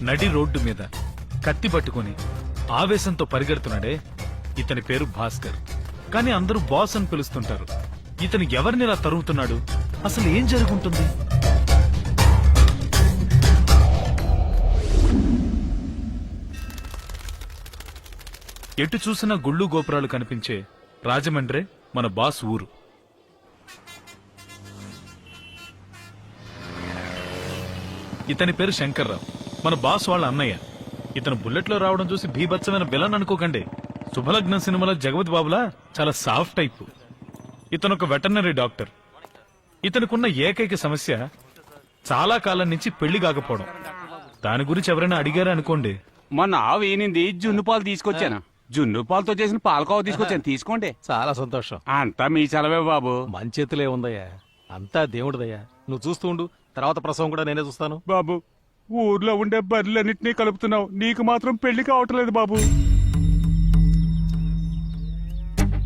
నడి రోడ్డు మీద కత్తి పట్టుకుని ఆవేశంతో పరిగెడుతున్నాడే ఇతని పేరు భాస్కర్. కానీ అందరూ బాస్ అని పిలుస్తుంటారు. ఇతను ఎవరిని ఇలా తరుగుతున్నాడు? అసలు ఏం జరుగుతుంది? ఎటు చూసినా గుళ్ళు గోపురాలు కనిపించే రాజమండ్రే మన బాస్ ఊరు. ఇతని పేరు శంకర్రావు, మన బాస్ వాళ్ళ అన్నయ్య. ఇతను బుల్లెట్ లో రావడం చూసి భీభత్సమైన విలన్ అనుకోకండి. శుభలగ్నం సినిమాలో జగపతి బాబులా చాలా సాఫ్ట్ టైప్. ఇతను ఒక వెటర్నరీ డాక్టర్. ఇతనుకున్న ఏకైక సమస్య చాలా కాలం నుంచి పెళ్లి కాకపోవడం. దాని గురించి ఎవరైనా అడిగారా అనుకోండి, మొన్న ఆవు ఈనింది, జున్ను పాలు తీసుకొచ్చాను. జున్ను పాలతో చేసిన పాలకోవ తీసుకొచ్చాను, తీసుకోండి. చాలా సంతోషం. అంతా మీ చలవే బాబు. మన చేతులే ఉందయ్యా, అంతా దేవుడిదయ్యా. నువ్వు చూస్తూ ఉండు, తర్వాత ప్రసవం కూడా నేనే చూస్తాను. బాబు, ఊర్లో ఉండే బర్రెలన్నింటినీ కలుపుతున్నావు, నీకు మాత్రం పెళ్లి కావట్లేదు బాబు.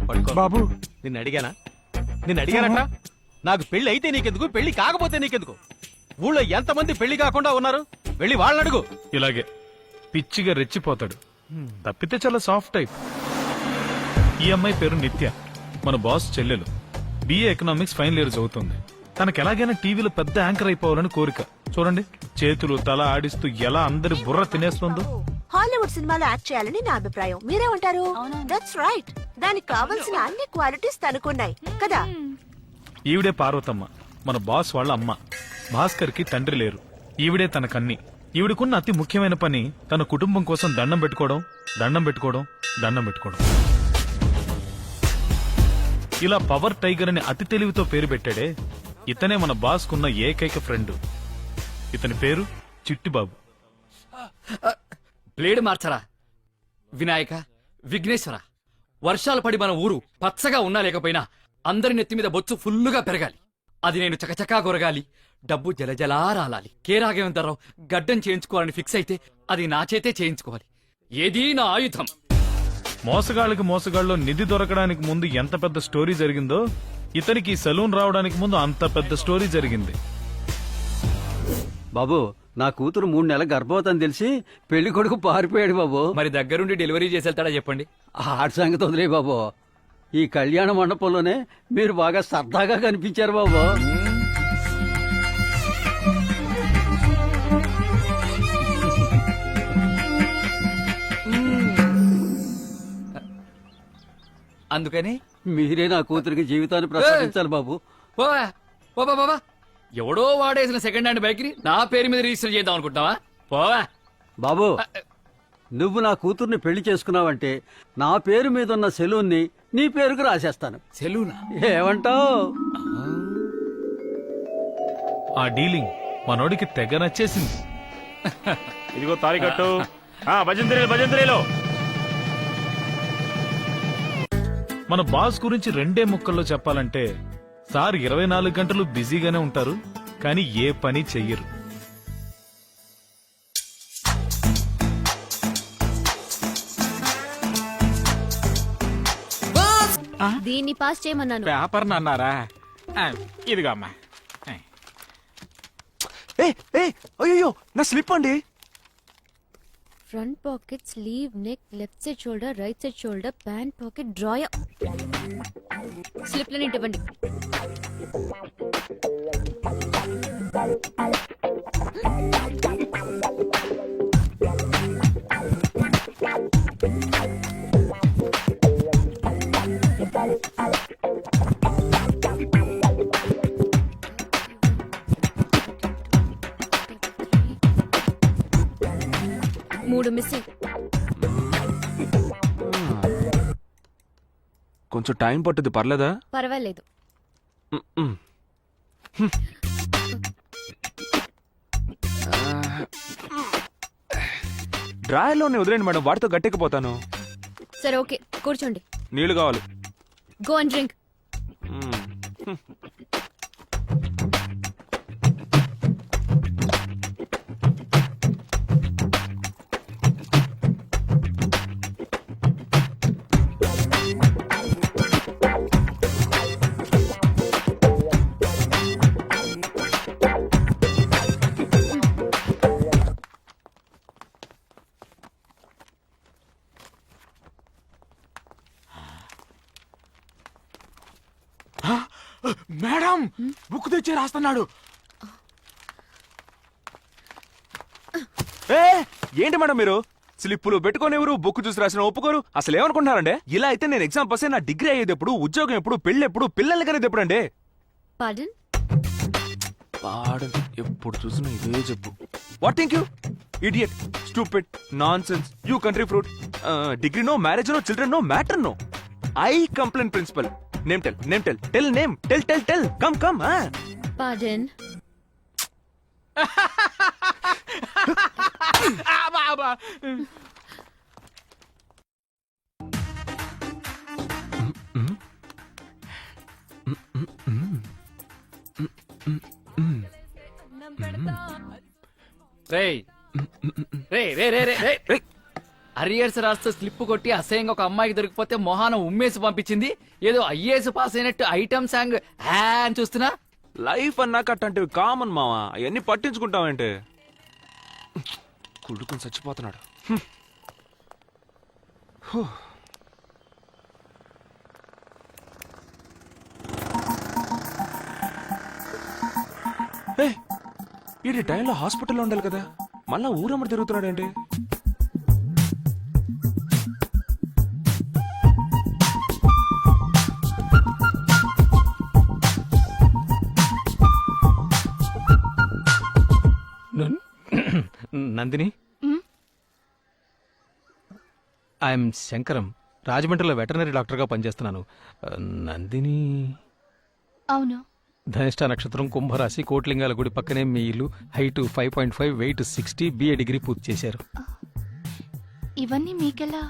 పడుకో. బాబు, నిన్ను అడిగానట. నాకు పెళ్లి అయితే నీకెందుకు, పెళ్లి కాకపోతే నీకెందుకు? ఊళ్ళో ఎంతమంది పెళ్లి కాకుండా ఉన్నారు? వెళ్ళి వాళ్ళని అడుగు. ఇలాగే పిచ్చిగా రెచ్చిపోతాడు. తప్పితే చాలా సాఫ్ట్ టైప్. ఈ అమ్మాయి పేరు నిత్య, మన బాస్ చెల్లెలు. బిఏ ఎకనామిక్స్ ఫైనల్ ఇయర్ చదువుతుంది. తనకు ఎలాగైనా టీవీలో పెద్ద యాంకర్ అయిపోవాలని కోరిక. చూడండి, చేతులు తల ఆడిస్తూ ఎలా అందరి బుర్ర తినేస్తుందో. హాలీవుడ్ సినిమాలో యాక్ట్ చేయాలని నా అభిప్రాయం. మీరేమంటారు? That's right. దానికి కావాల్సిన అన్ని క్వాలిటీస్ తనకున్నాయి కదా. ఈవిడే పార్వతమ్మ, మన బాస్ వాళ్ళ అమ్మ. భాస్కర్ కి తండ్రి లేరు. ఈవిడే తనకన్ని. ఈవిడకున్న అతి ముఖ్యమైన పని తన కుటుంబం కోసం దండం పెట్టుకోవడం. ఇలా పవర్ టైగర్ అని అతి తెలివితో పేరు పెట్టాడే, ఇతనే మన బాస్ కున్న ఏకైక ఫ్రెండ్. ఇతని పేరు చిట్టిబాబు. బ్లేడ్ మార్చరా వినాయక, విఘ్నేశ్వర. వర్షాలు పడి మన ఊరు పచ్చగా ఉన్నా లేకపోయినా అందరి నెత్తి మీద బొచ్చు ఫుల్లుగా పెరగాలి. అది నేను చకచకా కొరగాలి, డబ్బు జలజలా రాలాలి. కే రాఘవేంద్రరావు గడ్డం చేయించుకోవాలని ఫిక్స్ అయితే అది నా చేతే చేయించుకోవాలి. ఏదీ నా ఆయుధం. మోసగాళ్ళలో నిధి దొరకడానికి ముందు ఎంత పెద్ద స్టోరీ జరిగిందో, ఇతనికి సలూన్ రావడానికి ముందు అంత పెద్ద స్టోరీ జరిగింది. బాబు, నా కూతురు 3 నెలల గర్భవతం తెలిసి పెళ్లి కొడుకు పారిపోయాడు బాబు. మరి దగ్గరుండి డెలివరీ చేసి వెళ్తాడా చెప్పండి. ఆడి సంగతి వదిలే బాబు. ఈ కళ్యాణ మండపంలోనే మీరు బాగా సరదాగా కనిపించారు బాబు. అందుకని మీరే నా కూతురికి జీవితాన్ని ప్రసాదించాలి బాబు. బాబా, ఎవడో వాడేసిన సెకండ్ హ్యాండ్ బైక్ ని నా పేరు మీద రిజిస్టర్ చేద్దాం అనుకుంటున్నావా? పోవా బాబు, నువ్వు నా కూతుర్ని పెళ్లి చేసుకున్నావంటే నా పేరు మీద ఉన్న సెలూన్ని నీ పేరుకు రాసేస్తాను. సెలూనా? ఏమంటావు? ఆ డీలింగ్ మనోడికి తెగ నచ్చేసింది. ఇదిగో తాలికట్టు. భజంత్రీలో మన బాస్ గురించి 2 ముక్కల్లో చెప్పాలంటే, సార్ 24 గంటలు బిజీగానే ఉంటారు, కానీ ఏ పని చెయ్యరు. దీన్ని పాస్ చేయమన్నాను. పేపర్ అన్నారా? ఇదిగో అమ్మా. అయ్యో, నా స్లిప్ అండి. Front pocket, sleeve, neck, left side shoulder, right side shoulder, pant pocket, drawer. స్లిప్లని ఇవ్వండి. మూడు మిస్సింగ్. కొంచెం టైం పట్టుద్ది, పర్లేదా? పర్వాలేదు. డ్రాయర్లోనే వదిలేండి మేడం, వాటితో గట్టెక్కిపోతాను. సరే, ఓకే, కూర్చోండి. నీళ్లు కావాలి. Go and drink. Madam book తెచ్చి రాస్తున్నాడు. ఏ ఏంటి మేడం మీరు స్లిప్పులు పెట్టుకోనివ్వరు, బుక్ చూసి రాసిన ఒప్పుకోరు. అసలు ఏమనుకుంటున్నారండి? ఇలా అయితే నేను ఎగ్జామ్ పాస్ అయ్యి నా డిగ్రీ అయ్యేది ఎప్పుడు, ఉద్యోగం ఎప్పుడు, పెళ్లి ఎప్పుడు, పిల్లల్ని కనేది ఎప్పుడండి? పాడన్ ఎప్పుడు చూసినా ఇదే చెప్పు. What think you idiot, stupid, nonsense, you country fruit. Degree no, marriage no, children no, matter no. I complaint principal. Name tell name tell come. పాడన్ అరియర్స్ రాస్తూ స్లిప్ కొట్టి అసహ్యంగా ఒక అమ్మాయికి దొరికిపోతే మొహాన ఉమ్మేసి పంపించింది. ఏదో ఐఏఎస్ పాస్ అయినట్టు ఐటమ్ సాంగ్ అని చూస్తున్నా. లైఫ్ అన్నాక అట్లాంటివి కామన్ మావా, అవన్నీ పట్టించుకుంటావేంటి? కుళ్ళుకుని చచ్చిపోతున్నాడు. ఈ టైంలో హాస్పిటల్లో ఉండాలి కదా, మళ్ళా ఊరమ్మడి తిరుగుతున్నాడేంటి? నందిని, ఐఎమ్ శంకరం, రాజమండ్రిలో వెటర్నరీ డాక్టర్గా పనిచేస్తున్నాను. నందిని? అవును. ధనిష్ట నక్షత్రం, కుంభరాశి, కోట్లింగాల గుడి పక్కనే మీ ఇల్లు, హైట్ 5.5, వెయిట్ 60, BA డిగ్రీ పూర్తి చేశారు. ఇవన్నీ మీకెలా?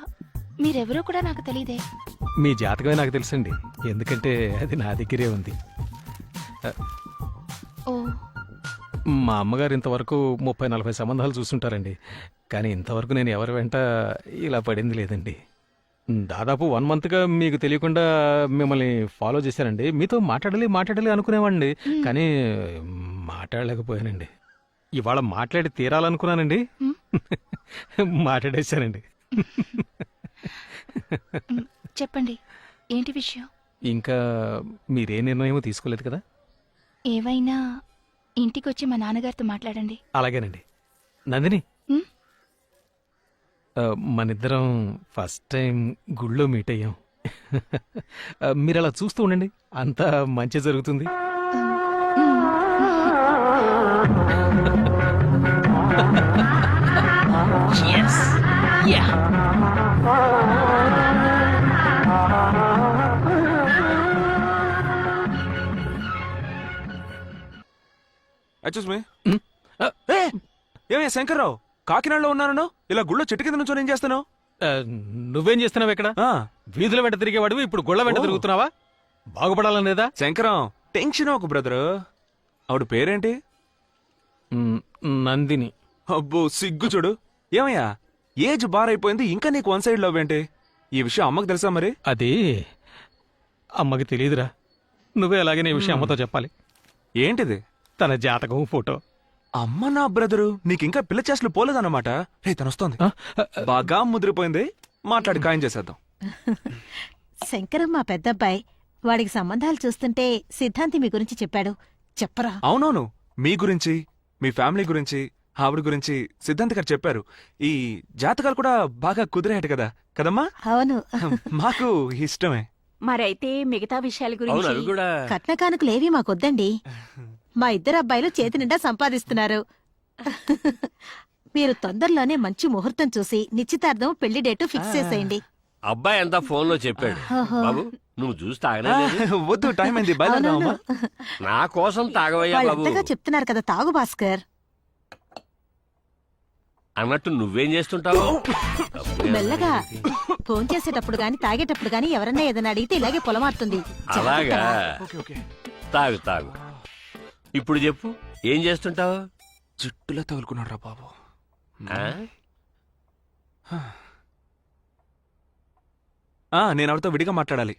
మీరెవరో కూడా నాకు తెలీదే. మీ జాతకమే నాకు తెలుసండి, ఎందుకంటే అది నా దగ్గరే ఉంది. ఓ, మా అమ్మగారు ఇంతవరకు 30-40 సంబంధాలు చూస్తుంటారండి, కానీ ఇంతవరకు నేను ఎవరి వెంట ఇలా పడింది లేదండి. దాదాపు 1 మంత్గా మీకు తెలియకుండా మిమ్మల్ని ఫాలో చేశానండి. మీతో మాట్లాడాలి అనుకునేవాడిని, కానీ మాట్లాడలేకపోయానండి. ఇవాళ మాట్లాడి తీరాలనుకున్నానండి, మాట్లాడేశానండి. చెప్పండి, ఏంటి విషయం? ఇంకా మీరే నిర్ణయం తీసుకోలేదు కదా? ఏవైనా ఇంటికొచ్చి మా నాన్నగారితో మాట్లాడండి. అలాగేనండి. నందిని, ఉమ్, మనిద్దరం ఫస్ట్ టైం గుళ్ళో మీట్ అయ్యాం. మీరు అలా చూస్తూ ఉండండి, అంతా మంచి జరుగుతుంది. Excuse me. ఏమయ్యా శంకర్రావు, కాకినాడలో ఉన్నాను, ఇలా గుళ్ళో చెట్టు కింద నుంచి ఏం చేస్తాను? నువ్వేం చేస్తున్నావు ఇక్కడ? వీధుల వెంట తిరిగేవాడు ఇప్పుడు గుళ్ళ వెంట ఓ. తిరుగుతున్నావా? బాగుపడాలనేదా? శంకరం, టెన్షన్ ఒక బ్రదరు. ఆవిడ పేరేంటి? నందిని. అబ్బో సిగ్గు చూడు. ఏమయ్యా, ఏజ్ బారైపోయింది, ఇంకా నీకు వన్ సైడ్ లవ్ ఏంటి? ఈ విషయం అమ్మకు తెలుసా మరి? అది అమ్మకి తెలియదురా, నువ్వే అలాగే ఈ విషయం అమ్మతో చెప్పాలి. ఏంటిది? తన జాతకం, ఫోటో. అమ్మ నా బ్రదరు, నీకింకా పిల్ల చేష్టలు పోలేదన్నమాట. రే తనొస్తోంది, బాగా ముదిరిపోయింది, మాట్లాడి ఖాయం చేసేద్దాం. శంకరం మా పెద్దబ్బాయి, వాడికి సంబంధాలు చూస్తుంటే సిద్ధాంతి మీ గురించి చెప్పాడు. చెప్పరా? అవునవును, మీ గురించి, మీ ఫ్యామిలీ గురించి, ఆవిడ గురించి సిద్ధాంత్ గారు చెప్పారు. ఈ జాతకాలు కూడా బాగా కుదిరాయట కదా కదమ్మా? అవును. మాకు ఇష్టమే. మరైతే మిగతా విషయాల అవును, అవి కూడా. కట్న కానుకలేవి మాకొద్దండి. మా ఇద్దరు అబ్బాయిలు చేతి నిండా సంపాదిస్తున్నారు. మీరు తొందరలోనే మంచి ముహూర్తం చూసి నిశ్చితార్థం, పెళ్లి డేటు ఫిక్స్ చేసేయండి. అబ్బాయి అంతా ఫోన్ లో చెప్పాడు. బాబు నువ్వు చూసి తాగనే లేదు. వద్దు, టైం అయింది, బయలుదేరదామా? నా కోసం తాగవయ్యా బాబు. వాళ్ళంతగా చెప్తున్నారు కదా, తాగు భాస్కర్. అన్నట్టు నువ్వేం చేస్తుంటావు? మెల్లగా ఫోన్ చేసేటప్పుడు గాని తాగేటప్పుడు గాని ఎవరన్నా ఏదైనా అడిగితే ఇలాగే పొలమారుతుంది. అలాగా, ఓకే ఓకే. తాగు తాగు. ఇప్పుడు చెప్పు, ఏం చేస్తుంటావు? జుట్టులో తగులుకున్నాడు రా బాబు. నేను ఆవిడతో విడిగా మాట్లాడాలి.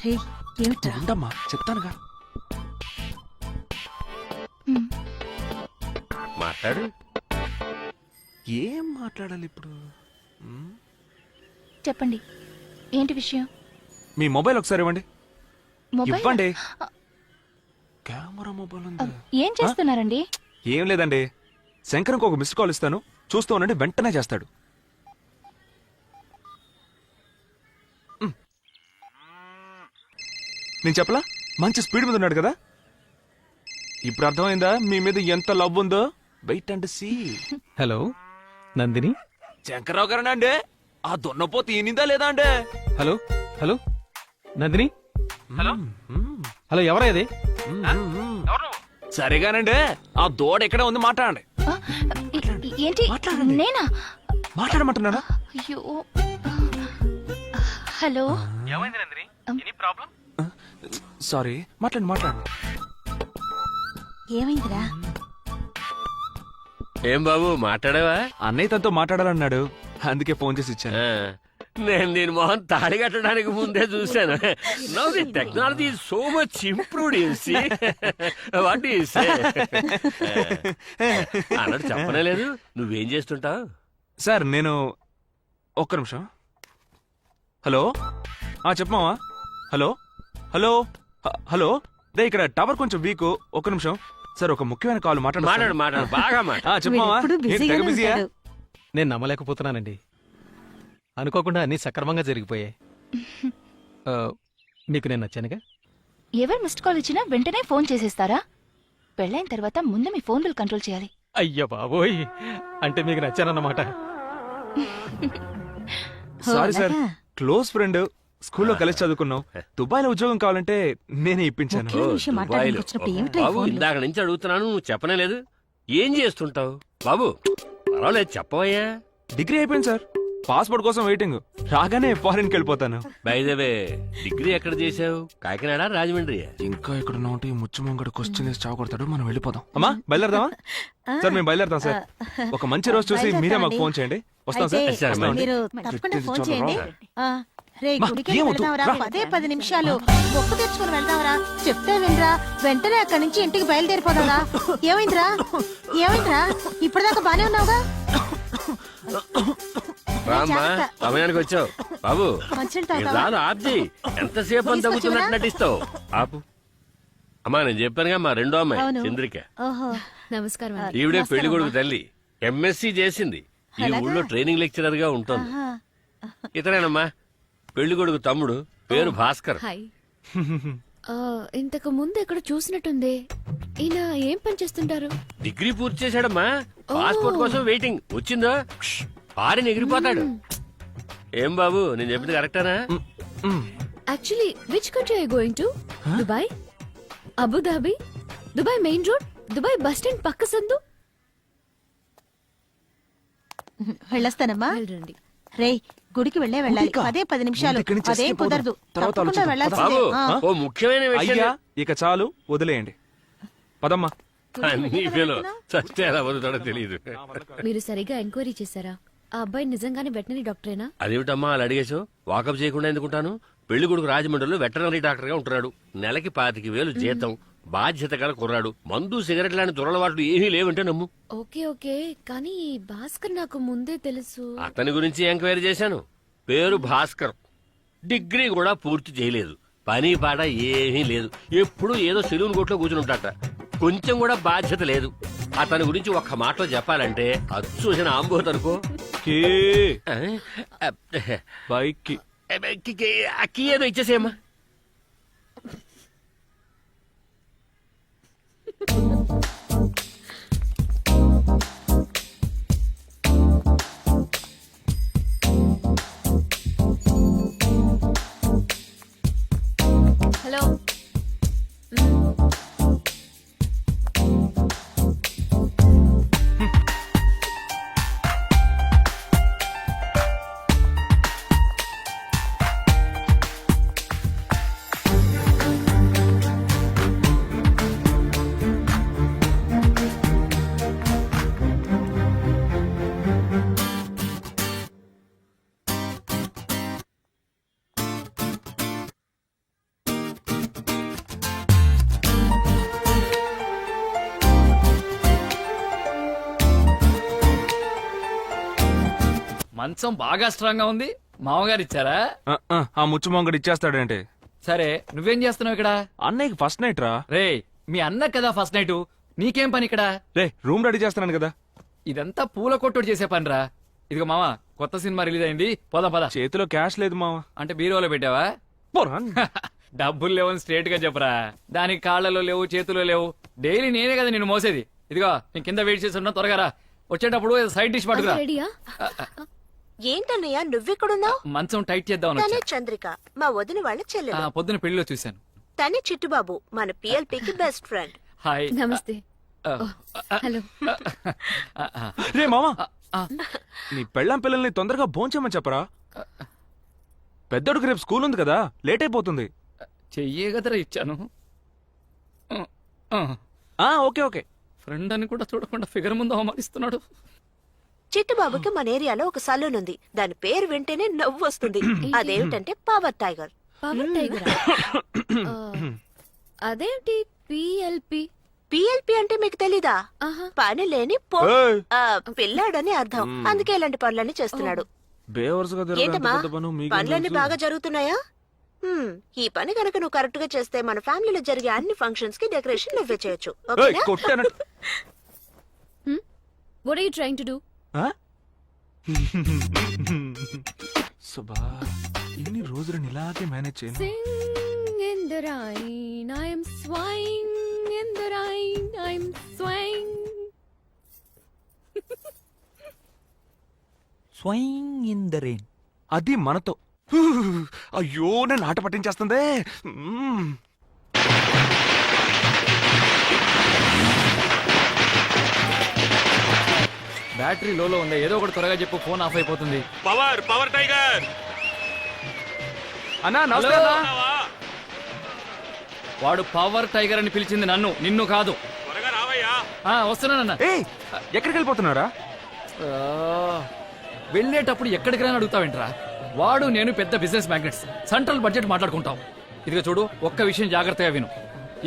రే, ఏమిట్రా? ఉండమ్మా, చెప్తానుగా. మాట్లాడు. ఏం మాట్లాడాలి ఇప్పుడు? చెప్పండి, ఏంటి విషయం? మీ మొబైల్ ఒకసారి ఇవ్వండి. మొబైల్ ఇవ్వండి. కెమెరా మొబైల్ ఉంది. ఏం చేస్తున్నారండి? ఏం లేదండి, శంకర్కి ఒక మిస్డ్ కాల్ ఇస్తాను, చూస్తూ ఉండండి, వెంటనే చేస్తాడు. నేను చెప్పలా, మంచి స్పీడ్ మీద ఉన్నాడు కదా. ఇప్పుడు అర్థమైందా మీ మీద ఎంత లవ్ ఉందో? Wait and see. Hello Nandini. Shankar Rao గారేనా అండి? ఆ దున్నపోతు ఈనిందా లేదా అండి? Hello hello Nandini. Hello hello ఎవరా ఇది? సరేగానండి, ఆ దూడ ఎక్కడ ఉంది, మాట్లాడండి. ఆ, ఏంటి? నేనా? మాట్లాడమంటున్నారా? అయ్యో. హలో. సారీ, మాట్లాడండి. ఏమైందిరా? ఏం బాబు మాట్లాడావా? అన్నయ్య తనతో మాట్లాడాలన్నాడు, అందుకే ఫోన్ చేసి ఇచ్చాను. ఆ, నేను దీని మొహం తాడి కట్టడానికి ముందే చూశాను. Now the technology is so much improved, you see. What you say? అన్నట్టు చెప్పనే లేదు, నువ్వేం చేస్తుంటావు? సార్ నేను ఒక్క నిమిషం. హలో, చెప్పమావా. హలో హలో హలో, రే ఇక్కడ టవర్ కొంచెం వీక్, ఒక్క నిమిషం. సార్ ఒక ముఖ్యమైన కాల్ మాట్లాడు బాగా మాట్లాడు. చెప్పమావా. తెగ బిజీయా? నేను నమ్మలేకపోతున్నానండి. అనుకోకుండా అన్నీ సక్రమంగా జరిగిపోయాయి. ఆ, మీకు నేను నచ్చానుగా. ఎవరు మిస్డ్ కాల్ ఇచ్చినా వెంటనే ఫోన్ చేసేస్తారా? పెళ్ళైన తర్వాత ముందు మీ ఫోన్ బిల్ కంట్రోల్ చేయాలి. అయ్యో బాబోయ్, అంటే మీకు నచ్చానన్నమాట. సారీ సార్, క్లోజ్ ఫ్రెండ్, స్కూల్లో కలిసి చదువుకున్నాం. దుబాయ్ లో ఉద్యోగం కావాలంటే నేనే ఇప్పించాను. ఓ, దుబాయ్లో. బాబు ఇందాక నుంచి అడుగుతున్నాను, నువ్వు చెప్పనే లేదు. ఏం చేస్తుంటావు బాబు? పర్వాలేదు చెప్పవయ్యా. డిగ్రీ అయిపోయింది సార్, పాస్పోర్ట్ కోసం వెయిటింగ్, రాగానే ఫారిన్కి వెళ్ళిపోతాను. బై ద వే, డిగ్రీ ఎక్కడ చేసావు? కాకినాడ, రాజమండ్రి? ఇంకా ఇక్కడ ఉంటే ముచ్చు ముంగడు క్వశ్చన్ వేసి చావకొడతాడు. మనం వెళ్ళిపోదాం. అమ్మా బయలుదేరదామా? సార్ మేము బయలుదేరతాం సార్. ఒక మంచి రోజు చూసి మీరే మాకు ఫోన్ చేయండి. వస్తాం సార్. సరే, వస్తామండి. మీరు తప్పకుండా ఫోన్ చేయండి. రే మా, గుడికి ఏమొద్దు, వెళ్దాంరా, రా. 10 నిమిషాలు మొక్కు తెచ్చుకుని వెళ్దాంరా. చెప్తే వినరా, వెంటనే అక్కడి నుంచి ఇంటికి బయలుదేరిపోదాంరా. ఏమైందిరా? ఇప్పటిదాకా బానే ఉన్నావుగా? రామ్మా, సమయానికి వచ్చావు. బాబు మంచినీళ్ళు ఇది తాగుతావా? రాదు, ఆప్ చేయి. ఎంతసేపు అని తగ్గుతున్నట్టు నటిస్తావు? ఆపు. అమ్మా నేను చెప్పానుగా, మా రెండో అమ్మాయి అవును. చంద్రిక. ఓహో, నమస్కారం. ఈవిడే పెళ్లి కొడుకు తల్లి, ఎంఎస్సి చేసింది, ఈ ఊళ్ళో ట్రైనింగ్ లెక్చరర్ గా ఉంటుంది. ఇతనేనమ్మా పెళ్లి కొడుకు తమ్ముడు, పేరు భాస్కర్. హాయ్. ఇంతకు ముందు ఎక్కడ చూసినట్టుంది. ఈయన ఏం పని చేస్తుంటారు? డిగ్రీ పూర్తి చేశాడమ్మా, పాస్పోర్ట్ కోసం వెయిటింగ్. వచ్చిందో పారిని ఎగిరిపోతాడు. ఏం బాబు నేను చెప్పింది కరెక్టేనా? Actually which country I going to? Dubai, Abu Dhabi, Dubai main road, Dubai bus stand పక్క సందు. వెళ్ళొస్తానమ్మా. వెళ్ళండి. రే గుడికి వెళ్ళాలి. 10 నిమిషాలు, ముందు ఇక్కడి నుంచి అదేం escape కుదరదు. అవుదాం. తర్వాత తప్పకుండా ఆలోచిద్దాం. వెళ్ళాల్సిందే. బాబు ఓ ముఖ్యమైన అయ్యా విషయం. ఇక చాలు, వదిలేయండి. పదమ్మా. అన్ని ఫెలో చస్తే ఎలా వదులుతాడో తెలియదు. మీరు సరిగా ఎంక్వైరీ చేశారా? ఆ అబ్బాయి నిజంగానే వెటనరీ డాక్టరేనా? అదేమిటమ్మా అలా అడిగేశావు? వాకప్ చేయకుండా ఎందుకుంటాను? పెళ్లి కొడుకు రాజమండ్రిలో వెటనరీ డాక్టర్ గా ఉంటున్నాడు. నెలకి 25,000 జీతం, బాధ్యత గల కుర్రాడు. మందు సిగరెట్ లాంటి దురలవాట్లు ఏమీ లేవంటే నమ్ము. ఓకే కానీ భాస్కర్ నాకు ముందే తెలుసు. అతని గురించి ఎంక్వైరీ చేశాను. పేరు భాస్కర్, డిగ్రీ కూడా పూర్తి చేయలేదు, పని పాట ఏమీ లేదు, ఎప్పుడు ఏదో సెలూన్ కోట్లో కూర్చుని ఉంటాట. కొంచెం కూడా బాధ్యత లేదు. అతని గురించి ఒక్క మాటలో చెప్పాలంటే అది చూసిన ఆంబోత్ అనుకో. బైక్ అక్కి ఏదో ఇచ్చేసేయమ్మా. హలో. మంచం బాగా స్ట్రాంగ్ గా ఉంది. మామగారు ఇచ్చారా? ఆ ముచ్చు మొంగడు ఇచ్చేస్తాడంటే. సరే నువ్వేం చేస్తున్నావు ఇక్కడ? అన్నయ్యకి ఫస్ట్ నైట్ రా. రే మీ అన్న కదా ఫస్ట్ నైట్, నీకేం పని ఇక్కడ? రే రూమ్ రెడీ చేస్తున్నాను కదా. ఇదంతా పూల కొట్టుడు చేసే పనిరా. ఇదిగో మామ, కొత్త సినిమా రిలీజ్ అయింది, పోదాం పద. చేతిలో క్యాష్ లేదు మావా. అంటే బీరోలో పెట్టావా? పోరా. డబ్బులు లేవని స్ట్రేట్ గా చెప్పరా. దానికి కాళ్ళలో లేవు, చేతుల్లో లేవు. డైలీ నేనే కదా నిన్ను మోసేది. ఇదిగో నేను కింద వెయిట్ చేసి ఉన్నా, త్వరగా రా. వచ్చేటప్పుడు సైడ్ డిష్ పట్టుకురా. రెడీయా? ఏంటన్నయ్య నువ్వెక్కడున్నావు? మంచం టైట్ చేద్దాం. తనే చంద్రిక, మా వదిన వాళ్ళ చెల్లెలు. పొద్దున పెళ్లిలో చూశాను. తనే చిట్టుబాబు, మన పిఎల్పికి బెస్ట్ ఫ్రెండ్. హాయ్. నమస్తే. హలో. రే మామా, నీ పెళ్ళాం పిల్లల్ని తొందరగా భోంచేమని చెప్పరా. పెద్దోడికి రేపు స్కూల్ ఉంది కదా, లేట్ అయిపోతుంది. చెయ్యే కదరా ఇచ్చాను. Okay okay. ఫ్రెండ్ అని కూడా చూడకుండా ఫిగర్ ముందు అవమానిస్తున్నాడు. చిట్టుబాబుకి మన ఏరియాలో ఒక సలూన్ ఉంది. దాని పేరు వింటేనే నవ్వు వస్తుంది. అదేమిటంటే పవర్ టైగర్. Power tiger. అదేంటి పిఎల్పి? పిఎల్పి అంటే మీకు తెలీదా? ఆహా. పని లేని ఏయ్. పిల్లాడని అర్థం. అందుకే ఇలాంటి పనులన్నీ చేస్తున్నాడు. బేవర్స్గా తిరగడం ఎంత ఏంటమ్మా, పెద్ద పనో మీకేం పనులన్నీ తెలుసు? బాగా జరుగుతున్నాయా? ఈ పని కనుక నువ్వు కరెక్ట్ గా చేస్తే మన ఫ్యామిలీలో జరిగే అన్ని ఫంక్షన్స్ కి డెకరేషన్ నువ్వే చేయొచ్చు. ఏయ్, ఓకేనా? కొట్టానంట. What are you trying to do? ఆ? సుబా, ఇన్ని రోజులు నేను ఇలాగే మేనేజ్ చేయను. Sing in the rain, I am swaying in the rain, I am swaying. స్వయింగ్ in the rain. అది మనతో. అయ్యో నేను ఆట పట్టించేస్తుంది. బ్యాటరీ లోలో ఉంది, ఏదో ఒకటి త్వరగా చెప్పు, ఫోన్ ఆఫ్ అయిపోతుంది. Power tiger. అన్నా నమస్తే హలో. అన్నా. వాడు పవర్ టైగర్ అని పిలిచింది నన్ను, నిన్ను కాదు. త్వరగా రావయ్యా. వస్తున్నానన్నా. ఏయ్, ఎక్కడికి వెళ్ళిపోతున్నారా? వెళ్ళేటప్పుడు ఎక్కడికి రాని అడుగుతావేంట్రా? వాడు నేను పెద్ద బిజినెస్ మ్యాగ్నెట్స్, సెంట్రల్ బడ్జెట్ మాట్లాడుకుంటాం. ఇదిగో చూడు, ఒక్క విషయం జాగ్రత్తగా విను.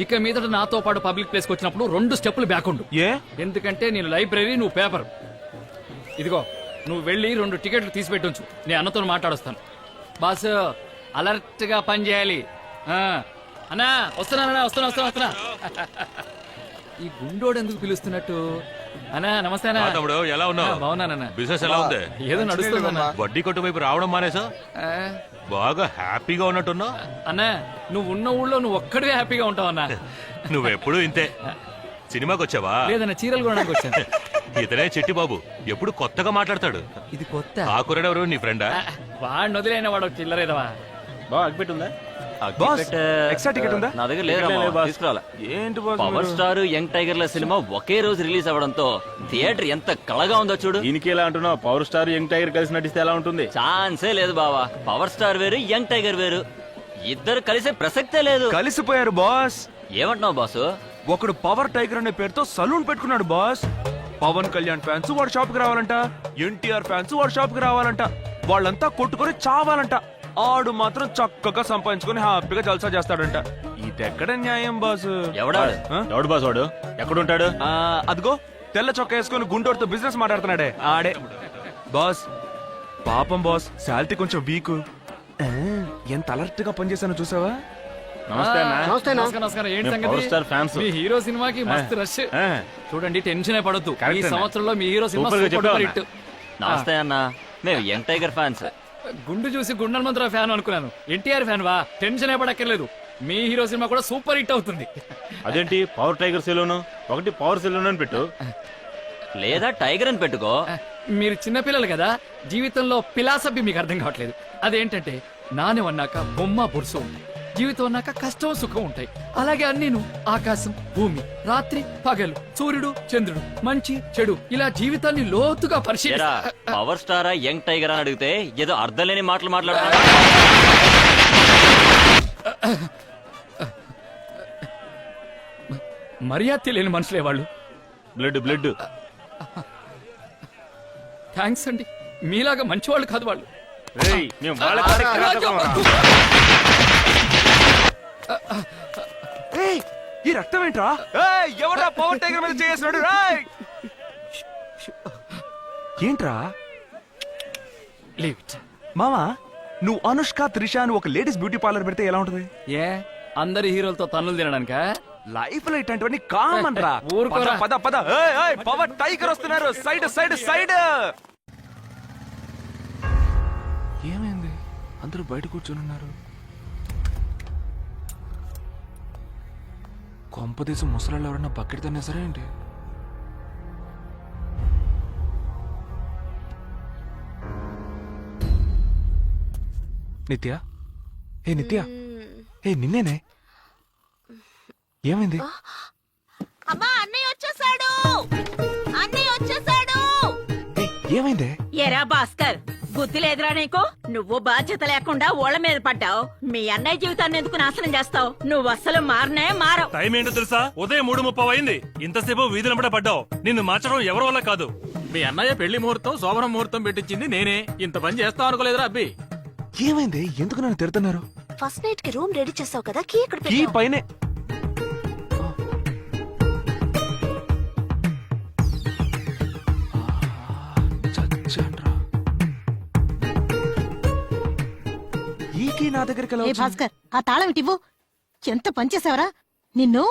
ఇక మీదట నాతో పాటు పబ్లిక్ ప్లేస్ కి వచ్చినప్పుడు 2 స్టెప్పులు బ్యాక్ ఉండు. ఏ? ఎందుకంటే నేను లైబ్రరీ, నువ్వు పేపర్. ఇదిగో నువ్వు వెళ్ళి 2 టికెట్లు తీసి పెట్టొచ్చు, నేను అన్నతో మాట్లాడొస్తాను. బాస్ అలర్ట్ గా పని చేయాలి. అన్నా వస్తున్నా. ఈ గుండోడు ఎందుకు పిలుస్తున్నట్టు? అన్నా నమస్తే అన్నా. తమ్ముడు ఎలా ఉన్నావు? బాగున్నానన్నా. బిజినెస్ ఎలా ఉంది? ఏదో నడుస్తుందన్నా. వడ్డీ కొట్టు వైపు రావడం మానేసా? ఆ, బాగా హ్యాపీగా ఉన్నట్టున్నావు. అన్నా నువ్వు ఉన్న ఊళ్ళో నువ్వు ఒక్కడివే హ్యాపీగా ఉంటావు అన్నా. నువ్వెప్పుడు ఇంతే. సినిమాకి వచ్చావా? లేదన్నా, చీరలు కొనడానికి వచ్చాను. ఇతనే చెట్టి బాబు, ఎప్పుడు కొత్తగా మాట్లాడతాడు. ఇది కొత్త. ఆ కుర్రాడెవరు, నీ ఫ్రెండా? వాడిని వదిలేన వాడు చిల్లరేదవా. బాస్, ఎక్స్ట్రా టికెట్ ఉందా? నా దగ్గర లేదు తీసుకురాలా. ఏంటి బాస్ పవర్ మీరు? స్టార్ యంగ్ టైగర్ల సినిమా ఒకే రోజు రిలీజ్ అవ్వడంతో థియేటర్ ఎంత కళగా ఉందో చూడు. దీనికి ఎలా అంటున్నావు? పవర్ స్టార్ యంగ్ టైగర్ కలిసి నటిస్తే ఎలా ఉంటుంది? ఛాన్సే లేదు బావా. పవర్ స్టార్ వేరు, యంగ్ టైగర్ వేరు. ఇద్దరు కలిసే ప్రసక్తే లేదు. కలిసిపోయారు బాస్. ఏమంటున్నావు బాసు? ఒకడు పవర్ టైగర్ అనే పేరుతో సలూన్ పెట్టుకున్నాడు బాస్. పవన్ కళ్యాణ్ ఫ్యాన్స్ వాడు షాప్ కి రావాలంట, ఎన్టీఆర్ ఫ్యాన్స్ వాడు షాప్ కి రావాలంట. వాళ్ళంతా కొట్టుకొని చావాలంట. ఆడు మాత్రం చక్కగా సంపాదించుకొని హ్యాపీగా జల్సా చేస్తాడంట. ఇదెక్కడ న్యాయం బాస్? ఎవడాడు? ఎవడు బాస్ వాడు? ఎక్కడుంటాడు? అదిగో తెల్ల చొక్కా వేసుకొని గుంటూరుతో బిజినెస్ మాట్లాడుతున్నాడే ఆడే బాస్. పాపం బాస్, శాలరీ కొంచెం వీక్. ఎంత అలర్ట్ గా పనిచేశానో చూసావా? నమస్తే అన్న. నమస్కారం. ఏంటి మేము సంగతి? Power star fans. మీ హీరో సినిమాకి మస్తు రష్. ఆ, చూడండి, టెన్షన్ పడొద్దు. ఈ కరెక్ట్ అన్న. సంవత్సరంలో మీ హీరో సినిమా సూపర్ గా సూపర్ చెప్పావు హిట్. నమస్తే అన్న. మేము యంగ్ టైగర్ ఫ్యాన్స్. గుండు చూసి గుండల్మంత్ర ఫ్యాన్ అనుకున్నాను. ఎన్టీఆర్ ఫ్యాన్ వా? టెన్షన్ పడక్కర్లేదు, మీ హీరో సినిమా కూడా సూపర్ హిట్ అవుతుంది. అదేంటి పవర్ టైగర్ సెలూన్? ఒకటి పవర్ సెలూన్ అని పెట్టు. లేదా టైగర్ అని పెట్టుకో. మీరు చిన్నపిల్లలు కదా, జీవితంలో ఫిలాసఫీ మీకు అర్థం కావట్లేదు. అదేంటంటే నాణ్యం అన్నాక బొమ్మ బొరుసు ఉంటాయి, జీవితం అన్నాక కష్టం సుఖం ఉంటాయి. అలాగే అన్నీను ఆకాశం, భూమి, రాత్రి పగలు, సూర్యుడు చంద్రుడు, మంచి చెడు, ఇలా జీవితాన్ని లోతుగా ఏరా, పరిశీలిస్తా. పవర్ స్టారా యంగ్ టైగర్ అని అడిగితే ఏదో అర్థం లేని మాటలు మాట్లాడుతున్నా. మర్యాద తెలియని మనుషులే వాళ్ళు. బ్లడ్. థ్యాంక్స్ అండి, మీలాగా మంచివాళ్ళు కాదు వాళ్ళు. రేయ్, మేము వాళ్ళ కార్యక్రమం రా. ఏయ్, ఈ రక్తం ఏంట్రా? ఎవరా పవర్ టైగర్ మీద చేసినాడు? ఏంట్రా లీవ్ ఇట్. మామా, నువ్వు అనుష్క త్రిష అని ఒక లేడీస్ బ్యూటీ పార్లర్ పెడితే ఎలా ఉంటుంది? ఏ అందరి హీరోలతో తన్నులు తినడానిక? లైఫ్ లో ఇట్లాంటివన్నీ కామన్ రా. ఊరుకోరా. పద పద పద. పవర్ టైగర్ వస్తున్నారు. Side side side. ఏమైంది? అందరూ బయట కూర్చొని ఉన్నారు. కొంపదేశం ముసలాళ్ళు ఎవరన్నా బకెట్ తన్నా సరే ఏంటి? నిత్య, ఏ నిత్య, ఏ నిన్నేనే. ఏమైంది? అమ్మా అన్నయ్య వచ్చేసాడు, అన్నయ్య వచ్చేసాడు. ఏమైందే? ఎరా భాస్కర్, బుద్ధి లేదురా నీకు? నువ్వు బాధ్యత లేకుండా ఓళ్ళ మీద పడ్డావు. మీ అన్నయ్య జీవితాన్ని ఎందుకు నాశనం చేస్తావు? నువ్వు అస్సలు మారనే మారవు. టైం ఏంటో తెలుసా? ఉదయం 3:30 అయింది. ఇంతసేపు వీధులంబడ పడ్డావు. నిన్ను మార్చడం ఎవరి వల్ల కాదు. మీ అన్నయ్య పెళ్లి ముహూర్తం శోభన ముహూర్తం పెట్టించింది నేనే. ఇంత పని చేస్తావు అనుకోలేదురా అబ్బి. ఏమైంది? ఎందుకు నన్ను తిడుతున్నారు? ఫస్ట్ నైట్ కి రూమ్ రెడీ చేసావు కదా, కీ ఎక్కడ కీ పైనే. ఈ కీ నా దగ్గరికి ఎలా ఏ వచ్చింది? భాస్కర్, ఆ తాళం ఇటివ్వు. ఎంత పనిచేసావరా నిన్ను.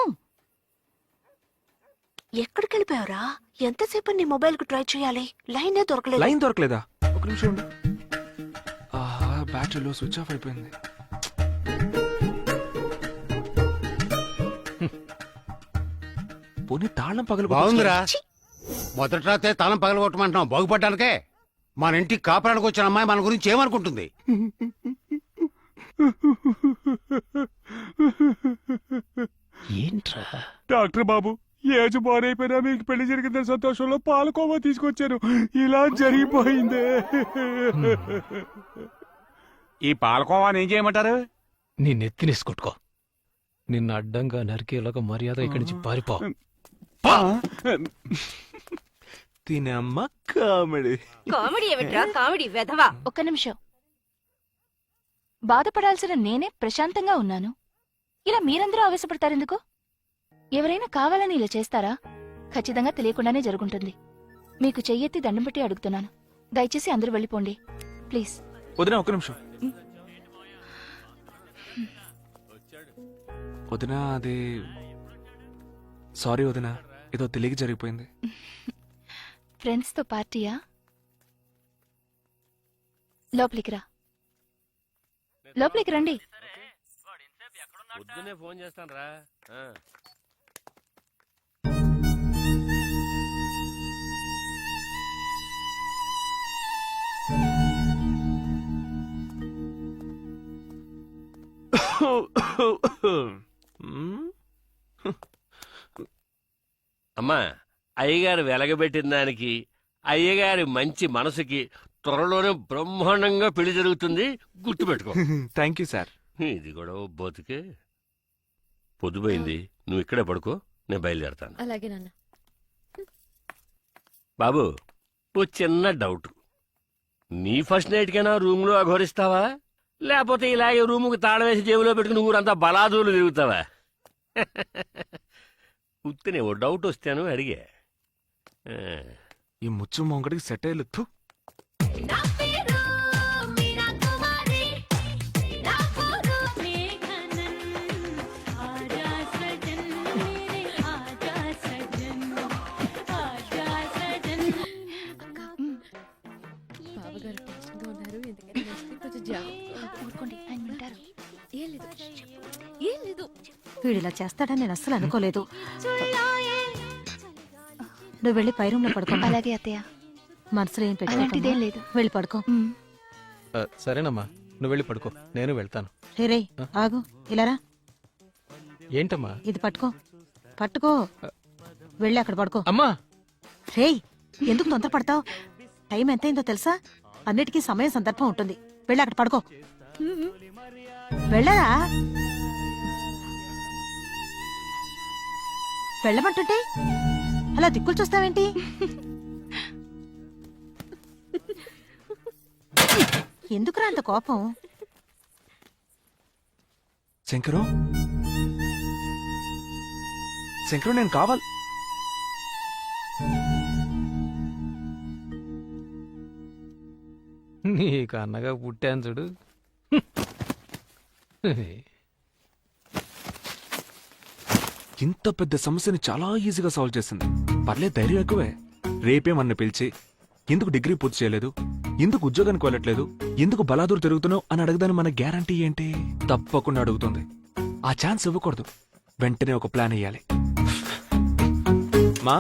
ఎక్కడికి వెళ్ళిపోయావురా? ఎంతసేపు నీ మొబైల్ కు ట్రై చేయాలి, లైనే దొరకలేదు. లైన్ దొరకలేదా? ఒక నిమిషం ఉండు. బ్యాటరీలో స్విచ్ ఆఫ్ అయిపోయింది. పోనీ తాళం పగలు బాగుందిరా. మొదటి రాతే తాళం పగలగొట్టమంటున్నాం బాగుపడ్డానికే. మన ఇంటికి కాపురానికి వచ్చిన అమ్మాయి మన గురించి ఏమనుకుంటుంది? ఏంట్రా? డాక్టర్ బాబు, ఏజ్ బారైపోయినా మీకు పెళ్లి జరిగిందని సంతోషంలో పాలకోవా తీసుకొచ్చాను. ఇలా జరిగిపోయిందే. ఈ పాలకోవాని ఏం చేయమంటారు? నీ నెత్తినేసి కొట్టుకో. నిన్ను అడ్డంగా నరికేలాగా మర్యాద ఇక్కడి నుంచి పారిపో. తినమ్మ కామెడీ. కామెడీ ఏమిట్రా కామెడీ వెధవా. ఒక్క నిమిషం. బాధపడాల్సిన నేనే ప్రశాంతంగా ఉన్నాను. ఇలా మీరందరూ ఆవేశపడతారెందుకు? ఎవరైనా కావాలని ఇలా చేస్తారా? ఖచ్చితంగా తెలియకుండానే జరుగుంటుంది. మీకు చెయ్యెత్తి దండం పెట్టి అడుగుతున్నాను, దయచేసి అందరూ వెళ్ళిపోండి ప్లీజ్. వదినా ఒక నిమిషం. వదినా అది సారీ వదినా, ఏదో తెలియక జరిగిపోయింది. ఫ్రెండ్స్ తో పార్టీయా? లోపలికి రా, లోపలికి రండి. పొద్దునే ఫోన్ చేస్తాను రా. అమ్మా, అయ్యగారు వెలగబెట్టిన దానికి, అయ్యగారి మంచి మనసుకి త్వరలోనే బ్రహ్మాండంగా పెళ్లి జరుగుతుంది, గుర్తుపెట్టుకో. Thank you sir. ఇది కూడా ఓ బతుకే. పొద్దుపోయింది, నువ్వు ఇక్కడే పడుకో, నేను బయలుదేరతాను. అలాగే నాన్న. బాబు, ఓ చిన్న డౌట్. నీ ఫస్ట్ నైట్కైనా రూమ్లో అఘోరిస్తావా, లేకపోతే ఇలాగే రూముకి తాళం వేసి జేబులో పెట్టుకుని ఊరంతా బలాదూలు తిరుగుతావా? ఉత్తినే ఓ డౌట్ వస్తాను అడిగే. ఈ ముచ్చు మొంగడికి సెట్ అయ్యలేదు. ఊరుకోండి, ఆయన వింటారు. వీడు ఇలా చేస్తాడని నేను అస్సలు అనుకోలేదు. నువ్వు వెళ్ళి పై రూమ్ లో పడుకో. అలాగే అత్తయ్య. మనసులో ఏం అలాంటిదేం పెట్టుకో, లేదు. వెళ్ళి పడుకో. సరేనమ్మా, నువ్వు వెళ్ళి పడుకో, నేను వెళ్తాను. రే ఆగు, ఇలారా. ఏంటమ్మా? ఇది పట్టుకో, పట్టుకో. వెళ్ళి అక్కడ పడుకో. అమ్మా! రేయ్, ఎందుకు తొందర పడతావు? టైం ఎంతైందో తెలుసా? అన్నిటికీ సమయం సందర్భం ఉంటుంది. వెళ్ళి అక్కడ పడుకో. వెళ్ళరా, వెళ్ళమంటుంటే అలా దిక్కులు చూస్తావేంటి? ఎందుకురా అంత కోపం? శంకరు, శంకరు, నేను కావాలి. నీకు అన్నగా పుట్టాను చూడు, ఇంత పెద్ద సమస్యని చాలా ఈజీగా సాల్వ్ చేసింది. పర్లేదు, ధైర్యం ఎక్కువే. రేపే మన పిలిచి ఎందుకు డిగ్రీ పూర్తి చేయలేదు, ఎందుకు ఉద్యోగానికి వెళ్ళట్లేదు, ఎందుకు బలాదూరు తిరుగుతున్నావు అని అడగదని మన గ్యారంటీ ఏంటి? తప్పకుండా అడుగుతుంది. ఆ ఛాన్స్ ఇవ్వకూడదు. వెంటనే ఒక ప్లాన్ వేయాలి. మా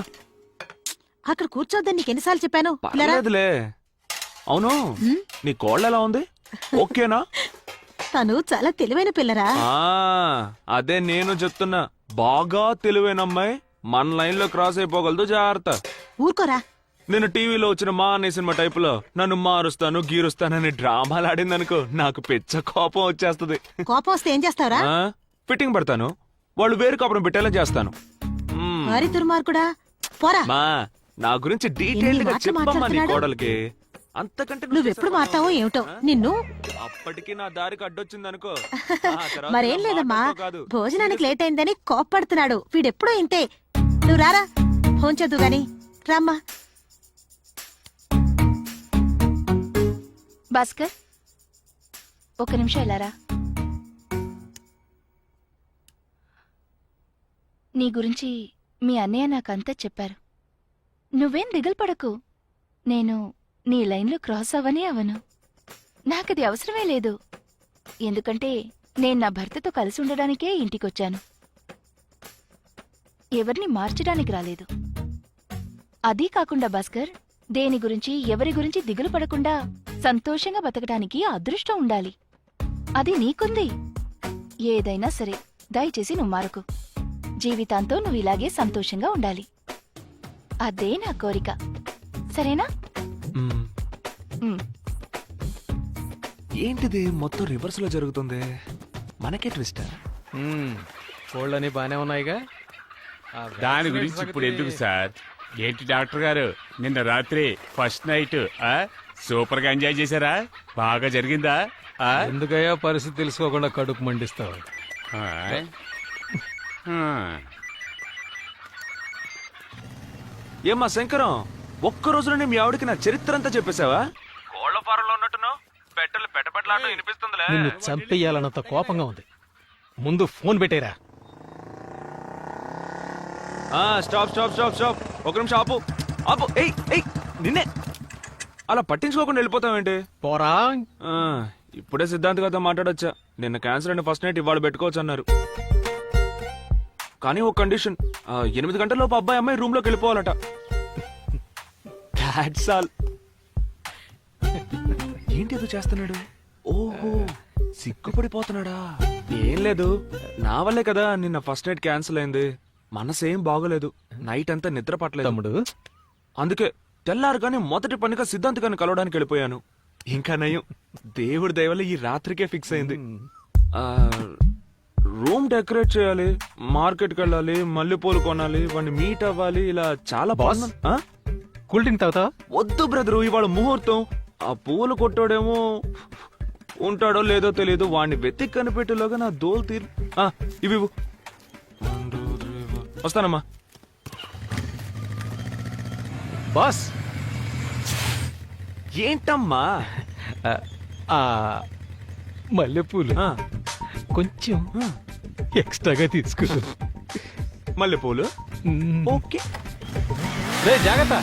అక్కడ కూర్చోద్దని నీకు ఎన్నిసార్లు చెప్పాను? పిల్లరా? పర్లేదులే. అవును, నీ కోళ్ళ ఎలా ఉంది? ఓకేనా? తను చాలా తెలివైన పిల్లరా. అదే నేను చెప్తున్నా. బాగా తెలివైన అమ్మాయి మన లైన్ లో క్రాస్ అయిపోగలదు, జాగ్రత్త. ఊరుకోరా. నేను టీవీలో వచ్చిన మా అనే సినిమా టైప్ లో నన్ను మారుస్తాను గీరుస్తానని డ్రామాలు ఆడిందనుకో, నాకు పిచ్చ కోపం వచ్చేస్తుంది. కోపం వస్తే ఏం చేస్తావురా? ఫిట్టింగ్ పడతాను, వాళ్ళు వేరు కాపురం పెట్టేలా చేస్తాను. వారి దుర్మార్గుడా, పోరా. మా నా గురించి డీటెయిల్డ్ గా మాటలు చెప్పమ్మా నీ మాట్లాడుతున్నాడు? కోడలికి. అంతకంటే నువ్వెప్పుడు మారుతావో ఏమిటో నిన్ను. అప్పటికి నా దారికి అడ్డొచ్చిందనుకో. మరేం లేదమ్మా, భోజనానికి లేట్ అయిందని కోప్పడుతున్నాడు. వీడెప్పుడూ ఇంతే. నువ్వు రారా, ఫోన్ చేద్దు గాని. రామ్మా. భాస్కర్, ఒక నిమిషం వెళ్ళారా? నీ గురించి మీ అన్నయ్య నాకంతా చెప్పారు. నువ్వేం దిగులు పడకు. నేను నీ లైన్లో క్రాస్ అవ్వనే అవను. నాకది అవసరమే లేదు. ఎందుకంటే నేను నా భర్తతో కలిసి ఉండడానికే ఇంటికొచ్చాను. ఎవరిని మార్చడానికి రాలేదు. అదీ కాకుండా భాస్కర్, దేని గురించి ఎవరి గురించి దిగులు పడకుండా సంతోషంగా బతకడానికి అదృష్టం ఉండాలి. అది నీకుంది. ఏదైనా సరే దయచేసి నువ్వు మారకు. జీవితాంతో నువ్వు ఇలాగే సంతోషంగా ఉండాలి. అదే నా కోరిక. సరేనా? ఏంటిది మొత్తం రివర్స్ లో జరుగుతుంది? మనకే ట్విస్ట్. కోళ్ళని బానే ఉన్నాయిగా. దాని గురించి ఇప్పుడు ఎందుకు సార్? ఏంటి డాక్టర్ గారు, నిన్న రాత్రి ఫస్ట్ నైట్ సూపర్ గా ఎంజాయ్ చేశారా? బాగా జరిగిందా? ఎందుకయ్యా పరిస్థితి తెలుసుకోకుండా కడుపు మండిస్తావు? ఏమ్మా శంకరం, ఒక్క రోజులోనే మీ ఆవిడకి నా చరిత్ర అంతా చెప్పేశావా? కోళ్ల ఫారంలో ఉన్నట్టున్నావు. పెట్టలు పెట్టబెట్టలాట వినిపిస్తుందిలే. నిన్ను చంపేయాలన్నంత కోపంగా ఉంది. ముందు ఫోన్ పెట్టేరా. Stop stop stop stop. ఒక నిమిషం ఆపు ఆపు. ఏయ్ ఏయ్, నిన్నే అలా పట్టించుకోకుండా వెళ్ళిపోతావేంటి? పోరా. ఇప్పుడే సిద్ధాంత్ గారితో మాట్లాడొచ్చా. నిన్న క్యాన్సర్ అయిన ఫస్ట్ నైట్ ఇవాళ పెట్టుకోవచ్చు అన్నారు. కానీ ఒక కండిషన్, 8 గంటలలోపు అబ్బాయి అమ్మాయి రూమ్ లోకి వెళ్ళిపోవాలట. That's all. ఏంటి ఏదో చేస్తున్నాడు? ఓహో, సిగ్గుపడిపోతున్నాడా? ఏం లేదు, నా వల్లే కదా నిన్న ఫస్ట్ నైట్ క్యాన్సిల్ అయింది. మనసేం బాగోలేదు, నైట్ అంతా నిద్ర పట్టలేదు తమ్ముడు. అందుకే తెల్లారు కానీ మొదటి పనిగా సిద్ధాంత్ గారిని కలవడానికి వెళ్ళిపోయాను. ఇంకా నయం, దేవుడి దయవల్ల ఈ రాత్రికే ఫిక్స్ అయింది. రూమ్ డెకరేట్ చేయాలి, మార్కెట్కి వెళ్ళాలి, మల్లెపూలు కొనాలి, వాడిని మీట్ అవ్వాలి, ఇలా చాలా బాస్, కూల్ డ్రింక్ తాగుతావా? వద్దు బ్రదరు, ఇవాళ ముహూర్తం. ఆ పూలు కొట్టాడేమో ఉంటాడో లేదో తెలియదు. వాడిని వెతికి కనిపెట్టేలోగా నా దోలు తీరు. ఇవి వస్తానమ్మా. బాస్, ఏంటమ్మా? మల్లెపూలు కొంచెం ఎక్స్ట్రాగా తీసుకో. మల్లెపూలు ఓకే. జాగ్రత్త.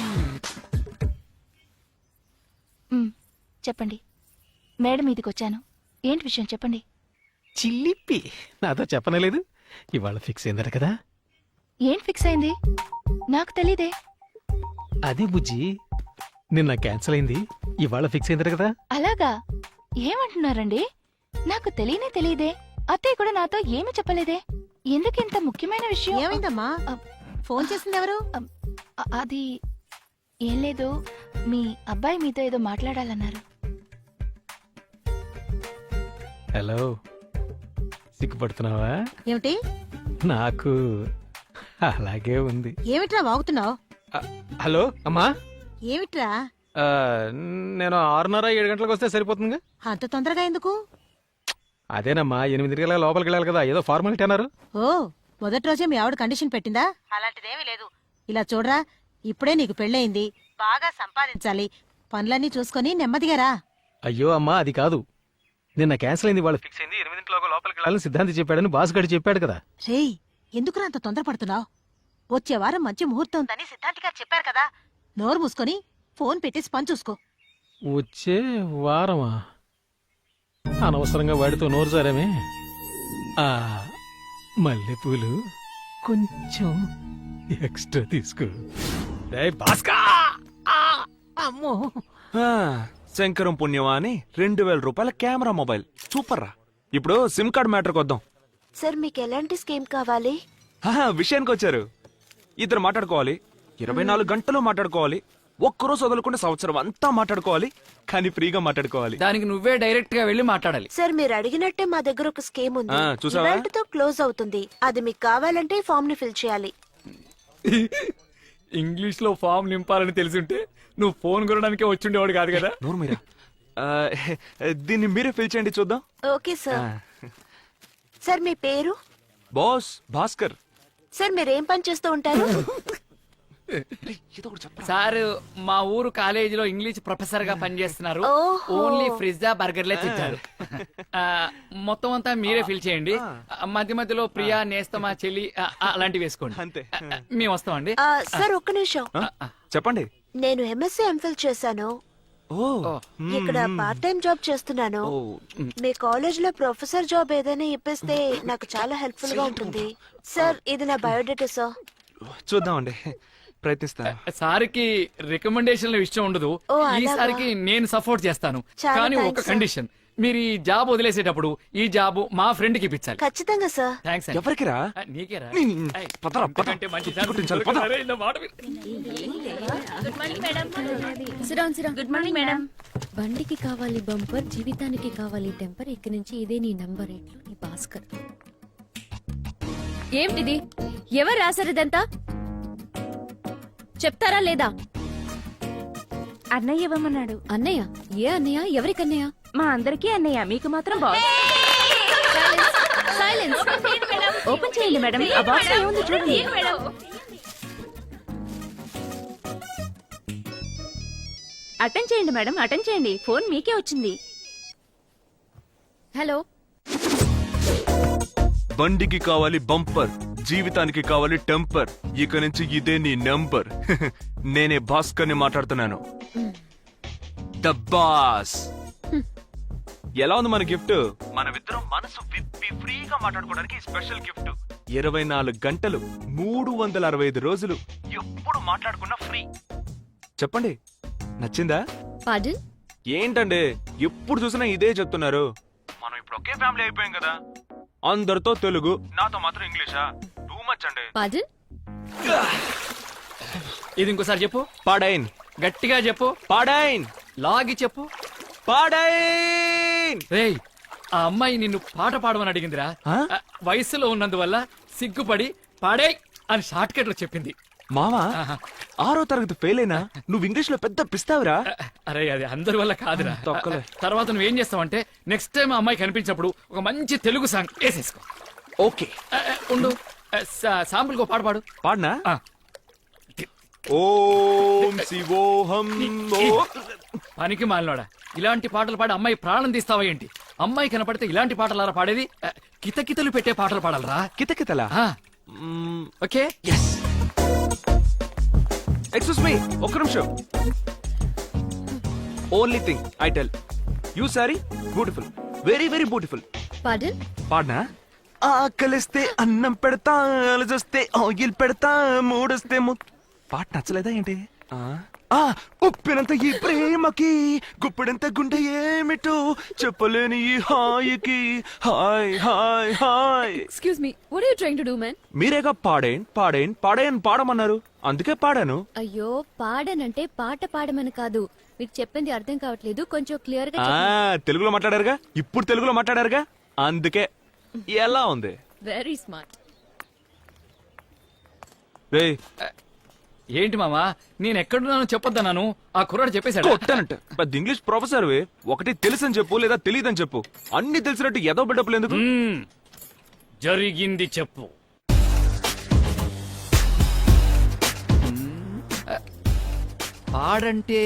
చెప్పండి. మేడం మీదికి వచ్చాను. ఏంటి విషయం చెప్పండి. చిల్లిపి నాతో చెప్పనలేదు. ఇవాళ ఫిక్స్ అయిందట కదా. ఏం ఫిక్స్ అయింది? నాకు తెలీదే. అదే బుజ్జి, నిన్న క్యాన్సిల్ అయింది, ఇవాళ ఫిక్స్ అయిందట కదా. అలాగా? ఏమంటున్నారండి? నాకు తెలియనే తెలియదే. అత్తయ్య కూడా నాతో ఏమీ చెప్పలేదే. ఎందుకు ఇంత ముఖ్యమైన విషయం? ఏమైందమ్మా? ఫోన్ చేసింది ఎవరు? అది ఏం లేదు, మీ అబ్బాయి మీతో ఏదో మాట్లాడాలన్నారు. హలో, సిగ్గుపడుతున్నావా? ఏమిటి? నాకు అలాగే ఉంది. ఏమిట్రా వాగుతున్నావు? హలో అమ్మా. ఏమిట్రా? నేను 6:30 7 గంటలకు వస్తే సరిపోతుందిగా. అంత తొందరగా ఎందుకు? అదేనమ్మా, 8 గంటల లోపలికి వెళ్ళాలి కదా, ఏదో ఫార్మాలిటీ అన్నారు. ఓ, మొదటి రోజే మీ ఆవిడ కండిషన్ పెట్టిందా? అలాంటిదేమీ లేదు. ఇలా చూడరా, ఇప్పుడే నీకు పెళ్ళయింది, బాగా సంపాదించాలి, పనులన్నీ చూసుకొని నెమ్మదిగా రా. అయ్యో అమ్మా, అది కాదు. నిన్న క్యాన్సిల్ అయింది, వాళ్ళు ఫిక్స్ అయింది 8 లోపలికి వెళ్ళాలని సిద్ధాంతి చెప్పాడని బాస్ గడి చెప్పాడు కదా. రేయ్ ఎందుకురా అంత తొందరపడుతున్నావు? వచ్చే వారం మంచి ముహూర్తం ఉందని సిద్ధాంతి గారు చెప్పారు కదా. నోరు మూసుకొని ఫోన్ పెట్టేసి పని చూసుకో. వచ్చే వారమా? అనవసరంగా వాడితో నోరు జారామే. ఆ మల్లెపూలు కొంచెం ఎక్స్ట్రా తీసుకో. డేయ్ భాస్కా! ఆ, అమ్మో. శంకరం పుణ్యమా అని 2000 రూపాయల కెమెరా మొబైల్ సూపర్ రా. ఇప్పుడు సిమ్ కార్డ్ మ్యాటర్కి వద్దాం. సార్ మీకు ఎలాంటి స్కీమ్ కావాలి? విషయానికి వచ్చారు. ఇద్దరు మాట్లాడుకోవాలి, 24 గంటలు మాట్లాడుకోవాలి, ఒక్కరోజు వదలకుండా సంవత్సరం అంతా మాట్లాడుకోవాలి, కానీ ఫ్రీగా మాట్లాడుకోవాలి. దానికి నువ్వే డైరెక్ట్ గా వెళ్ళి మాట్లాడాలి. సార్ మీరు అడిగినట్టే మా దగ్గర ఒక స్కీమ్ ఉంది. చూసావా? తో క్లోజ్ అవుతుంది. అది మీకు కావాలంటే ఫామ్ ని ఫిల్ చేయాలి. ఇంగ్లీష్ లో ఫామ్ నింపాలని తెలిసింటే నువ్వు ఫోన్ కొనడానికే వచ్చిండేవాడు కాదు కదా. నోరు మీరా. దీన్ని మీరే ఫిల్ చేయండి చూద్దాం. Okay sir. సార్ మీ పేరు? బాస్ భాస్కర్. సార్ మీరేం పని చేస్తూ ఉంటారు? సార్ మా ఊరు కాలేజీలో ఇంగ్లీష్ ప్రొఫెసర్ గా పనిచేస్తున్నారు. ఓహో. ఓన్లీ ఫ్రిజ్జా బర్గర్లే తింటారు. మొత్తం అంతా మీరే ఫిల్ చేయండి. మధ్య మధ్యలో ప్రియా, నేస్తమా, చెల్లి అలాంటివి వేసుకోండి. అంతే. మేము వస్తామండి. సార్ ఒక్క నిమిషం. చెప్పండి. నేను ఎంఎస్సీ ఎంఫిల్ చేశాను. ఓ ఇక్కడ పార్ట్ టైం జాబ్ చేస్తున్నాను. మీ కాలేజ్ లో ప్రొఫెసర్ జాబ్ ఏదైనా ఇప్పిస్తే నాకు చాలా హెల్ప్ఫుల్ గా ఉంటుంది. సార్ ఇది నా బయోడేటా సార్. చూద్దామండి, ప్రయత్నిస్తాను. సార్కి రికమెండేషన్ల విషయం ఉండదు. ఓ, అలాగా? ఈసారికి నేను సపోర్ట్ చేస్తాను. చాలా కానీ థాంక్స్ ఒక సార్. కండిషన్, మీరు ఈ జాబ్ వదిలేసేటప్పుడు ఈ జాబ్ మా ఫ్రెండ్ కి ఇప్పించాలి. ఖచ్చితంగా సార్. థ్యాంక్స్. ఎవరికి రా? నీకేరా? పదరా, పద. ఇంతకంటే మంచి ఛాన్స్ గుర్తించాలి, పద. అరే, నా మాట విను. Good morning madam. బండికి కావాలి బంపర్, జీవితానికి కావాలి టెంపర్. ఇక్కడి నుంచి ఇదే నీ నంబర్. ఎట్లు నీ భాస్కర్. ఏమిటిది? ఎవరు రాశారు ఇదంతా? చెప్తారా లేదా? అన్నయ్య ఇవ్వమన్నాడు. అన్నయ్య? ఏ అన్నయ్య? ఎవరికన్నయ్య? మా అందరికీ అన్నయ్య, మీకు మాత్రం సైలెన్స్. ఓపెన్ చేయండి మేడం. ఆ బాక్స్ ఏముంది చూడండి. అటెండ్ చేయండి మేడం, అటెండ్ చేయండి. ఫోన్ మీకే వచ్చింది. హలో. బండికి కావాలి బంపర్, జీవితానికి కావాలి టెంపర్. ఇక నుంచి ఇదే నీ నంబర్. నేనే భాస్కర్ ని మాట్లాడుతున్నాను. The boss. ఎలా ఉంది మన గిఫ్ట్? మనమిద్దరం మనసు విప్పి ఫ్రీగా మాట్లాడుకోవడానికి స్పెషల్ గిఫ్ట్. 24 గంటలు 365 రోజులు ఎప్పుడు మాట్లాడుకున్నా ఫ్రీ. చెప్పండి, నచ్చిందా? పార్డన్? ఏంటండి ఎప్పుడు చూసినా ఇదే చెప్తున్నారు? మనం ఇప్పుడు ఒకే ఫ్యామిలీ అయిపోయాం కదా. అందరితో తెలుగు, నాతో మాత్రం ఇంగ్లీషా? టూ మచ్ అండి. పార్డన్? ఇది ఇంకోసారి చెప్పు. పాడైన్. గట్టిగా చెప్పు. పాడైన్. లాగి చెప్పు. పాడైన్. రేయ్, ఆ అమ్మాయి నిన్ను పాట పాడమని అడిగిందిరా. ఆ? వయసులో ఉన్నందువల్ల సిగ్గుపడి పాడే అని షార్ట్ కట్ లో చెప్పింది. మావా, 6వ తరగతి ఫెయిల్ అయినా నువ్వు ఇంగ్లీష్ లో పెద్ద పిస్తావురా. అరే అది అందరి వల్ల కాదురా. తొక్కలే. తర్వాత నువ్వేం చేస్తావంటే నెక్స్ట్ టైం ఆ అమ్మాయి కనిపించినప్పుడు ఒక మంచి తెలుగు సాంగ్ వేసేసుకో. ఓకే, ఉండు. శాంపుల్ కో పాట పాడు. పాడనా? ఆ. ఓం శివోహం. పనికి మాలినోడా, ఇలాంటి పాటలు పాడి అమ్మాయి ప్రాణం తీస్తావా ఏంటి? అమ్మాయి కనపడితే ఇలాంటి పాటలారా పాడేది? కితకితలు పెట్టే పాటలు పాడాలరా. కితకితలా? ఓకే. ఎక్స్క్యూజ్ మీ, ఒక్క నిమిషం. Only thing I tell you, sorry beautiful, very very beautiful. Pardon? పాడనా? ఆకలిస్తే అన్నం పెడతా, అలజొస్తే ఆయిల్ పెడతా, మూడొస్తే పాట నచ్చలేదా ఏంటి? ఉప్పినంత ఈ ప్రేమకి గుప్పిడంత గుండె ఏమిటో చెప్పలేని ఈ హాయికి. Hi hi hi. Excuse me, what are you trying to do man? మీరేగా పాడేన్ పాడేన్ పాడేన్ పాడమన్నారు, అందుకే పాడాను. అయ్యో, పాడనంటే పాట పాడమని కాదు. మీకు చెప్పింది అర్థం కావట్లేదు. కొంచెం క్లియర్ గా చెప్పండి. తెలుగులో మాట్లాడారుగా, ఇప్పుడు తెలుగులో మాట్లాడారుగా, అందుకే. ఎలా ఉంది? Very smart. రేయ్, ఏంటి మామా, నేను ఎక్కడున్నానో చెప్పొద్దన్నాను. ఆ కుర్రాడు చెప్పేశాడు. కొట్టానంట. పెద్ద ఇంగ్లీష్ ప్రొఫెసర్ ఒకటి తెలుసని చెప్పు, లేదా తెలియదని చెప్పు. అన్ని తెలిసినట్టు ఏదో బిడ్డప్పుడు ఎందుకు? జరిగింది చెప్పు. పాడంటే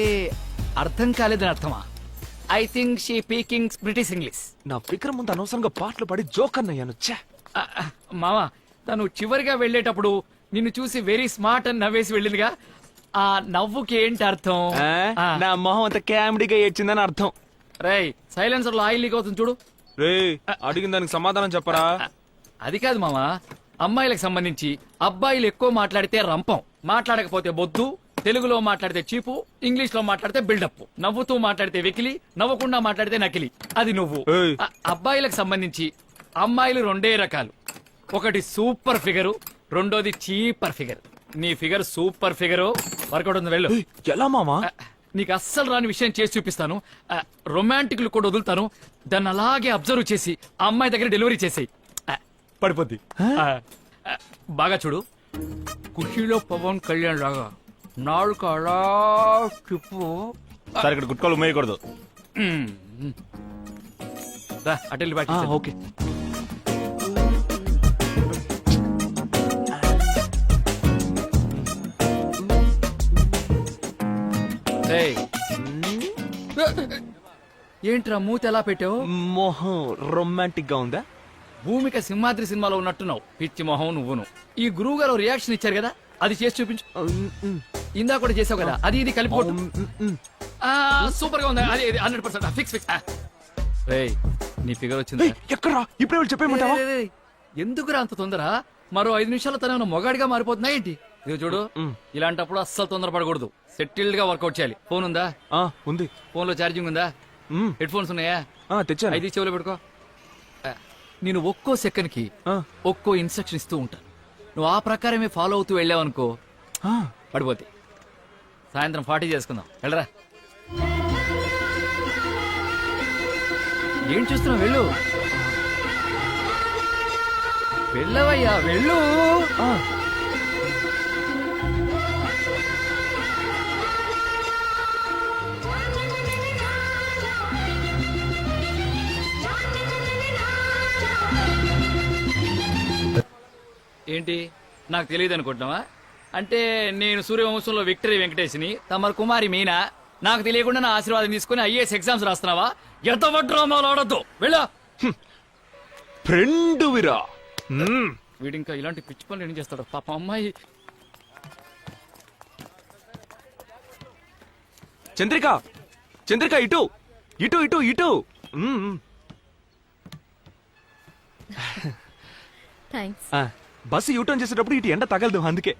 అర్థం కాలేదని అర్థమా? I think she speaking British English. నా ఫిక్ర ముందు అనవసరంగా పాటలు పాడి జోక్ అన్నయ్యాను ఛే. మామా తను చివరిగా వెళ్ళేటప్పుడు నిన్ను చూసి వెరీ స్మార్ట్ అని నవ్వేసి వెళ్ళిందిగా, ఆ నవ్వుకి ఏంటి అర్థం? ఆ, నా మొహం అంత కామెడీగా ఏడ్చిందని అర్థం. రేయ్ సైలెన్సర్ లో ఆయిల్ లీక్ అవుతుంది చూడు. రే అడిగిన దానికి సమాధానం చెప్పరా. అది కాదు మామా, అమ్మాయిలకు సంబంధించి అబ్బాయిలు ఎక్కువ మాట్లాడితే రంపం, మాట్లాడకపోతే బొద్దు, తెలుగులో మాట్లాడితే చీపు, ఇంగ్లీష్ లో మాట్లాడితే బిల్డప్, నవ్వుతూ మాట్లాడితే వెకిలి, నవ్వకుండా మాట్లాడితే నకిలి. అది నువ్వు. ఏయ్. అబ్బాయిలకు సంబంధించి అమ్మాయిలు రెండే రకాలు, ఒకటి సూపర్ ఫిగరు, రెండోది చీపర్ ఫిగర్. నీ ఫిగర్ సూపర్ ఫిగరు, వర్కౌట్ ఉంది వెళ్ళు. ఏయ్, ఎలా మామా? నీకు అస్సలు రాని విషయం చేసి చూపిస్తాను. రొమాంటిక్లు కూడా వదులుతాను, దాన్ని అలాగే అబ్జర్వ్ చేసి ఆ అమ్మాయి దగ్గర డెలివరీ చేసేయి, పడిపోద్ది. బాగా చూడు, ఖుషీలో పవన్ కళ్యాణ్ లాగా నాలుగు అలా చెప్పు. సార్ ఇక్కడ గుట్కాలు ఉమ్మేయకూడదు. అటెల్లి బాటి. ఓకే. ఏంట్రా మూత ఎలా పెట్టావు? మొహం రొమాంటిక్ గా ఉందా? భూమిక సింహాద్రి సినిమాలో ఉన్నట్టున్నావు, పిచ్చి మొహం నువ్వును. ఈ గురువు గారు రియాక్షన్ ఇచ్చారు కదా, అది చేసి చూపించు. ఇందా కూడా చేసావు కదా, అది ఇది కలిపి కొట్టు. సూపర్ గా ఉంది, అది 100% ఫిక్స్ ఫిక్స్. రేయ్ నీ ఫిగర్ వచ్చింది. ఎక్కడా ఇప్పుడే చెప్పేయమంటావా? ఎందుకురా అంత తొందర? మరో 5 నిమిషాల్లో తన మొగాడిగా మారిపోతున్నా ఏంటి? ఇది చూడు, ఇలాంటప్పుడు అస్సలు తొందరపడకూడదు, సెటిల్డ్ గా వర్కౌట్ చేయాలి. ఫోన్ ఉందా? ఉంది. ఫోన్ లో ఛార్జింగ్ ఉందా? హెడ్ ఫోన్స్ ఉన్నాయా? తెచ్చాను. ఐదు చెవులో పెట్టుకో. నేను ఒక్కో సెకండ్ కి ఒక్కో ఇన్స్ట్రక్షన్ ఇస్తూ ఉంటాను, నువ్వు ఆ ప్రకారమే ఫాలో అవుతూ వెళ్ళావనుకో పడిపోతే. సాయంత్రం 40 చేసుకుందాం, వెళ్ళరా. ఏం చూస్తున్నావు? వెళ్ళు, వెళ్ళవయ్యా వెళ్ళు. ఏంటి నాకు తెలియదు అనుకుంటున్నావా? అంటే నేను సూర్యవంశంలో విక్టరీ వెంకటేష్ని, తమరు కుమారి మీనా. నాకు తెలియకుండా నా ఆశీర్వాదం తీసుకుని ఐఏఎస్ ఎగ్జామ్స్ రాస్తున్నావా? ఎంత డ్రామాలు ఆడొద్దు, వెళ్ళా. ఫ్రెండ్ విరా. వీడింకా ఇలాంటి పిచ్చి పనులు ఏం చేస్తాడు పాప. అమ్మాయి చంద్రిక, చంద్రిక ఇటు ఇటు ఇటు ఇటు. థ్యాంక్స్. బస్సు యూటర్న్ చేసేటప్పుడు ఇటు ఎండ తగలదు, అందుకే.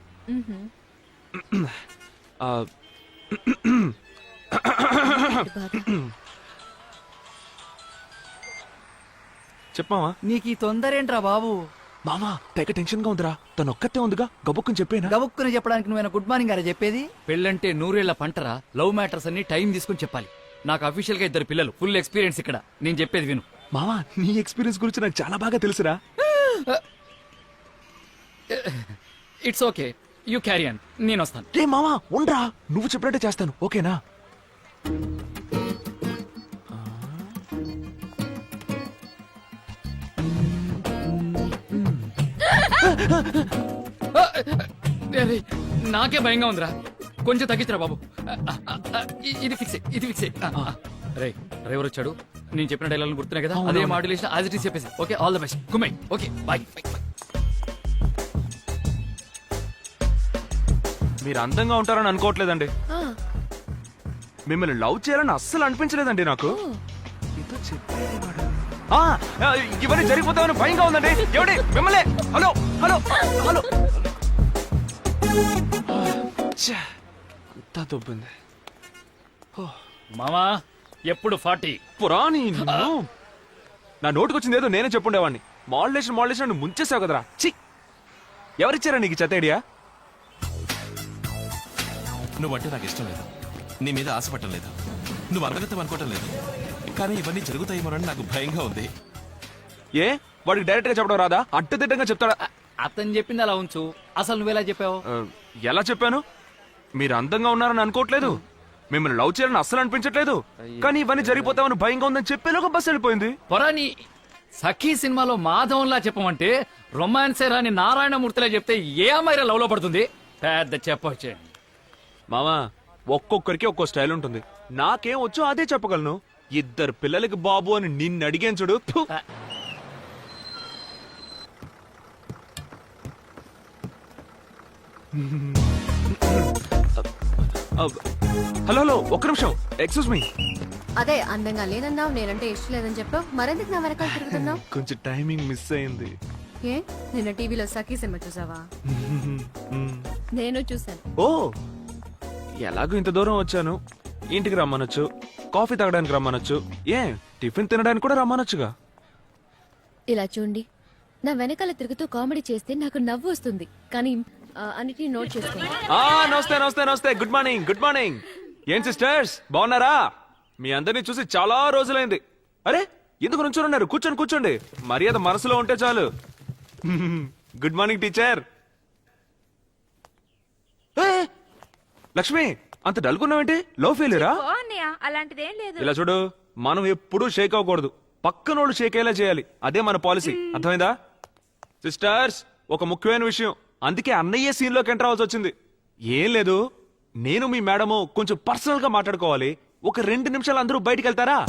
చెప్పావా? నీకు ఈ తొందర ఏంట్రా బాబు? మామా తెగ టెన్షన్ గా ఉందిరా. తను ఒక్కతే ఉందిగా, గబుక్కుని చెప్పేనా? గబుక్కుని చెప్పడానికి నువ్వు గుడ్ మార్నింగ్ గారా చెప్పేది? పెళ్ళంటే 100 ఏళ్ల పంటరా. లవ్ మ్యాటర్స్ అన్ని టైం తీసుకుని చెప్పాలి. నాకు అఫీషియల్ గా 2 పిల్లలు, ఫుల్ ఎక్స్పీరియన్స్ ఇక్కడ. నేను చెప్పేది విను. మామా నీ ఎక్స్పీరియన్స్ గురించి నాకు చాలా బాగా తెలుసురా. It's okay, you carry on, నేను వస్తాను. రే మామా ఉండ్రా, నువ్వు చెప్పినట్టే చేస్తాను, ఓకేనా? నాకే భయంగా ఉందిరా, కొంచెం తగ్గించరా బాబు. ఇది ఫిక్స్, ఇది ఫిక్స్. రే డ్రైవర్ వచ్చాడు, నేను చెప్పిన డైలాగ్ గుర్తున్నాయి కదా, అదే మాడ్యులేషన్ యాజ్ ఇట్ ఈస్ చెప్పేసి. ఓకే, ఆల్ ద బెస్ట్, గుమ్మై. Okay bye. మీరు అందంగా ఉంటారని అనుకోవట్లేదండి, మిమ్మల్ని లవ్ చేయాలని అస్సలు అనిపించలేదండి నాకు. ఇవన్నీ జరిగిపోతామని భయంగా ఉందండి. ఎవడి మిమ్మల్ని? Hello hello hello. అంతా దొబ్బింది. మామా ఎప్పుడు 40 పురాణి. నా నోటుకొచ్చింది ఏదో నేనే చెప్పుండేవాడిని. మాడ్యులేషన్ మాడ్యులేషన్ అని ముంచేసావు కదరా. చి, ఎవరిచ్చారా నీకు చెత్త ఐడియా? నువ్వంటే నాకు ఇష్టం లేదు, నీ మీద ఆశపడటం లేదు, నువ్వు అందగతం అనుకోవటం లేదు, కానీ ఇవన్నీ జరుగుతాయేమోనని నాకు భయంగా ఉంది. ఏ వాడికి డైరెక్ట్ గా చెప్పడం రాదా? అడ్డదిడ్డంగా చెప్తాడా? అతను చెప్పింది అలా ఉంచు, అసలు నువ్వెలా చెప్పావు? ఎలా చెప్పాను? మీరు అందంగా ఉన్నారని అనుకోవట్లేదు, మిమ్మల్ని లవ్ చేయాలని అస్సలు అనిపించట్లేదు, కానీ ఇవన్నీ జరిగిపోతామని భయంగా ఉందని చెప్పేలోగా బస్సు వెళ్ళిపోయింది. పొరాని సఖీ సినిమాలో మాధవంలా చెప్పమంటే రొమాన్సే రాని నారాయణమూర్తిలా చెప్తే ఏ అమ్మాయి లవ్ లో పడుతుంది? పెద్ద చెప్పొచ్చే. మామా ఒక్కొక్కరికి ఒక్కో స్టైల్ ఉంటుంది, నాకేం వచ్చో అదే చెప్పగలను. ఇద్దరు పిల్లలకి బాబు అని నిన్ను అడిగాను చూడు. ఫు. హలో హలో ఒక్క నిమిషం, ఎక్స్క్యూజ్ మీ. అదే అందంగా లేదన్నావు, నేనంటే ఇష్టం లేదని చెప్పావు, మరెందుకు నా వెనకాల తిరుగుతున్నావు? కొంచెం టైమింగ్ మిస్ అయింది. ఏ నిన్న టీవీలో సఖీ సినిమా చూసావా? నేను చూసాను. ఓ, ఎలాగో ఇంత దూరం వచ్చాను, ఇంటికి రమ్మనొచ్చు, కాఫీ తాగడానికి రమ్మనొచ్చు, ఏ టిఫిన్ తినడానికి కూడా రమ్మనొచ్చుగా. ఇలా చూడండి, నా వెనకాల తిరుగుతూ కామెడీ చేస్తే నాకు నవ్వు వస్తుంది, కానీ అన్నిటినీ నోట్ చేసుకోండి. నమస్తే నమస్తే నమస్తే, గుడ్ మార్నింగ్ గుడ్ మార్నింగ్. ఏం సిస్టర్స్ బాగున్నారా? మీ అందరినీ చూసి చాలా రోజులైంది. అరే ఎందుకు నుంచోనున్నారు? కూర్చోండి కూర్చోండి, మర్యాద మనసులో ఉంటే చాలు. Good morning teacher. లక్ష్మి, అంత డల్గున్నావేంటి? లో ఫెయిల్యూరా? అలాంటిదేం లేదు. ఇలా చూడు, మనం ఎప్పుడూ షేక్ అవ్వకూడదు, పక్కనోళ్ళు షేక్ అయ్యేలా చేయాలి, అదే మన పాలసీ. అర్థమైందా? సిస్టర్స్, ఒక ముఖ్యమైన విషయం, అందుకే అన్నయ్య సీన్ లోకి ఎంటర్ అవ్వాల్సి వచ్చింది. ఏం లేదు, నేను మీ మేడము కొంచెం పర్సనల్ గా మాట్లాడుకోవాలి. ఒక 2 నిమిషాలు అందరూ బయటికి వెళ్తారా?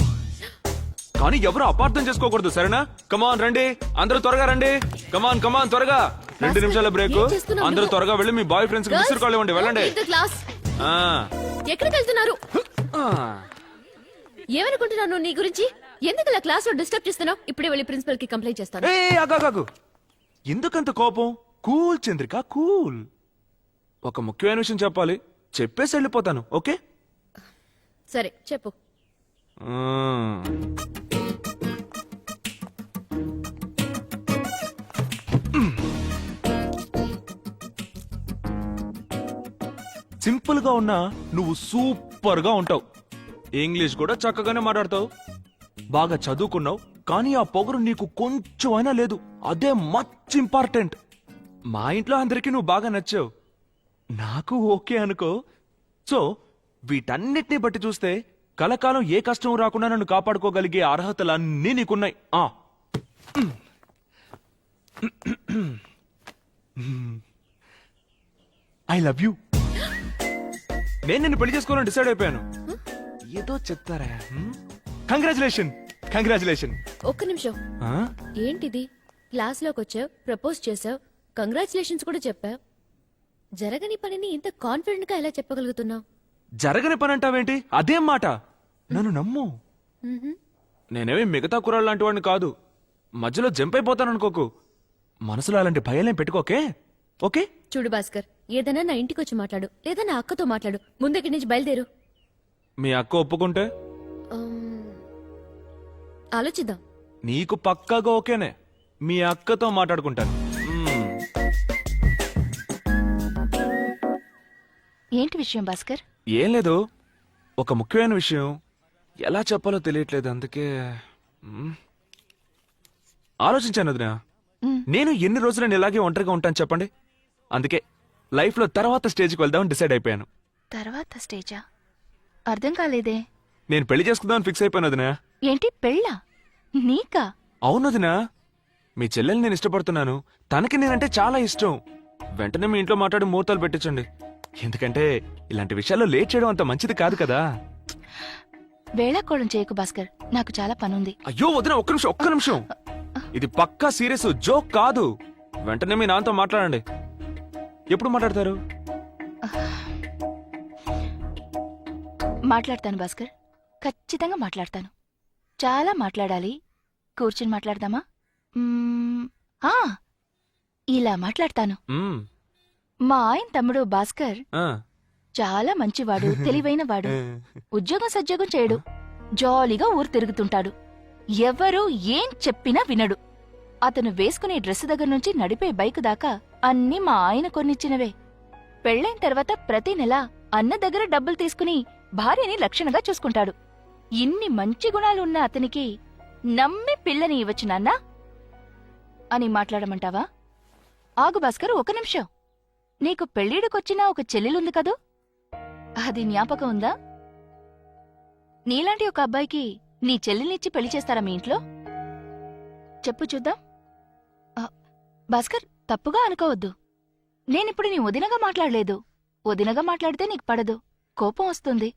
కానీ ఎవరు అపార్థం చేసుకోకూడదు, సరేనా? కమాన్ రండి, అందరూ త్వరగా రండి. కమాన్ కమాన్ త్వరగా, 2 నిమిషాల బ్రేక్. అందరూ త్వరగా వెళ్ళి మీ బాయ్ ఫ్రెండ్స్ కి మిస్టర్ కాల్ ఇవ్వండి, వెళ్ళండి. ఎక్కడికి వెళ్తున్నారు? ఏమనుకుంటున్నాను నీ గురించి? ఎందుకు ఇలా క్లాస్ లో డిస్టర్బ్ చేస్తున్నావు? ఇప్పుడే వెళ్ళి ప్రిన్సిపల్ కి కంప్లైంట్ చేస్తాను. ఆగాగు, ఎందుకంత కోపం? Cool Chandrika, cool. ఒక ముఖ్యమైన విషయం చెప్పాలి, చెప్పేసి వెళ్ళిపోతాను, ఓకే? సరే చెప్పు. సింపుల్ గా ఉన్నా నువ్వు సూపర్ గా ఉంటావు. ఇంగ్లీష్ కూడా చక్కగానే మాట్లాడతావు, బాగా చదువుకున్నావు. కానీ ఆ పొగరు నీకు కొంచెం అయినా లేదు, అదే మచ్ ఇంపార్టెంట్. మా ఇంట్లో అందరికీ నువ్వు బాగా నచ్చావు, నాకు ఓకే అనుకో. సో వీటన్నిటిని బట్టి చూస్తే కలకాలం ఏ కష్టం రాకుండా నన్ను కాపాడుకోగలిగే అర్హతలన్నీ నీకున్నాయి. I love you. నేను నిన్ను పెళ్లి చేసుకోవాలని డిసైడ్ అయిపోయాను. ఏదో చెప్తారా? Congratulation congratulation. ఒక్క నిమిషం, ఏంటిది? క్లాస్ లోకి వచ్చావు, ప్రపోజ్ చేసావు, కంగ్రాచులేషన్స్ కూడా చెప్పావు. జరగని పనిని ఇంత కాన్ఫిడెంట్ గా ఎలా చెప్పగలుగుతున్నావు? జరగని పని అంటావేంటి? అదేం మాట, నన్ను నమ్ము. నేనేమి మిగతా కుర్రాళ్ళు లాంటి వాడిని కాదు, మధ్యలో జంప్ అయిపోతాను అనుకోకు. మనసులో అలాంటి భయాలేం పెట్టుకోకే, ఓకే? చూడు భాస్కర్, ఏదైనా నా ఇంటికి వచ్చి మాట్లాడు, లేదా నా అక్కతో మాట్లాడు. ముందక్కడి నుంచి బయలుదేరు. మీ అక్క ఒప్పుకుంటే ఆలోచిద్దాం. నీకు పక్కాగా ఓకేనే, మీ అక్కతో మాట్లాడుకుంటాను. ఏంటి విషయం భాస్కర్? ఏం లేదు, ఒక ముఖ్యమైన విషయం, ఎలా చెప్పాలో తెలియట్లేదు, అందుకే ఆలోచించాను వదినా. నేను ఎన్ని రోజులు నేను ఇలాగే ఒంటరిగా ఉంటాను చెప్పండి? అందుకే లైఫ్ లో తర్వాత స్టేజ్కి వెళ్దామని డిసైడ్ అయిపోయాను. తర్వాత స్టేజా? అర్థం కాలేదే. నేను పెళ్లి చేసుకుందామని ఫిక్స్ అయిపోయాను వదినా. ఏంటి, పెళ్ళా? నీకా? అవును వదినా, మీ చెల్లెల్ని నేను ఇష్టపడుతున్నాను, తనకి నేనంటే చాలా ఇష్టం. వెంటనే మీ ఇంట్లో మాట్లాడి ముహూర్తాలు పెట్టించండి, ఎందుకంటే ఇలాంటి విషయాల్లో లేట్ చేయడం అంత మంచిది కాదు కదా. వేళాకోళం చేయకు భాస్కర్, నాకు చాలా పనుంది. అయ్యో వదినా, ఒక్క నిమిషం, ఇది పక్కా సీరియస్, జోక్ కాదు. వెంటనే మీ నాన్నతో మాట్లాడండి. ఎప్పుడు మాట్లాడతారు? మాట్లాడతాను భాస్కర్, ఖచ్చితంగా మాట్లాడతాను. చాలా మాట్లాడాలి, కూర్చుని మాట్లాడదామా? ఇలా మాట్లాడతాను. మా ఆయన తమ్ముడు భాస్కర్ చాలా మంచివాడు, తెలివైన వాడు. ఉద్యోగం సద్యోగం చేయడు, జాలీగా ఊరు తిరుగుతుంటాడు. ఎవరు ఏం చెప్పినా వినడు. అతను వేసుకునే డ్రెస్ దగ్గర నుంచి నడిపే బైక్ దాకా అన్నీ మా ఆయన కొన్నిచ్చినవే. పెళ్ళైన తర్వాత ప్రతి నెల అన్న దగ్గర డబ్బులు తీసుకుని భార్యని లక్షణంగా చూసుకుంటాడు. ఇన్ని మంచి గుణాలున్న అతనికి నమ్మి పిల్లని ఇవ్వచ్చు నాన్నా అని మాట్లాడమంటావా? ఆగు భాస్కర్, ఒక నిమిషం. నీకు పెళ్ళిడికొచ్చిన ఒక చెల్లెలుంది కదూ, అది జ్ఞాపకం ఉందా? నీలాంటి ఒక అబ్బాయికి నీ చెల్లెల్నిచ్చి పెళ్లి చేస్తారా మీ ఇంట్లో? చెప్పు చూద్దాం. భాస్కర్, తప్పుగా అనుకోవద్దు. నేనిప్పుడు నీ వదినగా మాట్లాడలేదు. వదినగా మాట్లాడితే నీకు పడదు, కోపం వస్తుంది.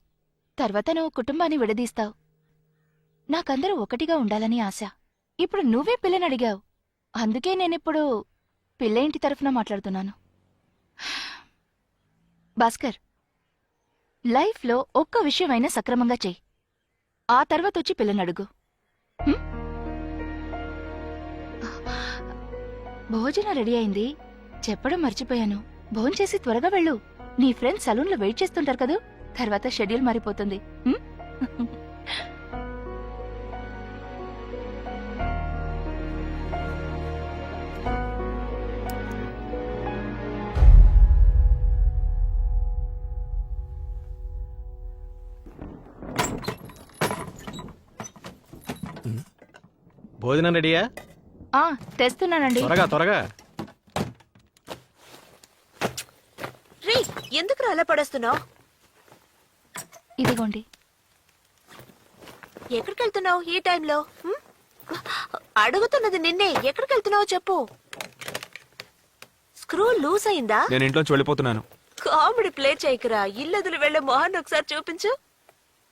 తర్వాత నువ్వు కుటుంబాన్ని విడదీస్తావు. నాకందరూ ఒకటిగా ఉండాలని ఆశ. ఇప్పుడు నువ్వే పిల్లని అడిగావు, అందుకే నేనిప్పుడు పిల్ల ఇంటి తరఫున మాట్లాడుతున్నాను. భాస్కర్, లైఫ్లో ఒక్క విషయమైనా సక్రమంగా చెయ్యి, ఆ తర్వాత వచ్చి పిల్లని అడుగు. హ్మ్? భోజనం రెడీ అయింది, చెప్పడం మర్చిపోయాను. భోంచేసి త్వరగా వెళ్ళు. నీ ఫ్రెండ్స్ సలూన్లో వెయిట్ చేస్తుంటారు కదూ, తర్వాత షెడ్యూల్ మారిపోతుంది. హ్మ్? భోజనం రెడీయా? ఆ, తెస్తున్నానండి. త్వరగా. రే ఎందుకు అలా పడేస్తున్నావు? ఇదిగోండి. ఎక్కడికి వెళ్తున్నావు ఈ టైంలో? అడుగుతున్నది నిన్నే, ఎక్కడికి వెళ్తున్నావు చెప్పు. స్క్రూ లూజ్ అయిందా? నేను ఇంట్లోంచి వెళ్ళిపోతున్నాను. Comedy play చేయకురా. ఇల్లదులు వెళ్లే మొహాన్ని ఒకసారి చూపించు.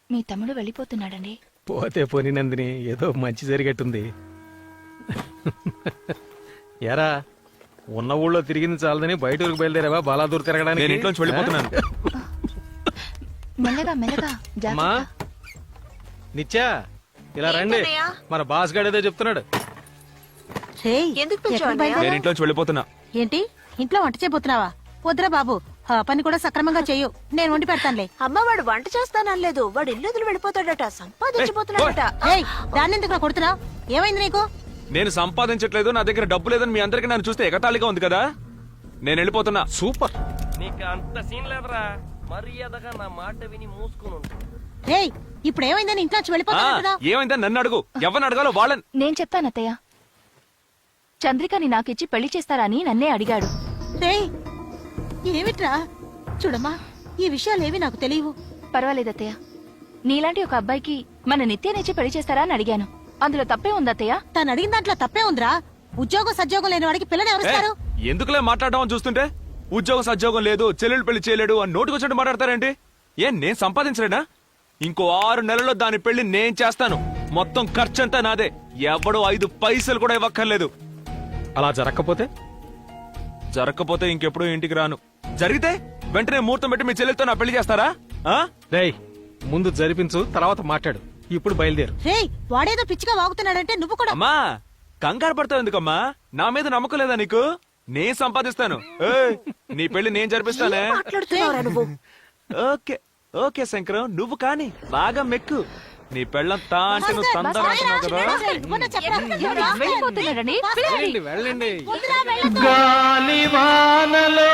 మీ తమ్ముడు వెళ్ళిపోతున్నాడండి. పోతే పోని నందిని, ఏదో మంచి జరిగట్టుంది. ఎరా, ఉన్న ఊళ్ళో తిరిగింది చాలదని బయట ఊరికి బయలుదేరావా బాలాదూర్ నేను తిరగడానికి? ఇంట్లోంచి వెళ్ళిపోతున్నాను. మెల్లగా మెల్లగా, అమ్మా, జాగ్రత్త. నిత్యా, ఇలా రండి. ఏంటన్నయ్య? మన బాస్ గాడు ఏదో చెప్తున్నాడు. రేయ్, ఎందుకు పిలిచావు ఎక్కడికి అన్నయ్య? బయలుదేరావు? నేను ఇంట్లోంచి వెళ్ళిపోతున్నా. ఏంటి ఇంట్లో వంట చేయబోతున్నావా? వద్దురా బాబు, ఆ పని కూడా సక్రమంగా చెయ్యు, నేను వండి పెడతానులే. అమ్మ వాడు వంట చేస్తానలేదు, వాడు ఇల్లదులు వెళ్ళిపోతాడట, సంపాదించబోతున్నాడట. ఏయ్, దాన్ని ఎందుకు కొడుతున్నావు? ఏమైంది నీకు? నేను సంపాదించట్లేదు, నా దగ్గర డబ్బు లేదని మీ అందరికీ నన్ను చూస్తే ఎగతాళిగా ఉంది కదా. నేను వెళ్ళిపోతున్నా. సూపర్. నీకు అంత సీన్ లేదురా, మర్యాదగా నా మాట విని మూసుకుని ఉండు. రేయ్, ఇప్పుడు ఏమైందని ఇంట్లో వెళ్ళిపోతున్నా? ఏమైందని నన్ను అడుగు. ఎవరిని అడగాలో వాళ్ళని. నేను చెప్తాను అత్తయ్య. చంద్రికని నాకిచ్చి పెళ్లి చేస్తారని నన్నే అడిగాడు. రేయ్, ఏమిట్రా? చూడమ్మా, ఈ విషయాలేవి నాకు తెలియవు. పర్వాలేదు అత్తయ్య, నీలాంటి ఒక అబ్బాయికి మన నిత్యనిచ్చి పెళ్లి చేస్తారా అని అడిగాను. అందులో తప్పే ఉంది అత్తయ్య. తను అడిగిన దాంట్లో తప్పే ఉందిరా. ఉద్యోగం సద్యోగం లేని వాడికి పిల్లని ఎవరిస్తారు? ఎందుకులే మాట్లాడడం అని చూస్తుంటే ఉద్యోగం సద్యోగం లేదు, చెల్లెలు పెళ్లి చేయలేడు అని నోటుకొచ్చినట్టు మాట్లాడతారేంటి? నేను సంపాదించలేనా? ఇంకో 6 నెలల్లో దాని పెళ్లి నేను చేస్తాను. మొత్తం ఖర్చంతా నాదే. ఎవడో 5 పైసలు కూడా ఇవ్వక్కర్లేదు. అలా జరగకపోతే? జరగకపోతే ఇంకెప్పుడు ఇంటికి రాను. జరిగితే వెంటనే ముహూర్తం పెట్టి మీ చెల్లెలతో నా పెళ్లి చేస్తారా? రేయ్, ముందు జరిపించు, తర్వాత మాట్లాడు. ఇప్పుడు బయలుదేరు. రేయ్, వాడేదో పిచ్చిగా వాగుతున్నాడంటే నువ్వు కూడా. అమ్మా, కంగారు పడతావు ఎందుకమ్మా? నా మీద నమ్మకం లేదా నీకు? నేను సంపాదిస్తాను. ఏయ్, నీ పెళ్లి నేను జరిపిస్తానే. మాట్లాడుతున్నావురా నువ్వు? ఓకే ఓకే శంకరం, నువ్వు కాని బాగా మెక్కు. నీ పెళ్ళం తా అంటే నువ్వు తందరాడుతున్నావు కదా. వెళ్ళిపోతున్నాడని పిలవండి. వెళ్ళండి. గాలివానలో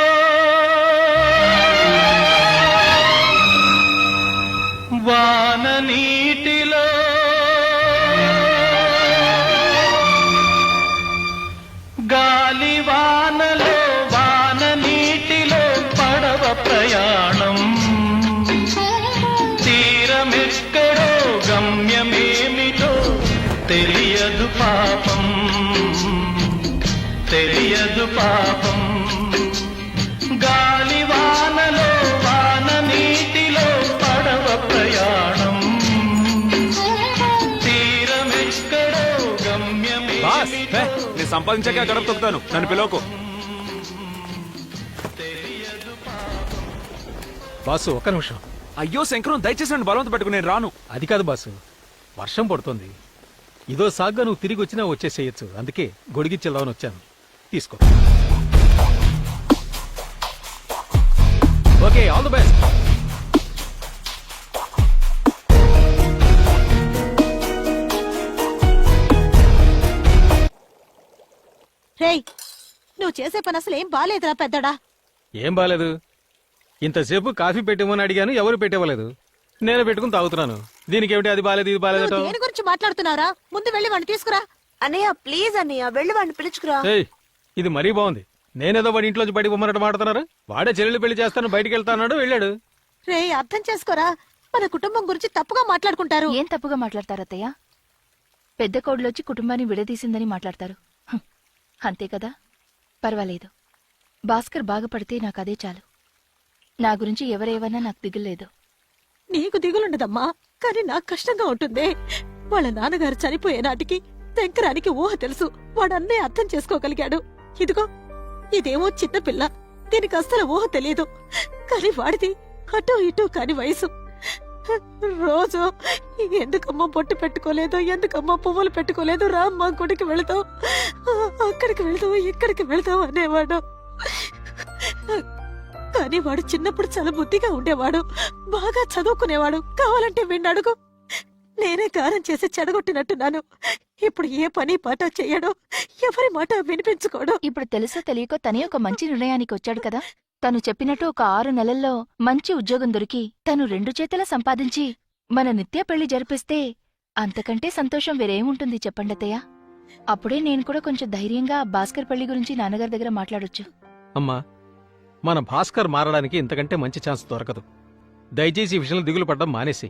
వాన నీటిలో గాలివానలో వాన నీటిలో పడవ ప్రయాణం, తీరమెక్కడో గమ్యమేమిటో తెలియదు పాపం, తెలియదు పాపం. గాలివానలో వాన నీటిలో పడవ ప్రయాణం, తీరమెక్కడో బాస్, గమ్యమేమిటో నేను సంపాదించాక గడప తొక్కుతాను. నన్ను పిలవకు. బాసు, ఒక్క నిమిషం. అయ్యో శంకరం, దయచేసి నన్ను బలవంత పెట్టుకుని నేను రాను. అది కాదు బాసు, వర్షం పడుతుంది. ఇదో సాగ్గా నువ్వు తిరిగి వచ్చినా వచ్చేసేయచ్చు. అందుకే గొడిగిచ్చేద్దామని వచ్చాను. తీసుకో. Okay, all the best. రేయ్, నువ్వు చేసే పని అసలు ఏం బాలేదురా పెద్దడా. ఏం బాలేదు? ఇంతసేపు కాఫీ పెట్టిమని అడిగాను, ఎవరు పెట్టివ్వలేదు. నేను పెట్టుకుని తాగుతున్నాను. దీనికేమిటి అది బాలేదు ఇది బాలేదట? నువ్వు దేని గురించి మాట్లాడుతున్నావురా? ముందు వెళ్ళి వాడిని తీసుకురా. అన్నయ్య ప్లీజ్ అన్నయ్య, వెళ్ళి వాడిని పిలుచుకురా. ఏయ్, ఇది మరీ బాగుంది. నేనేదో వాడి ఇంట్లోంచి బయటకు పొమ్మన్నట్టు మాడుతున్నారు. వాడే చెల్లెలు పెళ్లి చేస్తాను బయటికి వెళ్తాన్నాడు, వెళ్ళాడు. రేయ్, అర్థం చేసుకోరా. మన కుటుంబం గురించి తప్పుగా మాట్లాడుకుంటారు. ఏం తప్పుగా మాట్లాడతారు అత్తయ్య? పెద్ద కోడలొచ్చి కుటుంబాన్ని విడదీసిందని మాట్లాడతారు. అంతే కదా? పర్వాలేదు. భాస్కర్ బాగుపడితే నాకు అదే చాలు. నా గురించి ఎవరేవన్నా నాకు దిగులేదు. నీకు దిగులుండదమ్మా, కానీ నాకు కష్టంగా ఉంటుంది. వాళ్ళ నాన్నగారు చనిపోయే నాటికి శంకరానికి ఊహ తెలుసు. వాడన్నే అర్థం చేసుకోగలిగాడు. ఇదిగో ఇదేమో చిన్న పిల్ల, దీనికి అస్సలు ఊహ తెలియదు. కాని వాడిది అటూ ఇటూ కాని వయసు. రోజు ఎందుకమ్మా బొట్టు పెట్టుకోలేదు, ఎందుకమ్మా పువ్వులు పెట్టుకోలేదు, రామ్మా గుడికి వెళతావు, అక్కడికి వెళతావు, ఇక్కడికి వెళతావు అనేవాడు. కానీ వాడు చిన్నప్పుడు చాలా బుద్ధిగా ఉండేవాడు, బాగా చదువుకునేవాడు. కావాలంటే వీణ్ణి అడుగు. నేనే గారం చేసి చెడగొట్టినట్టున్నాను. ఇప్పుడు ఏ పని పాట చెయ్యడు, ఎవరి మాట వినిపించుకోడు. ఇప్పుడు తెలుసో తెలియకో తనే ఒక మంచి నిర్ణయానికి వచ్చాడు కదా. తను చెప్పినట్టు ఒక 6 నెలల్లో మంచి ఉద్యోగం దొరికి తను 2 చేతుల సంపాదించి మన నిత్య పెళ్లి జరిపిస్తే అంతకంటే సంతోషం వేరేముంటుంది చెప్పండతయ్య. అప్పుడే నేను కూడా కొంచెం ధైర్యంగా భాస్కర్ పెళ్లి గురించి నాన్నగారి దగ్గర మాట్లాడొచ్చు. అమ్మా, మన భాస్కర్ మారడానికి ఇంతకంటే మంచి ఛాన్స్ దొరకదు. దయచేసి ఈ విషయంలో దిగులు పడ్డం మానేసి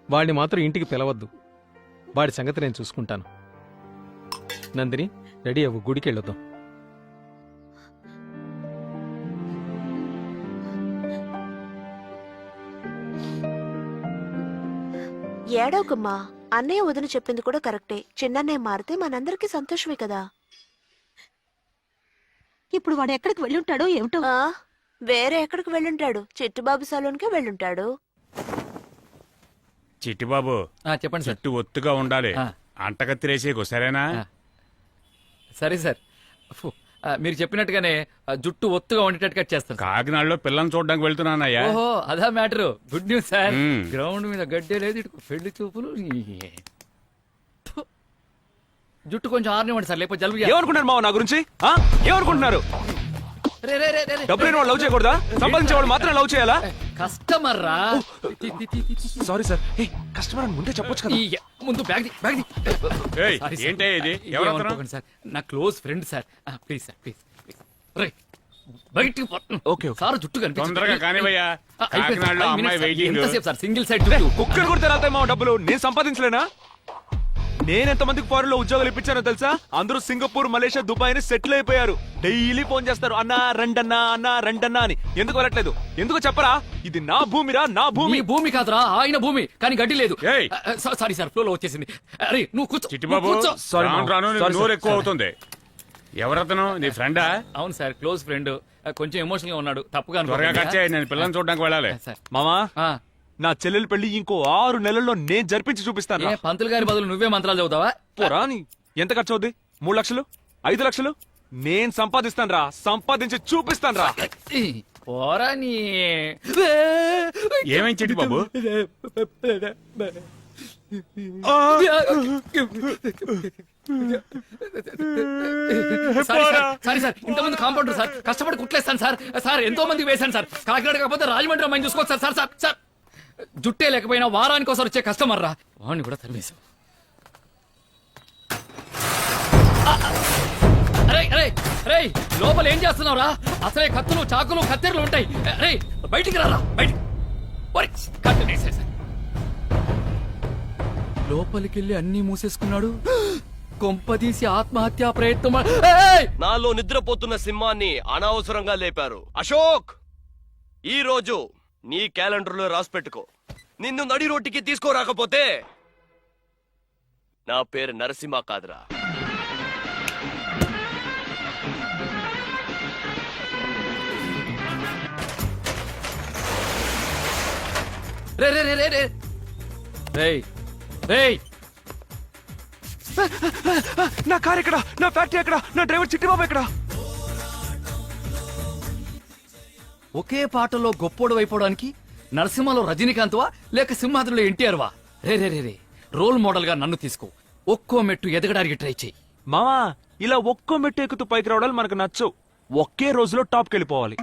వాడిని మాత్రం ఇంటికి పిలవద్దు. వాడి సంగతి నేను చూసుకుంటాను. నందిని, రెడీ అవ్వు, గుడికి వెళ్ళొద్దాం. ఏడవకమ్మా, అన్నయ్య వదిన చెప్పింది కూడా కరెక్టే. చిన్నన్నయ్య మారితే మనందరికీ సంతోషమే కదా. ఇప్పుడు వాడు ఎక్కడికి వెళ్ళుంటాడో ఏమిటో. వేరే ఎక్కడికి వెళ్ళుంటాడు? చిట్టుబాబు సలూన్కే వెళ్ళుంటాడు. చిట్టిబాబు, చెప్పండి సార్. చుట్టూ ఒత్తుగా ఉండాలి, అంటకత్తిరేసేకు సరేనా? సరే సార్. మీరు చెప్పినట్టుగానే జుట్టు ఒత్తుగా ఉండేటట్టు కట్ చేస్తాను. కాకినాడలో పిల్లల్ని చూడడానికి వెళ్తున్నానయ్యా. ఓహో, అదా మ్యాటర్. Good news sir. మ్మ్. గ్రౌండ్ మీద గడ్డే లేదు, ఇటు పెళ్లి చూపులు. జుట్టు కొంచెం ఆరనివ్వండి సార్, లేకపోతే జలుబు. ఏమనుకుంటున్నారు మావ నా గురించి? ఏమనుకుంటున్నారు? రే, రే, రే, రే, రే. డబ్బు లేని వాళ్ళు లవ్ చేయకూడదా? సంపాదించే వాళ్ళు మాత్రం లవ్ చేయాలా? కస్టమర్ రా. Sorry sir. కస్టమర్ అని ముందే చెప్పొచ్చు కదా. ముందు బ్యాగ్ బ్యాగ్ ఏయ్, ఏంటయ్యా ఇది? ఎవరు అతను? సార్, నా close friend sir. Please sir, please. రే, బయటికి ఓకే సార్, జుట్టు తొందరగా కానివయ్యా. అయిపోయింది. కాకినాడలో 5 అమ్మాయి minutes. వెయిటింగ్. ఎంతసేపు సార్ సింగిల్ సైడ్ జుట్టు? కుక్కలు కొడితే రాతాయి మా డబ్బులు. నేను సంపాదించలేనా? నేనెంత మందికి ఫారెన్ లో ఉద్యోగాలు ఇప్పించానో తెలుసా? అందరూ సింగపూర్, మలేషియా, దుబాయ్ అని సెటిల్ అయిపోయారు. డైలీ ఫోన్ చేస్తారు, అన్నా రండన్నా, అన్నా రండన్నా అని. ఎందుకు వెళ్ళట్లేదు? ఎందుకు చెప్పరా? ఇది నా భూమిరా, నా భూమి. ఈ భూమి కాదురా, ఆయన భూమి. కానీ గడ్డి లేదు. ఏయ్. సారీ సార్, ఫ్లో లో వచ్చేసింది. అరే నువ్వు కూర్చో. చిట్టిబాబు, నువ్వు కూర్చో. రాను రాను నీ నోరు ఎక్కువ అవుతుంది. ఎవరతను? నీ ఫ్రెండా? అవును సార్, క్లోజ్ ఫ్రెండ్. కొంచెం ఎమోషనల్ గా ఉన్నాడు. తప్పుగా త్వరగా కట్ చేయి, నేను పిల్లల్ని చూడడానికి వెళ్ళాలి. మామా, నా చెల్లెలు పెళ్లి ఇంకో 6 నెలల్లో నేను జరిపించి చూపిస్తాను. పంతులు గారి బదులు నువ్వే మంత్రాలు చదువుతావా? పోరాని. ఎంత ఖర్చు అవుద్ది? 3 లక్షలు, 5 లక్షలు? నేను సంపాదిస్తాను రా, సంపాదించి చూపిస్తాను రా. పోరా నీ. ఏమేం చిట్టిబాబు? సారీ సార్, ఇంతమంది కాంపౌండర్ సార్, కష్టపడి కుట్లేస్తాను సార్. సార్ ఎంతో మందికి వేశాను సార్. కాకినాడ కాకపోతే రాజమండ్రి అమ్మాయిని చూసుకోవచ్చు సార్. సార్ సార్ సార్, జుట్టే లేకపోయినా వారానికి ఒకసారి వచ్చే కస్టమర్ రా. వాడిని కూడా తరిమేశాం. అరే అరే అరే, లోపల ఏం చేస్తున్నావురా? అసలే కత్తులు, చాకులు, కత్తెరలు ఉంటాయి. అరే బయటికి రారా, బయటికి. కత్తి వేసేసారు. లోపలికెళ్ళి అన్ని మూసేసుకున్నాడు. కొంపదీసి ఆత్మహత్యా ప్రయత్నం. నాలో నిద్రపోతున్న సింహాన్ని అనవసరంగా లేపారు. అశోక్, ఈ రోజు నీ క్యాలెండర్లో రాసి పెట్టుకో. నిన్ను నడి రోడ్డుకి తీసుకోరాకపోతే నా పేరు నరసింహ కాదురా. రే రే రే రే రే రేయ్ రేయ్, నా కార్ ఎక్కడ? నా ఫ్యాక్టరీ ఎక్కడ? నా డ్రైవర్ చిట్టిబాబు ఎక్కడ? ఒకే పాటలో గొప్పోడు అయిపోవడానికి నరసింహలో రజనీకాంత్వా లేక సింహాద్రిలో ఎన్టీఆర్ వా? రే రే రే రే, రోల్ మోడల్ గా నన్ను తీసుకో. ఒక్కో మెట్టు ఎదగడానికి ట్రై చేయి. మామా, ఇలా ఒక్కో మెట్టు ఎక్కుతూ పైకి రావడాలు మనకు నచ్చవు. ఒకే రోజులో టాప్కి వెళ్ళిపోవాలి.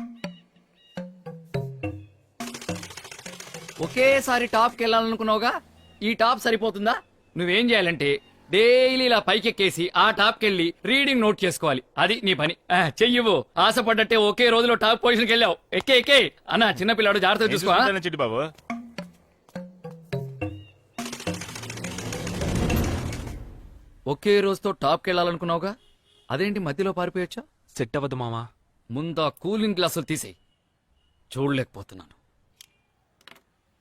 ఒకేసారి టాప్కి వెళ్ళాలనుకున్నావుగా, ఈ టాప్ సరిపోతుందా? నువ్వేం చేయాలంటే డైలీ ఇలా పైకెక్కేసి ఆ టాప్కి వెళ్ళి రీడింగ్ నోట్ చేసుకోవాలి. అది నీ పని. చెయ్యవు. ఆశపడ్డట్టే ఒకే రోజులో టాప్ పొజిషన్కి వెళ్ళావు. ఎక్కే ఎక్కే అన్న, చిన్నపిల్లాడు జాగ్రత్తగా చూసుకో. చిట్టిబాబు, ఒకే రోజుతో టాప్కి వెళ్ళాలనుకున్నావుగా, అదేంటి మధ్యలో పారిపోయొచ్చా? సెట్ అవ్వదు మామా. ముందా కూలింగ్ గ్లాసులు తీసేయి. చూడలేకపోతున్నాను.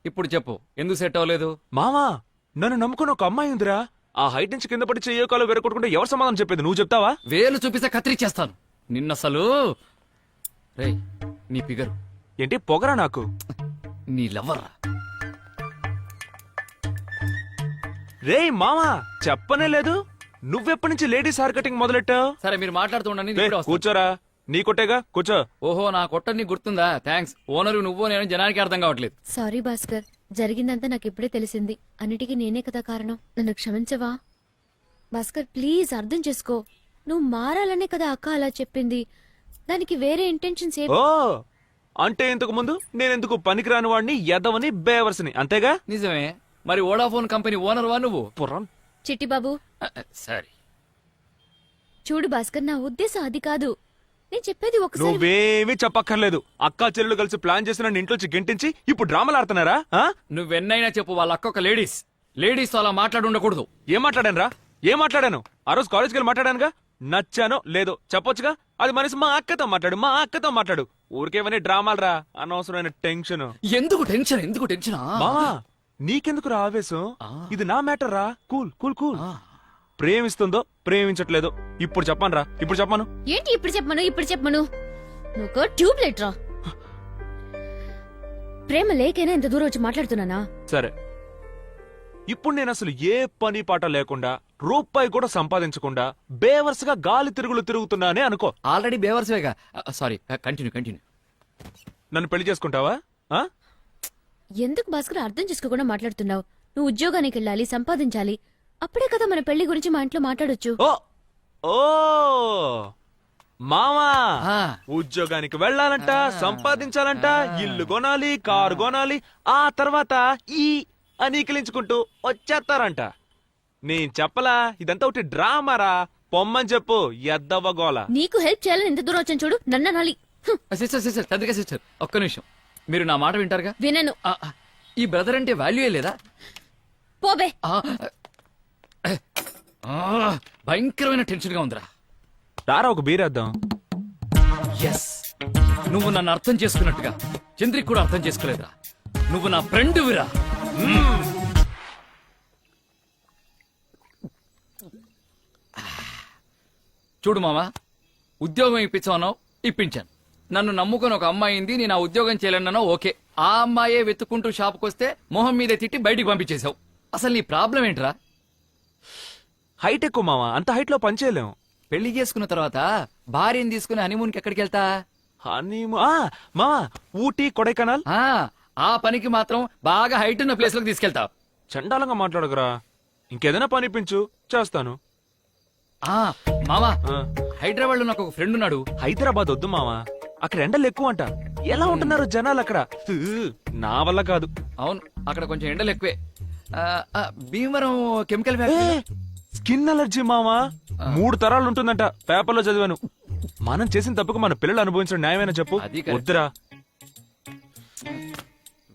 ఇప్పుడు చెప్పు, ఎందుకు సెట్ అవ్వలేదు? మామా, నన్ను నమ్ముకుని ఒక అమ్మాయి ఉందిరా. ఆ హైట్ నుంచి కింద పడి చెయ్యో కాలు వెరకొట్టుకుంటే ఎవరు సమాధానం చెప్పేది? నువ్వు చెప్తావా? వేలు చూపిస్తే కత్తిరిచ్చేస్తాను నిన్నసలు. రేయ్ నీ ఫిగర్ ఏంటి పొగరా నాకు? నీ లవర్ రేయ్ మామా, చెప్పనే లేదు. నువ్వెప్పటి నుంచి లేడీస్ హెయిర్ కటింగ్ మొదలెట్టావు? సరే మీరు మాట్లాడుతూ ఉండండి, నేను రేయ్, ఇప్పుడే వస్తాను. కూర్చోరా. నీ కొట్టేగా, కూర్చో. ఓహో నా కొట్ట నీకు గుర్తుందా? థ్యాంక్స్. ఓనరు నువ్వు నేను జనానికి అర్థం కావట్లేదు. సారీ భాస్కర్, జరిగిందంతా నాకు ఇప్పుడే తెలిసింది. అన్నిటికీ నేనే కదా కారణం. నన్ను క్షమించవా భాస్కర్? ప్లీజ్ అర్థం చేసుకో. నువ్వు మారాలనే కదా అక్క అలా చెప్పింది. దానికి వేరే ఇంటెన్షన్స్ ఏ. ఓ అంటే ఇంతకు ముందు నేనెందుకు పనికిరాని వాడిని, ఎదవని, బేవర్స్ని, అంతేగా? నిజమే. మరి వోడాఫోన్ కంపెనీ ఓనర్ వా నువ్వు? పుర్రం. చిట్టి బాబు సరే చూడు భాస్కర్, నా ఉద్దేశం అది కాదు. నేను చెప్పేది ఒకసారి. నువ్వేమీ చెప్పక్కర్లేదు. అక్కా చెల్లెలు కలిసి ప్లాన్ చేసి నన్ను ఇంట్లోంచి గెంటించి ఇప్పుడు డ్రామాలు ఆడుతున్నారా? నువ్వెన్నైనా చెప్పు, వాళ్ళ అక్క ఒక లేడీస్ తో అలా మాట్లాడి ఉండకూడదు. ఏం మాట్లాడాను రా? ఏం మాట్లాడాను? ఆ రోజు కాలేజ్కి వెళ్ళి మాట్లాడానుగా. నచ్చానో లేదో చెప్పొచ్చుగా. అది మనిషి మా అక్కతో మాట్లాడు. ఊరికేమని డ్రామాలు రా, అనవసరమైన టెన్షన్. ఎందుకు టెన్షన్? మామా నీకెందుకు రా ఆవేశం? ఇది నా మ్యాటర్ రా. Cool cool cool. ప్రేమిస్తుందో ప్రేమించట్లేదో ఇప్పుడు చెప్పను రా. ఇప్పుడు చెప్పను. ఏంటి ఇప్పుడు చెప్పమను? నువ్వు ట్యూబ్ లైట్ రా. ప్రేమ లేకైనా ఇంత దూరం వచ్చి మాట్లాడుతున్నానా? సరే, ఇప్పుడు నేను అసలు ఏ పని పాట లేకుండా, రూపాయి కూడా సంపాదించకుండా బేవర్స్గా గాలి తిరుగుతున్నానే అనుకో. ఆల్రెడీ బేవర్స్వేగా. Sorry, continue. నన్ను పెళ్లి చేసుకుంటావా? ఎందుకు భాస్కర్ అర్థం చేసుకోకుండా మాట్లాడుతున్నావు? నువ్వు ఉద్యోగానికి వెళ్ళాలి, సంపాదించాలి. అప్పుడే కదా మన పెళ్లి గురించి మా ఇంట్లో మాట్లాడొచ్చు. ఓ మామా, ఉద్యోగానికి వెళ్ళాలంట, సంపాదించాలంట, ఇల్లు కొనాలి, కారు కొనాలి, ఆ తర్వాత అనీకిలించుకుంటూ వచ్చేస్తారంట. నేను చెప్పలా, ఇదంతా ఒకటి డ్రామారా. పొమ్మని చెప్పు, ఎద్దవ్వగోల. నీకు హెల్ప్ చేయాలని ఎంత దూరం వచ్చాను చూడు, నన్ను అనాలి. సిస్టర్ ఒక్క నిమిషం, మీరు నా మాట వింటారుగా? వినను. ఈ బ్రదర్ అంటే వాల్యూ లేదా? పోబే. భయంకరమైన టెన్షన్ గా ఉందిరా. రారా ఒక బీరేద్దాం. ఎస్, నువ్వు నన్ను అర్థం చేసుకున్నట్టుగా చంద్రిక్ కూడా అర్థం చేసుకోలేదురా. నువ్వు నా ఫ్రెండ్ విరా. చూడు మామా, ఉద్యోగం ఇప్పించావు, ఇప్పించాను. నన్ను నమ్ముకొని ఒక అమ్మాయింది, నేను ఆ ఉద్యోగం చేయలేనన్నా ఓకే. ఆ అమ్మాయే వెతుక్కుంటూ షాప్కి వస్తే మొహం మీదే తిట్టి బయటికి పంపించేశావు. అసలు నీ ప్రాబ్లం ఏంట్రా? హైట్ ఎక్కువ మామా, అంత హైట్ లో పనిచేయలేము. పెళ్లి చేసుకున్న తర్వాత భార్యని తీసుకుని హనీమూన్ కి ఎక్కడికి వెళ్తా? మామా, ఊటీ, కొడైకెనాల్. ఆ పనికి మాత్రం బాగా హైట్ ఉన్న ప్లేస్ లోకి తీసుకెళ్తావు. చండాలంగా మాట్లాడకురా. ఇంకేదైనా పని ఇప్పించు, చేస్తాను. మామా, హైదరాబాద్ లో నాకు ఒక ఫ్రెండ్ ఉన్నాడు. హైదరాబాద్ వద్దు మామా, అక్కడ ఎండలు ఎక్కువ అంట. ఎలా ఉంటున్నారు జనాలు అక్కడ? నా వల్ల కాదు. అవును, అక్కడ కొంచెం ఎండలు ఎక్కువే. Bhimavaram chemical factory. Skin allergy మామా, 3 తరాలు ఉంటుందంట, పేపర్లో చదివాను. మనం చేసిన తప్పుకు మన పిల్లలు అనుభవించడం న్యాయమేనా చెప్పు? వద్దురా.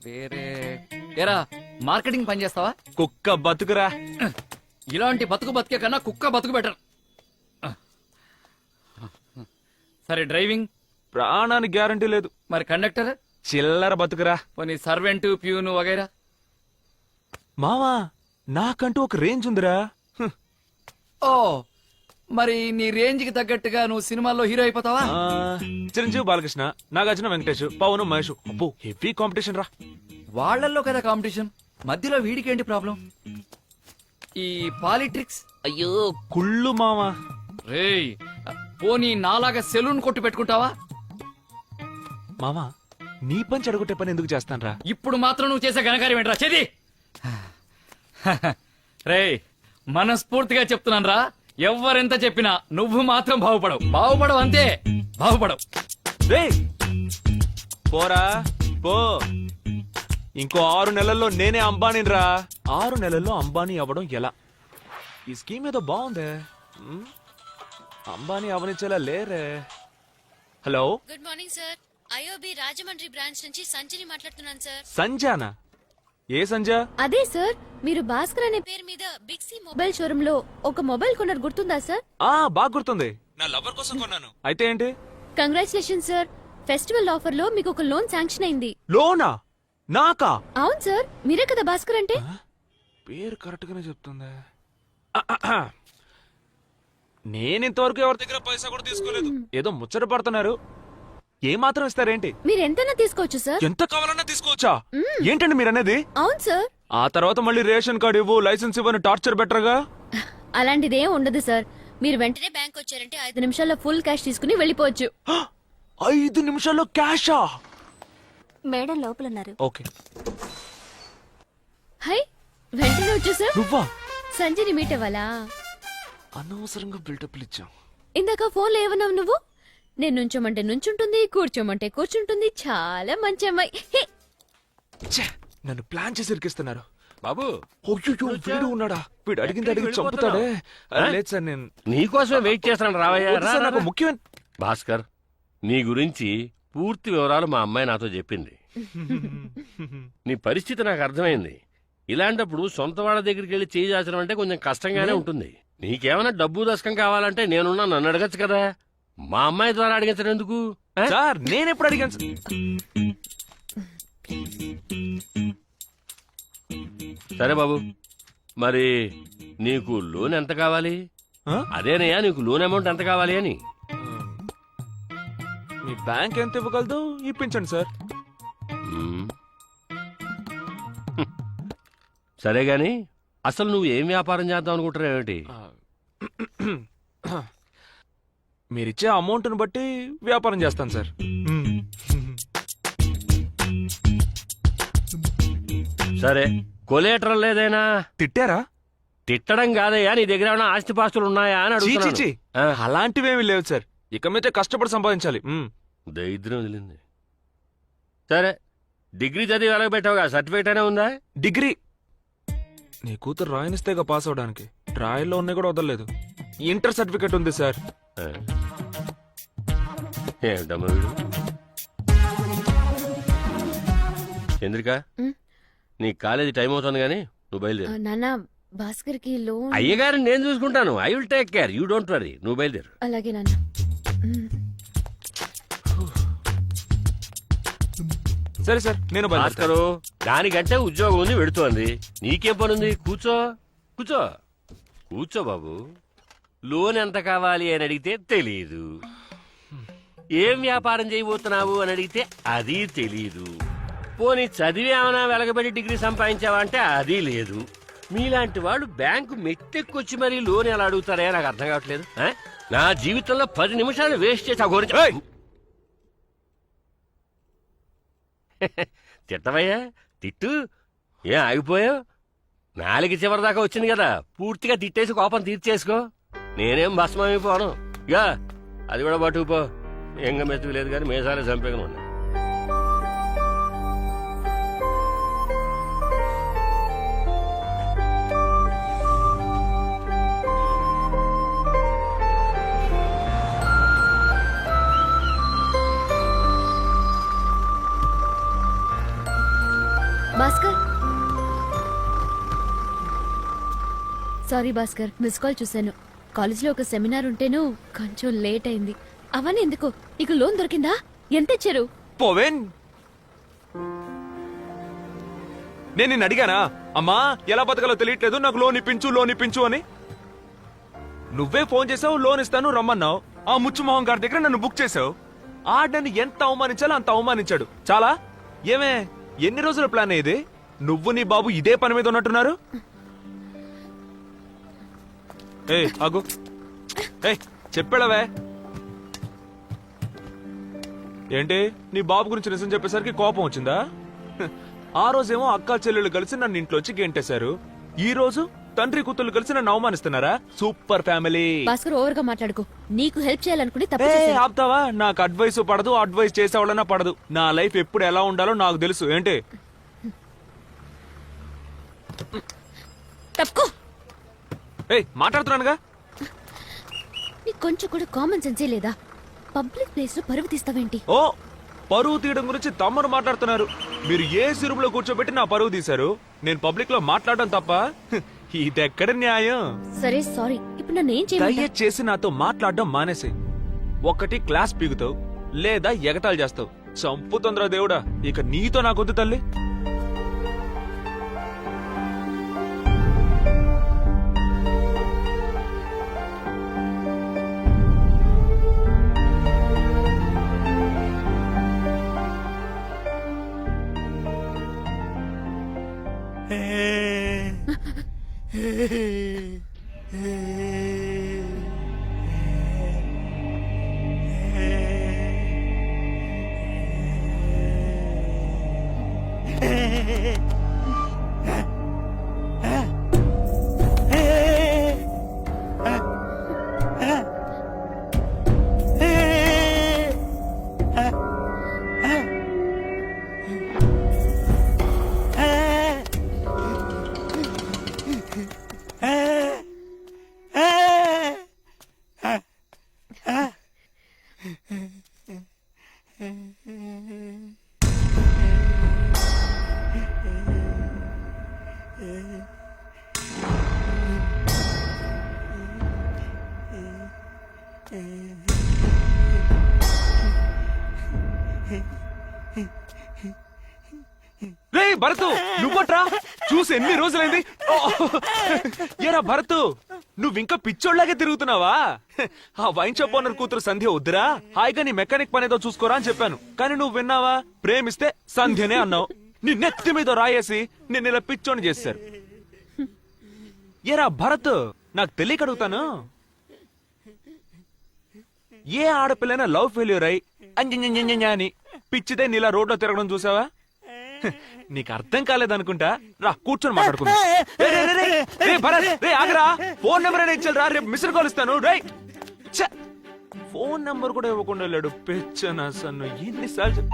వేరే ఏరా, మార్కెటింగ్ పని చేస్తావా? కుక్క బతుకురా. ఇలాంటి బతుకే కన్నా కుక్క బతుకు బెటర్. సరే, డ్రైవింగ్? ప్రాణానికి గ్యారంటీ లేదు. మరి కండక్టర్? చిల్లర బతుకురా. పోనీ సర్వెంట్, ప్యూను వగైరా? మావా, నాకంటూ ఒక రేంజ్ ఉందిరా. ఓ, మరి నీ రేంజ్ కి తగ్గట్టుగా నువ్వు సినిమాల్లో హీరో అయిపోతావా? చిరంజీవి, బాలకృష్ణ, నాగార్జున, వెంకటేష్, పవన్, మహేష్. అబ్బో, హెవీ కాంపిటీషన్ రా. వాళ్లల్లో కదా కాంపిటీషన్, మధ్యలో వీడికేంటి ప్రాబ్లం? ఈ పాలిట్రిక్స్? అయ్యో కుళ్ళు మావా. రేయ్, పోనీ నాలాగా సెలూన్ కొట్టు పెట్టుకుంటావా? మావా, నీ పని చెడగొట్టే పని ఎందుకు చేస్తాను రా? ఇప్పుడు మాత్రం నువ్వు చేసే ఘనకార్యం ఏంట్రా? చేది. రేయ్, మనస్ఫూర్తిగా చెప్తున్నాను రా, ఎవ్వరెంత చెప్పినా నువ్వు మాత్రం బాగుపడవు అంతే. బాగుపడవు. రేయ్, పోరా పో. ఇంకో 6 నెలల్లో నేనే అంబానీని రా. 6 నెలల్లో అంబానీ అవ్వడం ఎలా? ఈ స్కీమ్ ఏదో బాగుందే. అంబానీ అవనిచ్చేలా లేరే. Hello, good morning sir. IOB Rajahmundry branch నుంచి సంజని మాట్లాడుతున్నాను సార్. సంజానా? ఏ సంజా? అదే సార్, మీరు భాస్కర్ అనే పేరు మీద బిగ్ సి మొబైల్ షోరూమ్ లో ఒక మొబైల్ కొన్నారు, గుర్తుందా సార్? బాగా గుర్తుంది. నా లవర్ కోసం కొన్నాను. అయితే ఏంటి? కంగ్రాచులేషన్ సార్, ఫెస్టివల్ ఆఫర్ లో మీకు ఒక లోన్ శాంక్షన్ అయింది. లోనా? నాకా? అవును సార్, మీరే కదా భాస్కర్ అంటే. పేరు కరెక్ట్ గానే చెప్తుంది. నేను ఇంతవరకు ఎవరి దగ్గర పైసా కూడా తీసుకోలేదు. ఏదో ముచ్చట పడుతున్నారు. ఏ మాత్రం ఇస్తారేంటి? మీరు ఎంతైనా తీసుకోవచ్చు సార్. ఎంత కావాలన్నా తీసుకోవచ్చా? ఏంటండి మీరు అనేది? అవును సార్. ఆ తర్వాత మళ్ళీ రేషన్ కార్డు ఇవ్వు, లైసెన్స్ ఇవ్వని టార్చర్ బెటర్గా. అలాంటిదేం ఉండదు సార్. మీరు వెంటనే బ్యాంక్ వచ్చారంటే 5 నిమిషాల్లో ఫుల్ క్యాష్ తీసుకుని వెళ్ళిపోవచ్చు. 5 నిమిషాల్లో క్యాషా? మేడం లోపల ఉన్నారు. ఓకే. హై, వెంటనే వచ్చేసా. నువ్వా? సంజయ్ని మీట్ అవ్వాలా? అనవసరంగా బిల్డప్లు ఇచ్చాం. ఇందాక ఫోన్లో ఏమన్నావు నువ్వు? నేను నుంచోమంటే నుంచుంటుంది, కూర్చోమంటే కూర్చుంటుంది. చాలా మంచి అమ్మాయి. హే, ఛే, నన్ను ప్లాన్ చేసి ఇరికిస్తున్నారు. బాబు అయ్యో, వీడు ఉన్నాడా? వీడు అడిగింది అడిగి చంపుతాడే. లేదు సార్, నేను నీకోసమే వెయిట్ చేస్తాను. రావయ్యా. వద్దు సార్, నాకు ముఖ్యమైన భాస్కర్, నీ గురించి పూర్తి వివరాలు మా అమ్మాయి నాతో చెప్పింది. నీ పరిస్థితి నాకు అర్థమైంది. ఇలాంటప్పుడు సొంత వాళ్ళ దగ్గరికి వెళ్ళి చేయి చాచడం అంటే కొంచెం కష్టంగానే ఉంటుంది. నీకేమైనా డబ్బు దశకం కావాలంటే నేనున్నా, నన్ను అడగచ్చు కదా. మా అమ్మాయి ద్వారా అడిగించడం ఎందుకు? సార్, నేను ఎప్పుడు అడిగాను? సరే బాబు, మరి నీకు లోన్ ఎంత కావాలి? అదేనయ్యా, నీకు లోన్ అమౌంట్ ఎంత కావాలి అని. మీ బ్యాంక్ ఎంత ఇవ్వగలదు ఇప్పించండి సార్. సరే గాని అసలు నువ్వు ఏం వ్యాపారం చేద్దాం అనుకుంటున్నావు ఏమిటి? మీరిచ్చే అమౌంట్ని బట్టి వ్యాపారం చేస్తాను సార్. సరే, కొలేటరల్ లేదైనా? తిట్టారా? తిట్టడం కాదయ్యా, నీ దగ్గర ఏమైనా ఆస్తిపాస్తులు ఉన్నాయా అని అడుగుతున్నాను. అలాంటివేమీ లేవు సార్. ఇక మీదే కష్టపడి సంపాదించాలి. దరిద్రం వదిలింది. సరే, డిగ్రీ చదివి వెలగబెట్టావుగా, సర్టిఫికేట్ అయినా ఉందా? డిగ్రీ నీ కూతురు రాయనిస్తేగా పాస్ అవడానికి. ట్రాయల్లో ఉన్నాయి కూడా వదలలేదు. ఇంటర్ సర్టిఫికేట్ ఉంది సార్. ఏమిటమ్మా వీడు? చంద్రిక, నీ కాలేజీ టైం అవుతుంది కానీ నువ్వు బయలుదేరు. నాన్న, భాస్కర్ కి లోన్. అయ్యగారిని నేను చూసుకుంటాను. I will take care, you don't worry. నువ్వు బయలుదేరు. అలాగే నాన్న. సరే సార్, నేను భాస్కరు, దానికంటే ఉద్యోగం ఉంది, వెడుతోంది. నీకేం పనుంది? కూర్చో కూర్చో కూర్చో బాబు. లోన్ ఎంత కావాలి అని అడిగితే తెలీదు. ఏం వ్యాపారం చేయబోతున్నావు అని అడిగితే అది తెలీదు. పోనీ చదివి ఏమైనా వెలగబెట్టి డిగ్రీ సంపాదించావా అంటే అది లేదు. మీలాంటి వాళ్ళు బ్యాంకు మెట్టెక్కొచ్చి మరీ లోన్ ఎలా అడుగుతారే నాకు అర్థం కావట్లేదు. నా జీవితంలో 10 నిమిషాలు వేస్ట్ చేసి ఆ గురించి తిట్టవయ్యా, తిట్టు. ఏం ఆగిపోయావు? 4 చివరి దాకా వచ్చింది కదా, పూర్తిగా తిట్టేసి కోపం తీర్చేసుకో. నేనేం భస్మైపోను. ఇక అది కూడా పట్టుకుపో. ఎంగ మెతుకు లేదు కానీ మేసాలే చంపేగా ఉన్నా. Bhaskar, sorry Bhaskar, miss call చూశాను. కాలేజీలో ఒక సెమినార్ ఉంటేను కొంచెం లేట్ అయింది. అవన్నీ ఎందుకు, నీకు లోన్ దొరికిందా? ఎంత ఇచ్చారు? పోవేన్, నేను నిన్ను అడిగానా అమ్మా ఎలా బతకాలో తెలియట్లేదు, నాకు లోన్ ఇప్పించు అని? నువ్వే ఫోన్ చేసావు, లోన్ ఇస్తాను రమ్మన్నావు. ఆ ముచ్చుమోహన్ గారి దగ్గర నన్ను బుక్ చేసావు. ఆడని ఎంత అవమానించాలో అంత అవమానించాడు. చాలా. ఏమే, ఎన్ని రోజుల ప్లాన్ ఇది? నువ్వు నీ బాబు ఇదే పని మీద ఉన్నట్టున్నారు. ఏ ఆగు, ఏ చెప్పాడవే. ఏంటి, నీ బాబు గురించి నిజం చెప్పేసరికి కోపం వచ్చిందా? ఆ రోజేమో అక్క చెల్లెళ్ళు కలిసి నన్ను ఇంట్లోంచి గెంటేశారు. ఈ రోజు తండ్రి కూతుళ్ళు కలిసి నన్ను అవమానిస్తున్నారా? Super family. భాస్కర్, ఓవర్ గా మాట్లాడుకో. నీకు హెల్ప్ చేయాలనుకుని తప్పు ఏ చేశాను. ఆపుతావా? నాకు అడ్వైస్ పడదు, అడ్వైస్ చేసేవాళ్ళన్నా పడదు. నా లైఫ్ ఎప్పుడు ఎలా ఉండాలో నాకు తెలుసు. ఏంటి తప్పుకో. ఏ మాట్లాడుతున్నానుగా. నీకు కొంచెం కూడా కామన్ సెన్సే లేదా? పబ్లిక్ ప్లేస్ లో పరువు తీస్తావేంటి? ఓ, పరువు తీయడం గురించి తమ్ముడు మాట్లాడుతున్నారు. మీరు ఏ సిరుపులో కూర్చోబెట్టి నా పరువు తీశారు. నేను పబ్లిక్ లో మాట్లాడడం తప్ప ఇదెక్కడ న్యాయం? సరే సారీ. ఇప్పుడు నన్ను ఏం చేయమంటావ్? దయచేసి నాతో మాట్లాడడం మానేసి. ఒకటి క్లాస్ పీగుతావు, లేదా ఎగతాళి చేస్తావు. చంపుతుందిరా దేవుడా. ఇక నీతో నాకొద్దు తల్లి. రే భరత్, నువ్వట్రా? చూసి ఎన్ని రోజులైంది. ఓ! ఏరా భరత్, నువ్వింకా పిచ్చోళ్లాగే తిరుగుతున్నావా? ఆ వైన్ షాప్ ఓనర్ కూతురు సంధ్య వద్దురా, హాయిగా నీ మెకానిక్ పనేదో చూసుకోరా అని చెప్పాను. కానీ నువ్వు విన్నావా? ప్రేమిస్తే సంధ్యనే అన్నావు. నీ నెత్తి మీద రాయేసి నిన్ను ఇలా పిచ్చోని చేశారు. ఏరా భరత్, నాకు తెలియక అడుగుతాను, ఏ ఆడపిల్లైనా లవ్ ఫెయిల్యూర్ అయి అని పిచ్చిదే నీలా రోడ్లో తిరగడం చూసావా? నీకు అర్థం కాలేదనుకుంటా. రా కూర్చొని మాట్లాడుకుంటా. ఆగరా, ఫోన్ నెంబర్ అయినా ఇచ్చారు రా, రేపు మిస్డ్ కాల్ ఇస్తాను. రై ఫోన్ నెంబర్ కూడా ఇవ్వకుండా వెళ్ళాడు పెచ్చనా సన్ను. ఎన్నిసార్లు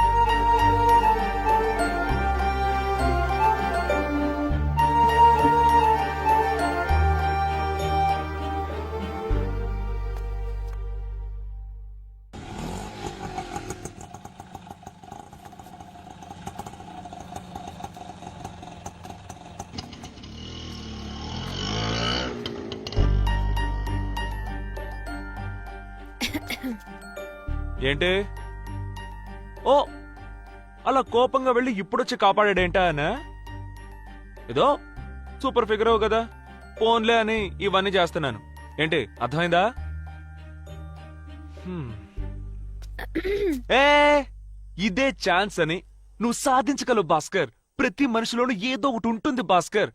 ఏంటి? ఓ అలా కోపంగా వెళ్ళి ఇప్పుడొచ్చి కాపాడాడేంటా అనా? ఏదో సూపర్ ఫిగర్ కదా, ఫోన్లే అని ఇవన్నీ చేస్తున్నాను. ఏంటి అర్థమైందా? ఏ ఇదే ఛాన్స్ అని నువ్వు సాధించగలవు భాస్కర్. ప్రతి మనిషిలోనూ ఏదో ఒకటి ఉంటుంది భాస్కర్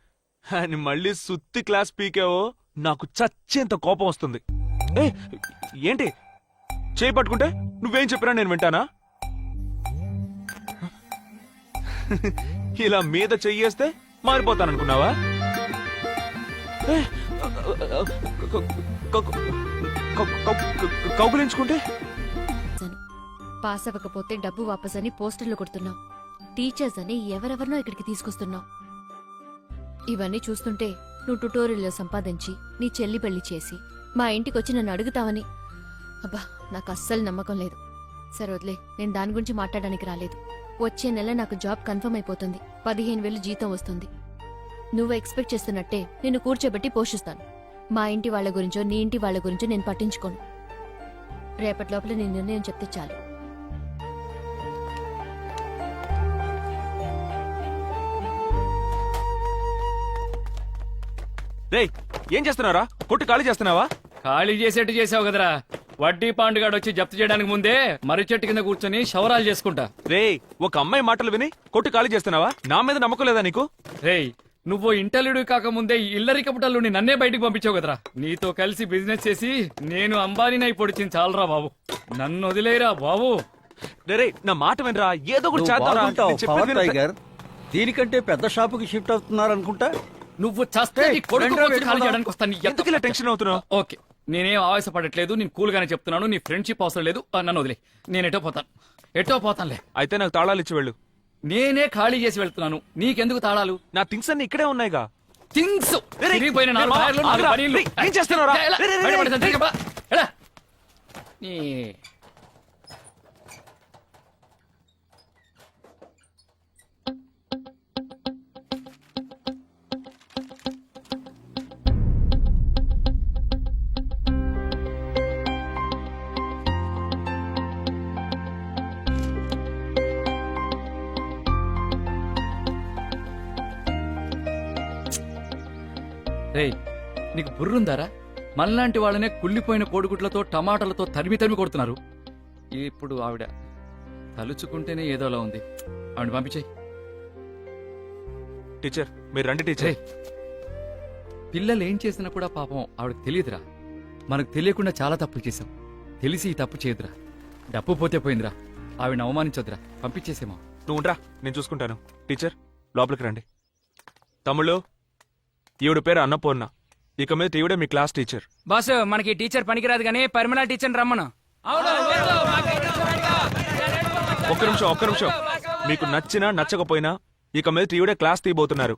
అని మళ్ళీ సుత్తి క్లాస్ పీకావో నాకు చచ్చేంత కోపం వస్తుంది. ఏ ఏంటి చేయి పట్టుకుంటే నువ్వేం చెప్పినా నేను వింటానా? ఇలా మీద చెయ్యేస్తే మారిపోతాననుకున్నావా? కౌగులించుకుంటే పాస్ అవ్వకపోతే డబ్బు వాపస్ అని పోస్టర్లు కొడుతున్నావు. టీచర్స్ అని ఎవరెవరినో ఇక్కడికి తీసుకొస్తున్నావు. ఇవన్నీ చూస్తుంటే నువ్వు ట్యుటోరియల్లో సంపాదించి నీ చెల్లి పెళ్లి చేసి మా ఇంటికి వచ్చి నన్ను అడుగుతావని అబ్బా నాకు అస్సలు నమ్మకం లేదు. సరే వదిలే, నేను దాని గురించి మాట్లాడడానికి రాలేదు. వచ్చే నెల నాకు జాబ్ కన్ఫర్మ్ అయిపోతుంది. 15,000 జీతం వస్తుంది. నువ్వు ఎక్స్పెక్ట్ చేస్తున్నట్టే నిన్ను కూర్చోబెట్టి పోషిస్తాను. మా ఇంటి వాళ్ళ గురించో నీ ఇంటి వాళ్ళ గురించో నేను పట్టించుకోను. రేపటి లోపల నీ నిర్ణయం చెప్తే చాలు. రేయ్ ఏం చేస్తున్నారా? కొట్టు ఖాళీ చేస్తున్నావా? ఖాళీ చేసేట్టు చేసావు కదరా. వడ్డీ పాండుగాడు వచ్చి జప్తు చేయడానికి ముందే మర్రి చెట్టు కింద కూర్చొని శవరాలు చేసుకుంటా. రేయ్ ఒక అమ్మాయి మాటలు విని కొట్టు ఖాళీ చేస్తున్నావా? నా మీద నమ్మకం లేదా నీకు? రేయ్ నువ్వు ఇంటర్వ్యూ కాకముందే ఇల్లరికపుటల్లుని నన్నే బయటికి పంపించావు కదరా. నీతో కలిసి బిజినెస్ చేసి నేను అంబానీనై పొడిచింది చాలరా బాబు. నన్ను వదిలేరా బాబు. రే నా మాట వినరా, ఏదో ఒకటి చేద్దాంరా. నేను చెప్పేది విను. టైగర్, దీనికంటే పెద్ద షాపుకి షిఫ్ట్ అవుతున్నారనుకుంటా. నువ్వు చస్తే నీ కొడుకు వచ్చి ఖాళీ చేయడానికి వస్తాను. ఎందుకు ఇలా టెన్షన్ అవుతున్నావు? ఓకే, నేనేం ఆవేశపడట్లేదు. నేను కూల్ గానే చెప్తున్నాను. నీ ఫ్రెండ్షిప్ అవసరం లేదు. నన్ను వదిలే, నేను ఎటో పోతానులే. అయితే నాకు తాళాలు ఇచ్చి వెళ్ళు. నేనే ఖాళీ చేసి వెళ్తున్నాను. నీకెందుకు తాళాలు? నా థింగ్స్ అన్ని ఇక్కడే ఉన్నాయిగా. థింగ్స్ తిరిగిపోయిన 4 టైర్లు, 4 బనీన్లు. ఏం చేస్తున్నావురా? బయటపడేసాను, తిరిగిపో. ఎలా? నీ రేయ్ నీకు బుర్రుందారా? మనలాంటి వాళ్ళనే కుళ్ళిపోయిన కోడిగుడ్లతో టమాటాలతో తరిమి కొడుతున్నారు. ఇప్పుడు ఆవిడ తలుచుకుంటేనే ఏదోలా ఉంది. ఆవిడ పంపించేయి. టీచర్ మీరు రండి టీచర్. రేయ్, పిల్లలు ఏం చేసినా కూడా పాపం ఆవిడకి తెలియదురా. మనకు తెలియకుండా చాలా తప్పులు చేశాం. తెలిసి ఈ తప్పు చేయదురా. డబ్బు పోతే పోయిందిరా. ఆవిడ అవమానించొద్దురా. పంపించేసేమో. నువ్వు ఉండరా, నేను చూసుకుంటాను. టీచర్ లోపలికి రండి. తమ్ముళ్ళు, ఈవిడ పేరు అన్నపూర్ణ. ఇక మీద ఈవిడే మీ క్లాస్ టీచర్. బాస్ మనకి టీచర్ పనికిరాదు కానీ పరిమళ టీచర్ రమ్మను. ఒక్క నిమిషం. మీకు నచ్చినా నచ్చకపోయినా ఇక మీద ఈవిడే క్లాస్ తీయబోతున్నారు.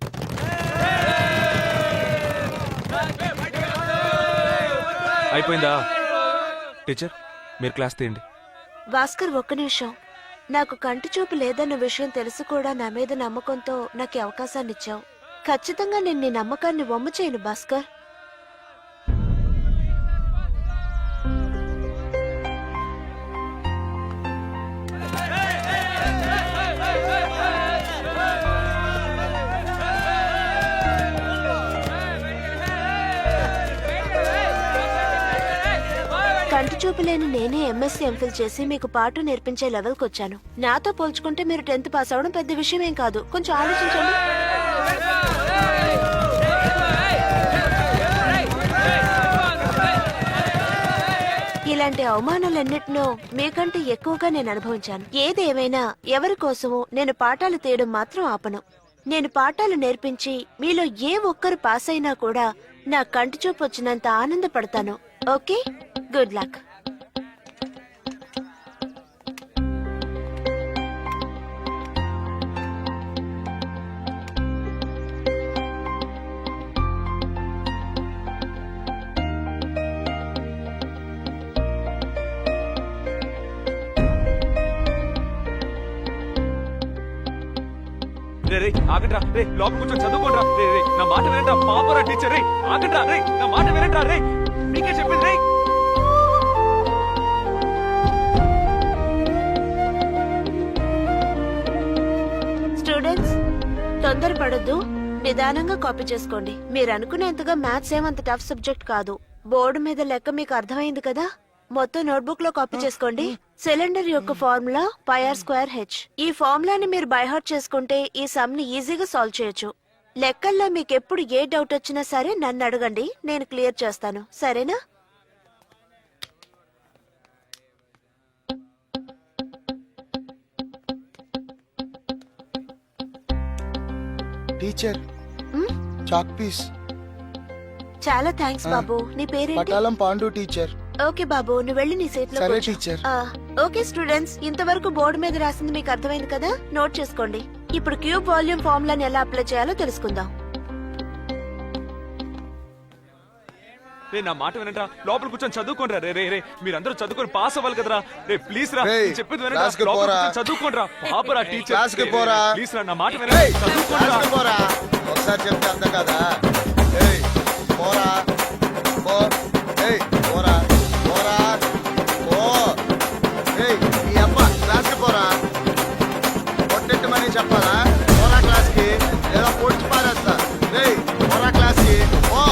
అయిపోయిందా? టీచర్ మీరు క్లాస్ తీయండి. భాస్కర్, ఒక్క నిమిషం. నాకు కంటి చూపు లేదన్న విషయం తెలుసు కూడా నా మీద నమ్మకంతో నాకు ఈ అవకాశాన్ని ఇచ్చావు. ఖచ్చితంగా నేను నీ నమ్మకాన్ని వమ్ము చేయను భాస్కర్. కంటి చూపు లేని నేనే ఎంఎస్సీ ఎంఫిల్ చేసి మీకు పాటు నేర్పించే లెవెల్కి వచ్చాను. నాతో పోల్చుకుంటే మీరు 10th పాస్ అవడం పెద్ద విషయం ఏం కాదు. కొంచెం ఆలోచించండి. ఇలాంటి అవమానాలన్నిటినో మీకంటే ఎక్కువగా నేను అనుభవించాను. ఏదేమైనా ఎవరి కోసమో నేను పాఠాలు తీయడం మాత్రం ఆపను. నేను పాఠాలు నేర్పించి మీలో ఏ ఒక్కరు పాస్ అయినా కూడా నా కంటి చూపు వచ్చినంత ఆనందపడతాను. Okay, good luck. రే ఆగండ్రా, రే లోపల కూర్చొని చదువుకోండిరా. రే నా మాట వినండి, పాపరా టీచర్. రే ఆగండ్రా, రే నా మాట వినండి. రే మీకే చెప్పింది. రే స్టూడెంట్స్, తొందరపడొద్దు. నిదానంగా కాపీ చేసుకోండి. మీరు అనుకునేంతగా మ్యాథ్స్ ఏమంత టఫ్ సబ్జెక్ట్ కాదు. బోర్డు మీద లెక్క మీకు అర్థమైంది కదా. మొత్తం నోట్బుక్ లో కాపీ చేసుకోండి. సిలిండర్ యొక్క ఫార్ములా πr²h. ఈ ఫార్ములాని మీరు బైహార్ట్ చేసుకుంటే ఈ సమ్ ని ఈజీగా సాల్వ్ చేయొచ్చు. లెక్కల్లో మీకు ఎప్పుడు ఏ డౌట్ వచ్చినా సరే నన్ను అడగండి, నేను క్లియర్ చేస్తాను. సరేనా? Teacher chalk piece. చాలా థ్యాంక్స్ బాబు. నీ పేరేంటి? పటాలం పాండు టీచర్. ఓకే బాబు, నువ్వు వెళ్ళి నీ సీట్ లో సరే కూర్చో. టీచర్. ఓకే స్టూడెంట్స్, ఇంతవరకు బోర్డు మీద రాసింది మీకు అర్థమైంది కదా. నోట్ చేసుకోండి. ఇప్పుడు క్యూబ్ వాల్యూమ్ ఫార్ములాని ఎలా అప్లై చేయాలో తెలుసుకుందాం. రే నా మాట వినండి, లోపల కూర్చొని చదువుకోండిరా. రే రే రే మీరందరూ చదువుకొని పాస్ అవ్వాలి కదరా. రే ప్లీజ్ రా, రేయ్, నేను చెప్పేది వినండి. క్లాస్కి లోపల పోరా. కూర్చొని చదువుకోండిరా. పాపరా టీచర్. క్లాస్కి పోరా. ప్లీజ్ రా, నా మాట వినండి. చదువుకోండిరా. పోరా, ఒకసారి చెప్తే అర్థం కదా. ఏయ్ పోరా, పో. ఏయ్ పోరా, పోరా, పో. ఏయ్ ఈ అబ్బా క్లాస్కి పోరా. కొట్టెట్టు మనీ చెప్పాలా? పోరా క్లాస్కి, ఏదో పొడిచి పారేస్తా. ఏయ్ పోరా క్లాస్కి, పో.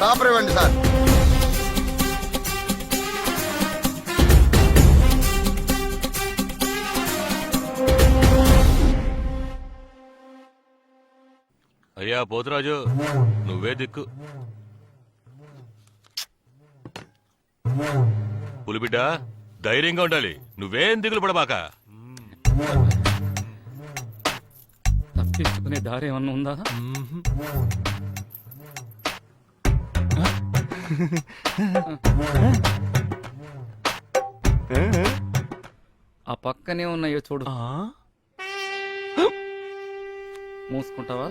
పేపర్ ఇవ్వండి సార్. అయ్యా పోతురాజు, నువ్వే దిక్కు. పులిబిడ్డ, ధైర్యంగా ఉండాలి. నువ్వేం దిగులు పడబాక. తప్పించుకునే దారి ఏమన్నా ఉందా? ఆ పక్కనే ఉన్నాయో చూడు. మూసుకుంటావా?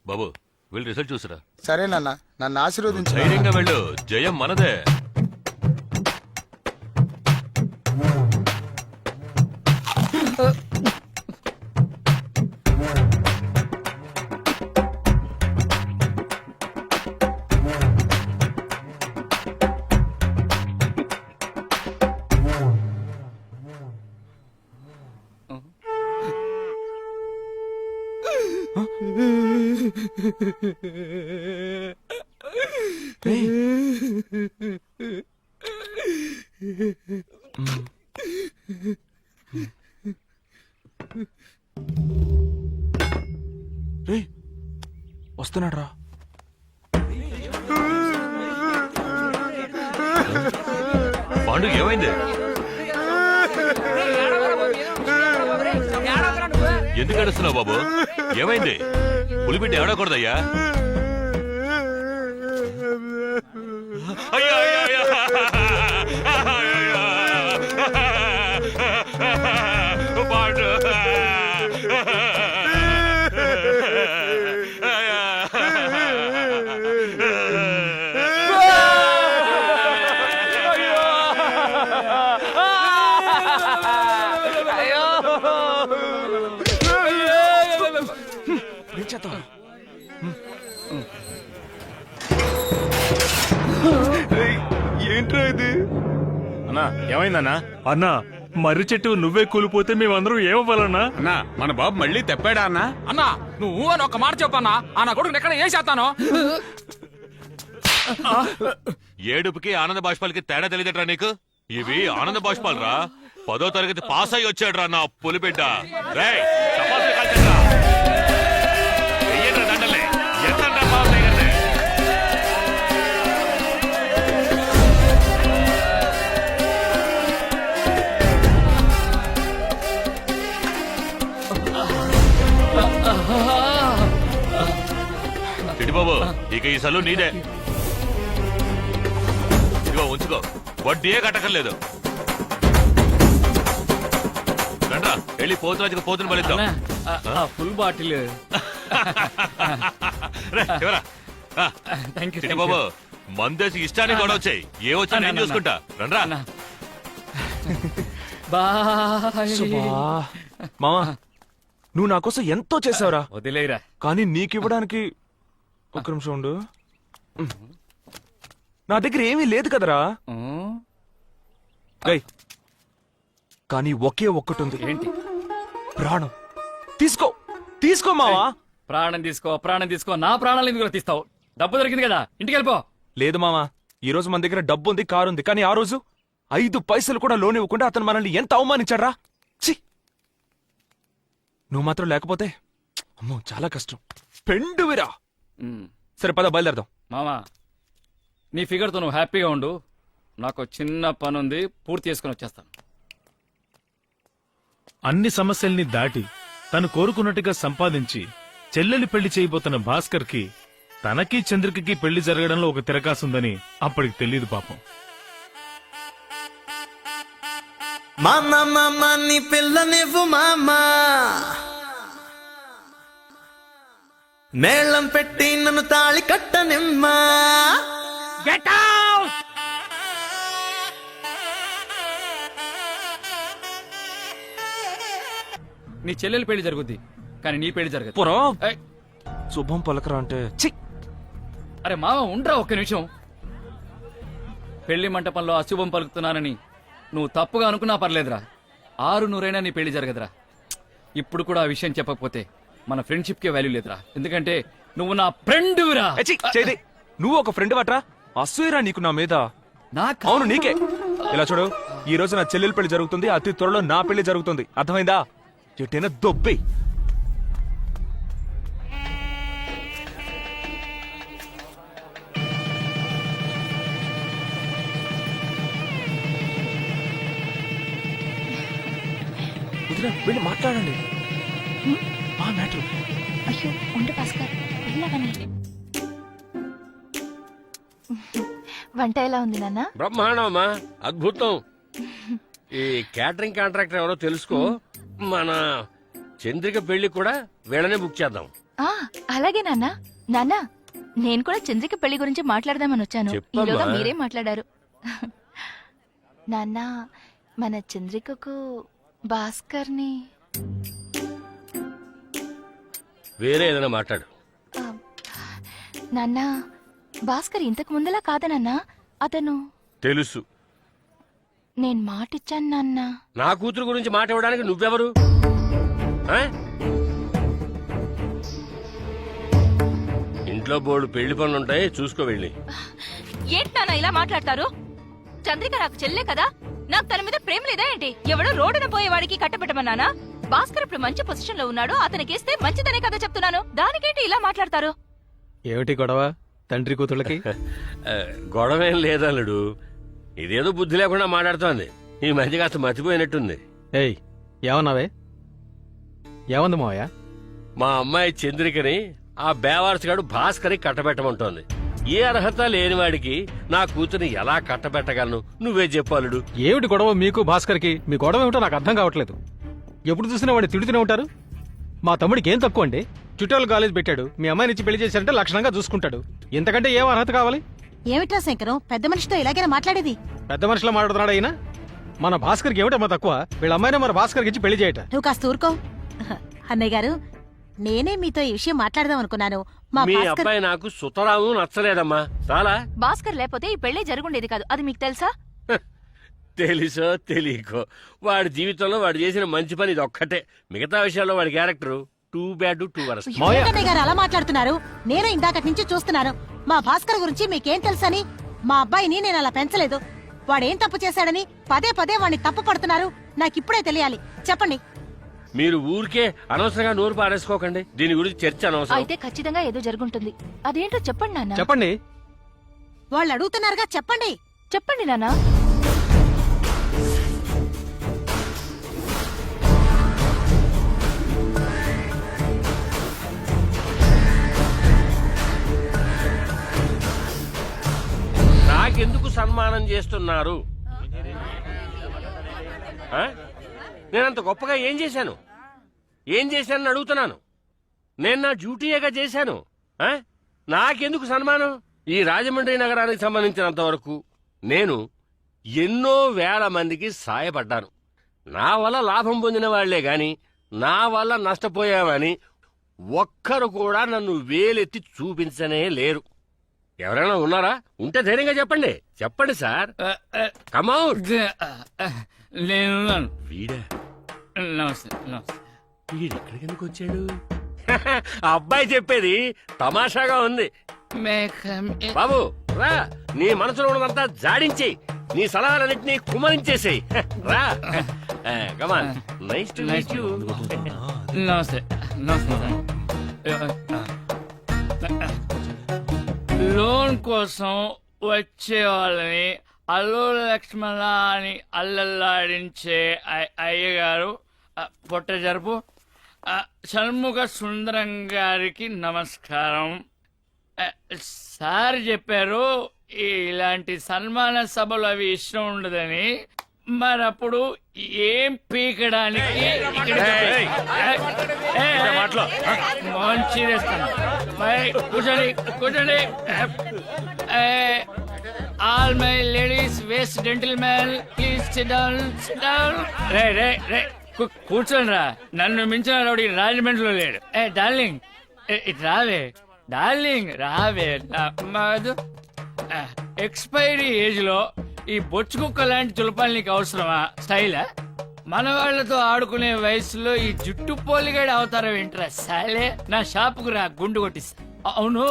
బాబు, వెళ్ళి రిజల్ట్ చూసిరా. సరేనన్నా, నన్ను ఆశీర్వదించు. ధైర్యంగా వెళ్ళు, జయం మనదే. వస్తున్నాడు రా. పాండు, ఏమైంది? ఎందుకు అడుస్తున్నావు బాబు? ఏమైంది? పులిబిడ్డ ఏడకూడదయ్యా. అయ్యో అయ్యో అయ్యో. పాండు, ఏంట్రా ఇది? అన్నా, ఏమైందన్నా? అన్నా, మర్రి చెట్టు నువ్వే కూలిపోతే మేమందరం ఏమవ్వాలన్నా? అన్నా, మన బాబు మళ్ళీ తెప్పాడా అన్నా? అన్నా, నువ్వు అని ఒక మాట చెప్పన్నా, ఆ నా కొడుకు ఎక్కడ ఏం చేస్తాను? ఏడుపుకి ఆనంద బాష్పాలకి తేడా తెలియదట్రా నీకు? ఇవి ఆనంద బాష్పాలు రా. 10వ తరగతి పాస్ అయ్యి వచ్చాడు రా నా పులిబిడ్డ. రేయ్, చపాతీలు కాల్చండ్రా. వెయ్యండ్రా దండల్ని. ఎత్తండ్రా బాబు దగ్గరనే. బాబు, ఇక ఈ సలు నీదే. ఇదిగో ఉంచుకో, వడ్డీయే కట్టకర్లేదు. రండ్రా, వెళ్ళి పోతురాజుకు పోతుని బలిద్దాం. Full bottle. బాబు, మందేసి ఇష్టానికి కూడా వచ్చాయి. ఏ వచ్చా నేను చూసుకుంటా. రండ్రా. మామా, నువ్వు నా కోసం ఎంతో చేసావురా. వదిలేరా. కానీ నీకివ్వడానికి ఒక్క నిమిషం ఉండు. నా దగ్గర ఏమీ లేదు కదరా. కానీ ఒకే ఒక్కటి. ఏంటి? ప్రాణం. తీసుకో, తీసుకో మావా. ప్రాణం తీసుకో, ప్రాణం తీసుకో. నా ప్రాణాలు ఎందుకు తీస్తావు? డబ్బు దొరికింది కదా, ఇంటికి వెళ్ళిపో. లేదు మామా, ఈ రోజు మన దగ్గర డబ్బు ఉంది, కారు ఉంది. కానీ ఆ రోజు 5 పైసలు కూడా లోన్ ఇవ్వకుండా అతను మనల్ని ఎంత అవమానించాడ్రా. ఛీ, నువ్వు మాత్రం లేకపోతే అమ్మో చాలా కష్టం. పెండువిరా. సరే పద, బయలుదేరదాం. మామా, నీ ఫిగర్తో నువ్వు హ్యాపీగా ఉండు. నాకు చిన్న పని ఉంది, పూర్తి చేసుకుని వచ్చేస్తాను. అన్ని సమస్యల్ని దాటి తను కోరుకున్నట్టుగా సంపాదించి చెల్లెలి పెళ్లి చేయబోతున్న భాస్కర్ కి తనకి చంద్రికకి పెళ్లి జరగడంలో ఒక తిరకాసుందని అప్పటికి తెలియదు పాపం. మామా నీ పిల్లనివ్వు మామా, మేళం పెట్టి నన్ను తాళి కట్టనిమ్మా. నీ చెల్లెలి పెళ్లి జరుగుద్ది, కానీ నీ పెళ్లి జరగదు. శుభం పలకరా అంటే. అరే మామ, ఉండ్రా ఒక్క నిమిషం. పెళ్లి మంటపంలో అశుభం పలుకుతున్నానని నువ్వు తప్పుగా అనుకున్నా పర్లేదురా. 600 నీ పెళ్లి జరగదురా. ఇప్పుడు కూడా ఆ విషయం చెప్పకపోతే మన ఫ్రెండ్షిప్ కే వాల్యూ లేదురా. ఎందుకంటే నువ్వు నా ఫ్రెండ్విరా. చేది నువ్వు ఒక ఫ్రెండ్ వాట్రా? అసూయరా నీకు నా మీద? అవును నీకే. ఇలా చూడు, ఈ రోజు నా చెల్లెల పెళ్లి జరుగుతుంది, అతి త్వరలో నా పెళ్లి జరుగుతుంది, అర్థమైందా? ఎట్టైనా దొబ్బే. వెళ్ళి మాట్లాడండి. ఆ మ్యాటర్. అయ్యో ఉండు భాస్కర్, వెళ్ళవని. వంట ఎలా ఉంది నాన్న? బ్రహ్మాండమ్మా, అద్భుతం. ఈ క్యాటరింగ్ కాంట్రాక్టర్ ఎవరో తెలుసుకో. మన చంద్రిక పెళ్లి కూడా వీళ్ళనే బుక్ చేద్దాం. ఆ అలాగే నాన్న. నాన్న, నేను కూడా చంద్రిక పెళ్లి గురించి మాట్లాడదామని వచ్చాను. చెప్పమ్మా. ఈలోగా మీరే మాట్లాడారు. నాన్న, మన చంద్రికకు భాస్కర్ని వేరే ఏదైనా మాట్లాడు. నాన్న, భాస్కర్ ఇంతకు ముందులా కాదనన్నా. అతను తెలుసు. నేను మాటిచ్చాను నాన్న. నా కూతురు గురించి మాట ఇవ్వడానికి నువ్వెవరు? ఆ? ఇంట్లో బోర్డు పెళ్లి పనులుంటాయి, చూసుకో వెళ్ళి. ఏంటి నాన్న ఇలా మాట్లాడతారు? చంద్రిక నాకు చెల్లే కదా. నాకు తన మీద ప్రేమ లేదా ఏంటి? ఎవడో రోడ్డున పోయేవాడికి కట్టబెట్టమన్నానా? భాస్కర్ ఇప్పుడు మంచి పొజిషన్ లో ఉన్నాడు, అతనికేస్తే మంచిదనే కదా చెప్తున్నాను. దానికేంటి ఇలా మాట్లాడతారు? ఏమిటి గొడవ తండ్రి కూతుళ్ళకి? గొడవేం లేదల్లుడు, ఇదేదో బుద్ధి లేకుండా మాట్లాడుతోంది. ఈ మధ్య కాస్త మర్చిపోయినట్టుంది. ఏయ్ ఏమన్నావే? ఏమంది మావయ్య? మా అమ్మాయి చంద్రికని ఆ బేవార్స్ గాడు భాస్కర్కి కట్టబెట్టమంటోంది. ఏ అర్హత లేనివాడికి నా కూతురిని ఎలా కట్టబెట్టగలను? నువ్వే చెప్పాలుడు. ఏమిటి గొడవ మీకు భాస్కర్కి? మీ గొడవ ఏమిటో నాకు అర్థం కావట్లేదు. ఎప్పుడు చూసినా వాడిని తిడుతూనే ఉంటారు. మా తమ్ముడికి ఏం తక్కువ అండి? చుట్టాలు కాలేజ్ పెట్టాడు, మీ అమ్మాయిని ఇచ్చి పెళ్లి చేశారంటే లక్షణంగా చూసుకుంటాడు. ఇంతకంటే ఏం అర్హత కావాలి? ఏమిట్రా శంకరం, పెద్ద మనిషితో ఇలాగైనా మాట్లాడేది? పెద్ద మనిషిలో మాట్లాడుతున్నాడు అయినా. మన భాస్కర్కి ఏమిటమ్మా తక్కువ? వీళ్ళ అమ్మాయినే మన భాస్కర్కి ఇచ్చి పెళ్లి చేయట. నువ్వు కాస్త ఊరుకో. అన్నయ్య గారు, నేనే మీతో ఈ విషయం మాట్లాడదాం అనుకున్నాను. మా మీ భాస్కర్ అబ్బాయి నాకు సుతరాము నచ్చలేదమ్మా. చాలా భాస్కర్ లేకపోతే ఈ పెళ్లి జరుగుండేది కాదు. అది మీకు తెలుసా? తెలుసో తెలియకో వాడి జీవితంలో వాడు చేసిన మంచి పని ఇది ఒక్కటే. మిగతా విషయాల్లో వాడి character too bad too worst. ఏంటన్నయ్య గారు అలా మాట్లాడుతున్నారు? నేను ఇందాకటి నుంచి చూస్తున్నాను. మా భాస్కర్ గురించి మీకేం తెలుసని? మా అబ్బాయిని నేను అలా పెంచలేదు. వాడేం తప్పు చేశాడని పదే పదే వాడిని తప్పు పడుతున్నారు. నాకిప్పుడే తెలియాలి, చెప్పండి. మీరు ఊరికే అనవసరంగా నోరు పారేసుకోకండి. దీని గురించి చర్చ అనవసరం. అయితే ఖచ్చితంగా ఏదో జరుగుంటుంది. అదేంటో చెప్పండి నాన్న. చెప్పండి. వాళ్ళు అడుగుతున్నారుగా, చెప్పండి. చెప్పండి నాన్న. నాకెందుకు సన్మానం చేస్తున్నారు? ఆ? నేనంత గొప్పగా ఏం చేశాను? ఏం చేశానని అడుగుతున్నాను. నేను నా డ్యూటీయేగా చేశాను. ఆ? నాకెందుకు సన్మానం? ఈ రాజమండ్రి నగరానికి సంబంధించినంత వరకు నేను ఎన్నో వేల మందికి సాయపడ్డాను. నా వల్ల లాభం పొందిన వాళ్లే గాని నా వల్ల నష్టపోయామని ఒక్కరు కూడా నన్ను వేలెత్తి చూపించనే లేరు. ఎవరైనా ఉన్నారా? ఉంటే ధైర్యంగా చెప్పండి. చెప్పండి సార్. కమౌట్. నేనున్నాను. వీడా? నమస్తే నమస్తే. వీడెక్కడికెందుకు వచ్చాడు? ఆ అబ్బాయి చెప్పేది తమాషాగా ఉంది. బాబు రా, నీ మనసులో ఉన్నదంతా జాడించి నీ సలహాలన్నింటినీ కుమరించేసేయి. రా come on. Nice to meet you. నమస్తే నమస్తే. లోన్ కోసం వచ్చే వాళ్ళని అల్లు లక్ష్మణ అని అల్లల్లాడించే అయ్యగారు పొట్ట జరుపు షణ్ముఖ సుందరం గారికి నమస్కారం. సార్ చెప్పారు ఇలాంటి సన్మాన సభలు అవి ఇష్టం ఉండదని. మరప్పుడు ఏం పీకడానికి మంచిదేస్తాను. కూర్చోండి కూర్చోండి. All my ladies waste gentlemen please sit down sit down. రే రే రే కూర్చోండి రా. నన్ను మించిన రౌడీ రాజమండ్రిలో లేడు. డార్లింగ్ ఇట్ రావే. డార్లింగ్ రావే. ఎక్స్పైరీ ఏజ్ లో ఈ బొచ్చు కుక్క లాంటి చులపాలు నీకు అవసరమా? స్టైలా? మన వాళ్లతో ఆడుకునే వయసులో ఈ జుట్టు పోలిగాడి అవతారం ఏంట్రా సాలే? నా షాపుకు రా, గుండు కొట్టిస్తా. అవును,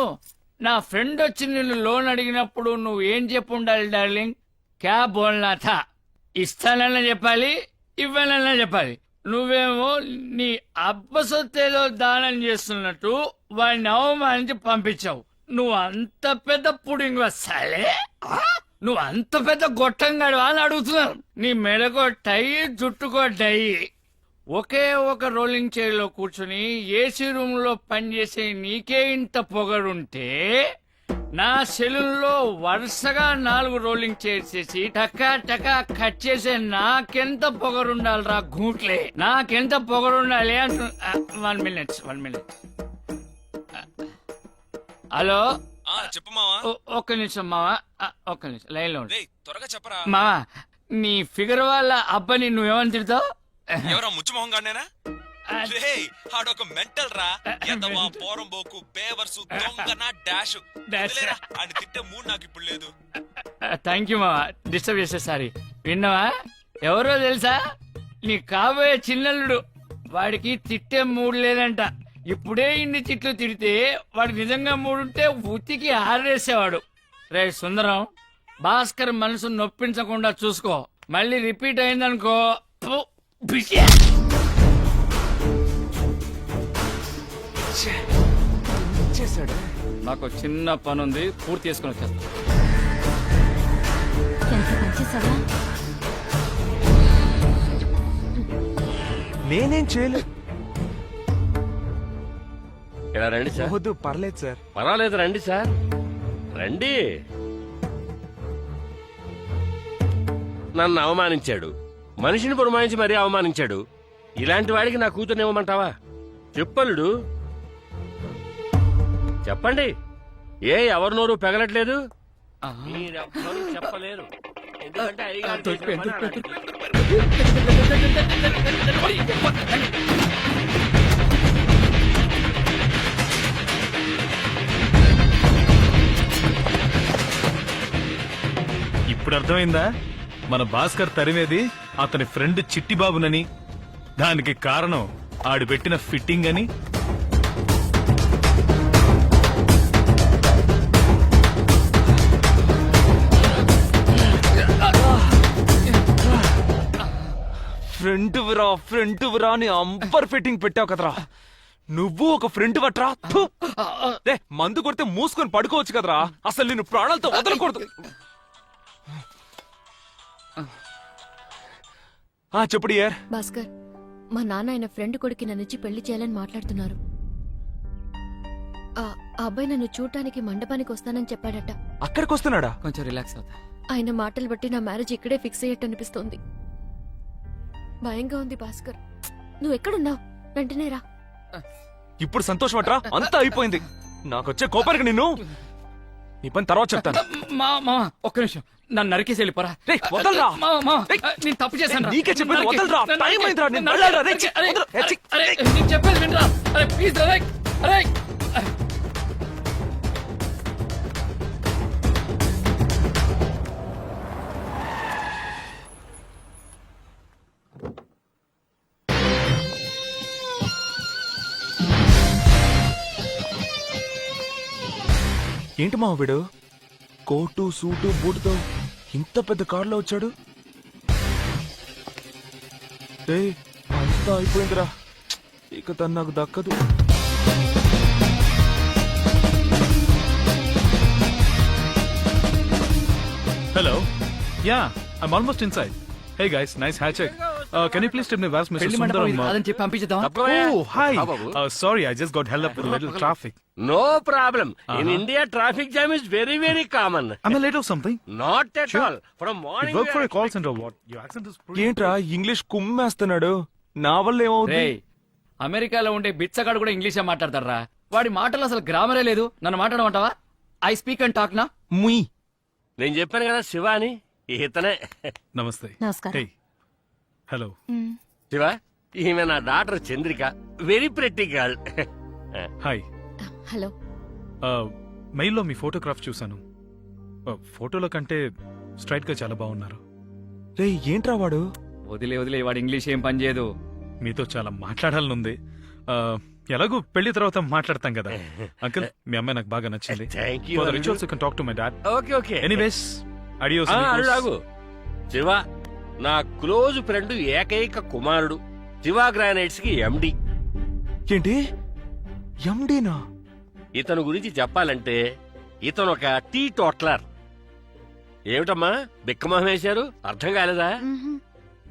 నా ఫ్రెండ్ వచ్చి నిన్ను లోన్ అడిగినప్పుడు నువ్వు ఏం చెప్పు ఉండాలి డార్లింగ్? క్యా బోల్నా థా? ఇస్తానన్నా చెప్పాలి, ఇవ్వాలన్నా చెప్పాలి. నువ్వేమో నీ అబ్బ సొత్తేదో దానం చేస్తున్నట్టు వాడిని అవమానించి పంపించావు. నువ్వు అంత పెద్ద పుడింగ్ వస్తాలే, నువ్వు అంత పెద్ద గొట్టంగాడు అని అడుగుతున్నాను. నీ మెడకో టై, జుట్టుకో డై. ఒకే ఒక రోలింగ్ చైర్ లో కూర్చుని ఏసీ రూమ్ లో పనిచేసే నీకే ఇంత పొగరుంటే, నా సెలూన్ లో వరుసగా 4 రోలింగ్ చైర్స్ చేసి టకా టకా కట్ చేసే నాకెంత పొగరుండాలిరా గూట్లే, నాకెంత పొగరుండాలి అంటు. 1 minute. హలో, చెప్పు మావా. ఒక్క నిమిషం మావా, ఒక్క నిమిషం లైన్ లో ఉండు. త్వరగా చెప్పరా. మావా, నీ ఫిగర్ వాళ్ళ అబ్బని నువ్వేమని తిడతావు? ఎవరా ముచ్చు మొహం గానేనా? ఆడొక మెంటల్ రా, ఎదవా, పోరంబోకు, బేవర్సు, దొంగన, డాష్. అని తిట్టే మూడు నాకు ఇప్పుడు లేదు. థ్యాంక్ యూ మావా, డిస్టర్బ్ చేసే సారీ. విన్నావా, ఎవరో తెలుసా? నీ కాబోయే చిన్నల్లుడు. వాడికి తిట్టే మూడు లేదంట. ఇప్పుడే ఇన్ని తిట్లు తిడితే వాడికి నిజంగా మూడుంటే ఉతికి ఆరేసేవాడు. రే సుందరం, భాస్కర్ మనసు నొప్పించకుండా చూసుకో. మళ్ళీ రిపీట్ అయిందనుకో బిజీ. నాకు చిన్న పని ఉంది, పూర్తి చేసుకుని వచ్చేస్తా. నేనేం చేయలేదు. ఇలా రండి సార్. వద్దు, పర్లేదు సార్. పర్వాలేదు, రండి సార్, రండి. నన్ను అవమానించాడు, మనిషిని పురమాయించి మరీ అవమానించాడు. ఇలాంటి వాడికి నా కూతుర్ని ఇవ్వమంటావా? చెప్పలుడు, చెప్పండి. ఎవరి నోరు పెగలట్లేదు? మీరెవ్వరూ చెప్పలేరు, ఎందుకంటే అయ్యగారు ఇప్పుడు అర్థమైందా? మన భాస్కర్ తరిమేది అతని ఫ్రెండ్ చిట్టిబాబునని, దానికి కారణం ఆడు పెట్టిన ఫిట్టింగ్ అని. ఫ్రెండ్ విరా నీ అంబర్ ఫిట్టింగ్ పెట్టావు కదరా. నువ్వు ఒక ఫ్రెండ్ వట్రా. మందు కొడితే మూసుకొని పడుకోవచ్చు కదరా. అసలు నేను ప్రాణాలతో వదలకూడదు. చెప్పు డియర్. భాస్కర్, మా నాన్న ఆయన ఫ్రెండ్ కొడుకి నన్నిచ్చి పెళ్లి చేయాలని మాట్లాడుతున్నారు. ఆ అబ్బాయి నన్ను చూడటానికి మండపానికి వస్తానని చెప్పాడట. అక్కడికి వస్తున్నాడా? కొంచెం రిలాక్స్ అవుతా. ఆయన మాటలు బట్టి నా మ్యారేజ్ ఇక్కడే ఫిక్స్ అయ్యట్టు అనిపిస్తోంది. భయంగా ఉంది భాస్కర్. నువ్వు ఎక్కడున్నావు? వెంటనే రా. ఇప్పుడు సంతోషమట్రా, అంతా అయిపోయింది. నాకొచ్చే కోపానికి నిన్ను నీ పని తర్వాత చెప్తాను. ఒక్క నిమిషం, నన్ను నరికేసి వెళ్ళిపోరా. వదలరా. నేను తప్పు చేశాను. నీకే చెప్పేది, వదలరా. టైం అయిందిరా, నేను వెళ్ళాలిరా. నేను చెప్పేది వినరా. అరే ప్లీజ్, అరే. ఏంటి మా వీడు కోటు సూటు బూటుతో ఇంత పెద్ద కారులో వచ్చాడు? అంతా అయిపోయిందిరా, ఇక తను నాకు దక్కదు. Hello, yeah, I'm almost inside. Hey guys, nice hat check. Can you please tell me where's Mr. Sundaram? అదని చెప్పి పంపించేద్దాం. Oh, hi. Sorry, I just got held up with a little traffic. No problem. In India, traffic jam is very, very common. Am I late or something? Not at all. From morning. You work for a call center or what? Your accent is pretty. ఏంట్రా English కుమ్మేస్తున్నాడు? నా వల్ల ఏమవుతుంది? అమెరికాలో ఉండే బిచ్చగాడు కూడా ఇంగ్లీషే మాట్లాడతారా? వాడి మాటలు అసలు గ్రామరే లేదు. నన్ను మాట్లాడమంటావా? ఐ స్పీక్ అండ్ టాక్ నా. ముయ్. నేను చెప్పాను కదా శివ అని, ఇతనే. నమస్తే. నమస్కారం. Hey. హలో. శివ, ఈమె నా daughter Chandrika, very pretty girl. Hi. Hello. మెయిల్లో మీ ఫోటోగ్రాఫ్ చూశాను. ఫోటోలో కంటే స్ట్రైట్ గా చాలా బాగున్నారు. రే ఏంట్రా వాడు? వదిలే వాడు ఇంగ్లీష్ ఏం పని చేయదు. మీతో చాలా మాట్లాడాలనుంది. ఎలాగూ పెళ్లి తర్వాత మాట్లాడతాం కదా. అంకుల్, మీ అమ్మాయి నాకు బాగా నచ్చింది. Thank you. For the rituals, you can talk to my dad. Okay okay. Anyways, adios. అల్లుడాగు శివ నా క్లోజ్ ఫ్రెండ్ ఏకైక కుమారుడు శివ గ్రానైట్స్ కి ఎండి. ఏంటి ఎండీనా? ఇతను గురించి చెప్పాలంటే ఇతను ఒక టీ టోట్లర్. ఏమిటమ్మా బిక్కమొహం వేశారు, అర్థం కాలేదా?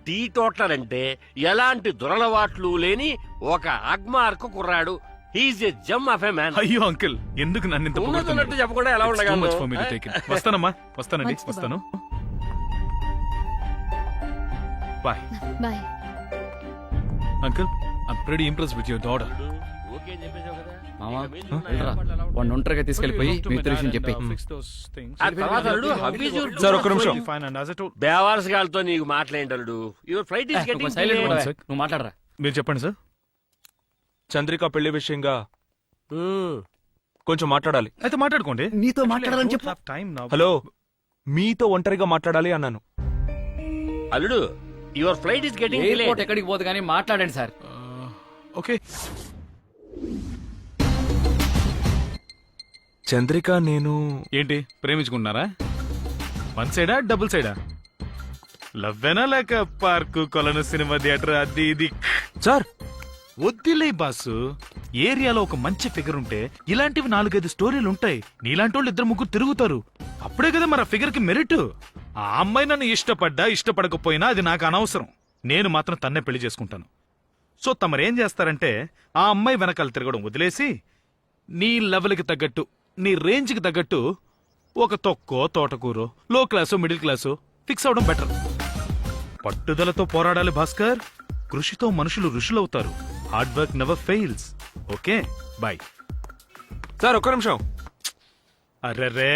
టీ టోట్లర్ అంటే ఎలాంటి దురలవాట్లు లేని ఒక అగ్మార్కు కుర్రాడు. He is a gem of a man. అయ్యో అంకుల్, ఎందుకు నన్ను ఇంత ఉన్నట్టు చెప్పకుండా ఎలా It's too much for me to ఉండగా take it. వస్తానమ్మా, వస్తానండి, వస్తాను. Bye bye. Uncle, I'm pretty impressed with your daughter. Okay చెప్పేశావు కదా. మామా వెళ్ళరా, వాడిని ఒంటరిగా తీసుకెళ్లిపోయి మీ ఇద్దరి విషయం చెప్పి ఆ తర్వాత అల్లుడు, how is your సార్ ఒక్క నిమిషం. Fine, and as I told- బేవారస్ గారితో నీకు మాట్లాడేంటి అల్లుడు? Your flight is getting silent delayed. కూడా నువ్వు మాట్లాడరా. మీరు చెప్పండి సార్. చంద్రిక పెళ్లి విషయంగా కొంచెం మాట్లాడాలి. అయితే మాట్లాడుకోండి. నీతో మాట్లాడాలని చెప్పు. Have time now. హలో, మీతో ఒంటరిగా మాట్లాడాలి అన్నాను. అల్లుడు, your flight is getting airport delayed. ఎక్కడికి పోదు కానీ మాట్లాడండి సార్. ఓకే. చంద్రిక నేను ఏంటి ప్రేమించుకుంటున్నారా? వన్ సైడా డబుల్ సైడా? లవ్వేనా లేక పార్కు కొలను సినిమా థియేటర్ అది ఇది? సార్ వద్దులే బాసు. ఏరియాలో ఒక మంచి ఫిగర్ ఉంటే ఇలాంటివి 4-5 స్టోరీలు ఉంటాయి. నీలాంటి వాళ్ళు 2-3 తిరుగుతారు. అప్పుడే కదా మరి ఆ ఫిగర్ కి మెరిట్. ఆ అమ్మాయి నన్ను ఇష్టపడ్డా ఇష్టపడకపోయినా అది నాకు అనవసరం. నేను మాత్రం తన్నే పెళ్లి చేసుకుంటాను. సో తమరేం చేస్తారంటే ఆ అమ్మాయి వెనకాల తిరగడం వదిలేసి నీ లెవెల్కి తగ్గట్టు, నీ రేంజ్కి తగ్గట్టు ఒక తొక్కో తోటకూరో లో క్లాసో మిడిల్ క్లాసో ఫిక్స్ అవడం బెటర్. పట్టుదలతో పోరాడాలి భాస్కర్. కృషితో మనుషులు ఋషులవుతారు. Hard work never fails. Okay, bye. Sir ఒక్క నిమిషం. అర్రరే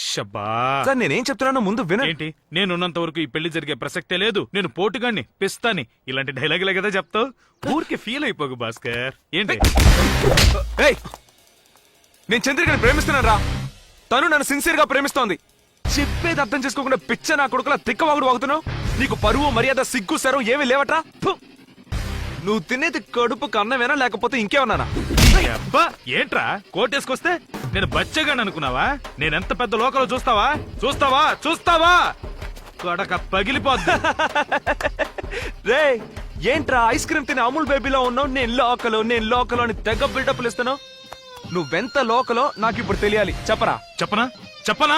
షబ్బా. సార్ నేనేం చెప్తున్నానో ముందు వినండి. ఏంటి, నేనున్నంత వరకు ఈ పెళ్లి జరిగే ప్రసక్తే లేదు. నేను పోటుగాన్ని పిస్తాని ఇలాంటి డైలాగులే కదా చెప్తావు. ఊరికి ఫీల్ అయిపోకు భాస్కర్. ఏంటి? ఏయ్, నేను చంద్రికని ప్రేమిస్తున్నాను రా. తను నన్ను సిన్సియర్ గా ప్రేమిస్తోంది. చెప్పేది అర్థం చేసుకోకుండా పిచ్చ నా కొడుకులా తిక్కవాగుడు వాగుతున్నావు. నీకు పరువు మర్యాద సిగ్గు సరం ఏమీ లేవట్రా? ఫు! నువ్వు తినేది కడుపుకు అన్నమేనా లేకపోతే ఇంకేమన్నానా? అబ్బా ఏంట్రా కోటేసుకొస్తే నేను బచ్చగాని అనుకున్నావా? నేనెంత పెద్ద లోకలో చూస్తావా? చూస్తావా? చూస్తావా? కొడక పగిలిపోద్ది. రే ఏంట్రా ఐస్ క్రీమ్ తినే అమూల్ బేబీలో ఉన్నావు. నేను లోకలో అని తెగ బిల్డప్లు ఇస్తున్నావు. నువ్వెంత లోకలో నాకు ఇప్పుడు తెలియాలి. చెప్పరా? చెప్పనా?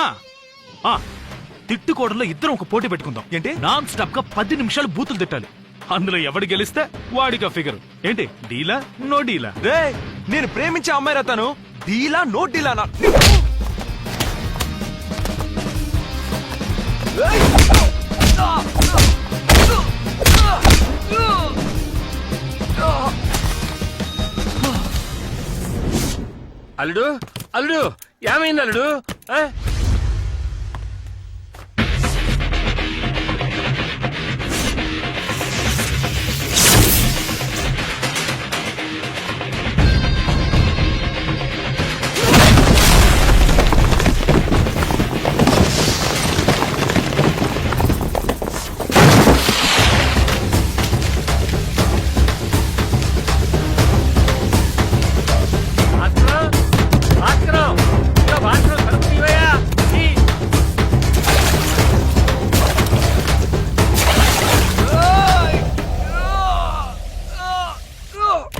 తిట్టుకోవడంలో ఇద్దరం ఒక పోటీ పెట్టుకుందాం. ఏంటి? నాన్ స్టాప్ గా 10 నిమిషాలు బూతులు తిట్టాలి. అందులో ఎవడు గెలిస్తే వాడిగా ఫిగర్. ఏంటి, డీలా నో డీలా? రే నేను ప్రేమించే అమ్మాయి రా తను. డీలా నో డీలానా? అల్లుడు, అల్లుడు ఏమైంది అల్లుడు?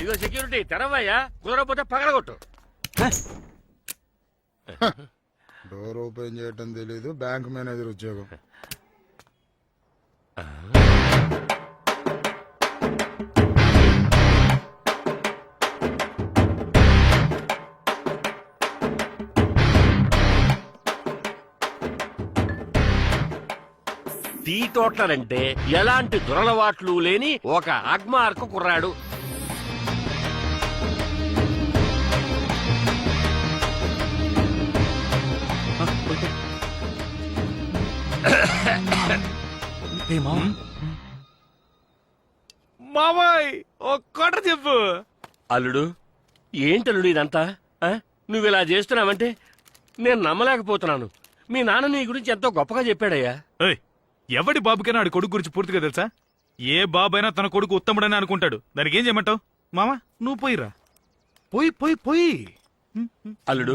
ఇదో సెక్యూరిటీ తెరవయ్యా, కుదరకపోతే పగలగొట్టు. డోర్ ఓపెన్ చేయటం తెలీదు, బ్యాంక్ మేనేజర్ ఉద్యోగం. టీ టోట్లర్ అంటే ఎలాంటి దురలవాట్లు లేని ఒక అగ్మార్కు కుర్రాడు. మావాయ్ ఒక్కట చెప్పు. అల్లుడు ఏంటల్లుడు ఇదంతా? నువ్విలా చేస్తున్నావంటే నేను నమ్మలేకపోతున్నాను. మీ నాన్న నీ గురించి ఎంతో గొప్పగా చెప్పాడయ్యా. ఎవడి బాబుకైనా ఆడి కొడుకు గురించి పూర్తిగా తెలుసా? ఏ బాబైనా తన కొడుకు ఉత్తముడని అనుకుంటాడు. దానికి ఏం చేయమంటావు? మామా నువ్వు పోయిరా. పోయి పోయి పోయి. అల్లుడు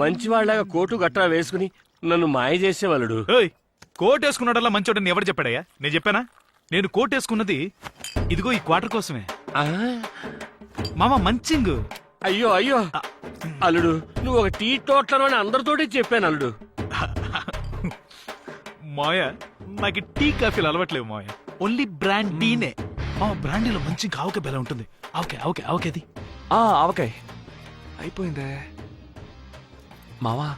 మంచి వాళ్ళగా కోటు గట్రా వేసుకుని నన్ను మాయ చేసేవు అల్లుడు. ఏయ్, కోట్ వేసుకున్నాడల్లా మంచోడని ఎవరు చెప్పాడయ్యా? నేను చెప్పానా? నేను కోట్ వేసుకున్నది ఇదిగో ఈ క్వార్టర్ కోసమే. ఆ? మామ మంచింగ్. అయ్యో అయ్యో అల్లుడు, నువ్వు ఒక టీ టోట్లర్ అని అందరితోటి చెప్పాను అల్లుడు. మాయ, నాకు టీ కాఫీలు అలవట్లేవు మాయ. ఓన్లీ బ్రాండీనే. మా బ్రాండీలో మంచి ఆవకాయ బెల ఉంటుంది. ఆవకాయ ఆవకాయ ఆవకాయది. ఆవకాయ్ అయిపోయిందే మావా.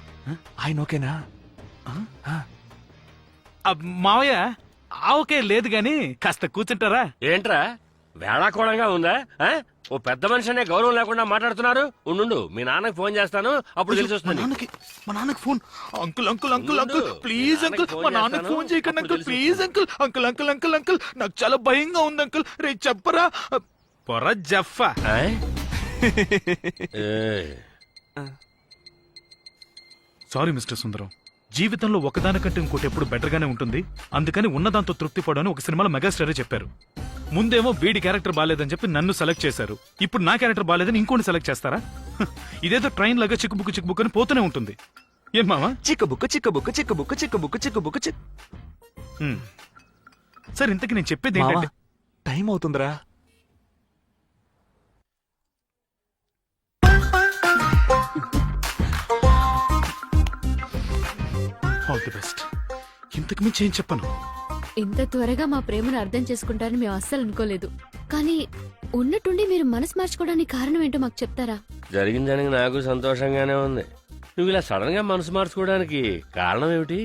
ఆయన ఓకేనా? మావయ్య, ఆవకాయ లేదు గాని కాస్త కూర్చుంటారా? ఏంట్రా వేళాకోళంగా ఉందా? ఆ? ఓ పెద్ద మనిషి అనే గౌరవం లేకుండా మాట్లాడుతున్నారు. ఉండు, మీ నాన్నకి ఫోన్ చేస్తాను, అప్పుడు తెలిసి వస్తుంది. మా నాన్నకి phone. Uncle uncle uncle uncle please uncle, మా నాన్నకి ఫోన్ చేయకండి uncle please uncle. Uncle uncle uncle uncle నాకు చాలా భయంగా ఉంది అంకుల్. రే చెప్పరా. పొర జఫా. ఆ? ఏయ్. సారీ మిస్టర్ సుందరం, జీవితంలో ఒకదానికంటే ఇంకోటి ఎప్పుడు బెటర్ గానే ఉంటుంది. అందుకని ఉన్నదాంతో తృప్తి పడని ఒక సినిమాలో మెగాస్టారే చెప్పారు. ముందేమో వీడి క్యారెక్టర్ బాలేదని చెప్పి నన్ను సెలెక్ట్ చేశారు. ఇప్పుడు నా క్యారెక్టర్ బాలేదని ఇంకోటి సెలెక్ట్ చేస్తారా? ఇదేదో ట్రైన్ లాగా చిక్కుబుక్కు అని పోతూనే ఉంటుంది. ఏం మామా? చిక్కబుక్క చిక్కబుక్క చిక్కబుక్క చిక్కబుక్క చిక్కబుక్క చిక్. సార్, ఇంతకీ నేను చెప్పేది ఏంటంటే, టైం అవుతుందిరా. All the best. ఇంతకు మించి ఏం చెప్పను. ఇంత త్వరగా మా ప్రేమను అర్థం చేసుకుంటారని మేము అస్సలు అనుకోలేదు. కానీ ఉన్నట్టుండి మీరు మనసు మార్చుకోవడానికి కారణం ఏంటో మాకు చెప్తారా? జరిగిందని నాకు సంతోషంగానే ఉంది. నువ్వు ఇలా సడన్ గా మనసు మార్చుకోవడానికి కారణం ఏమిటి?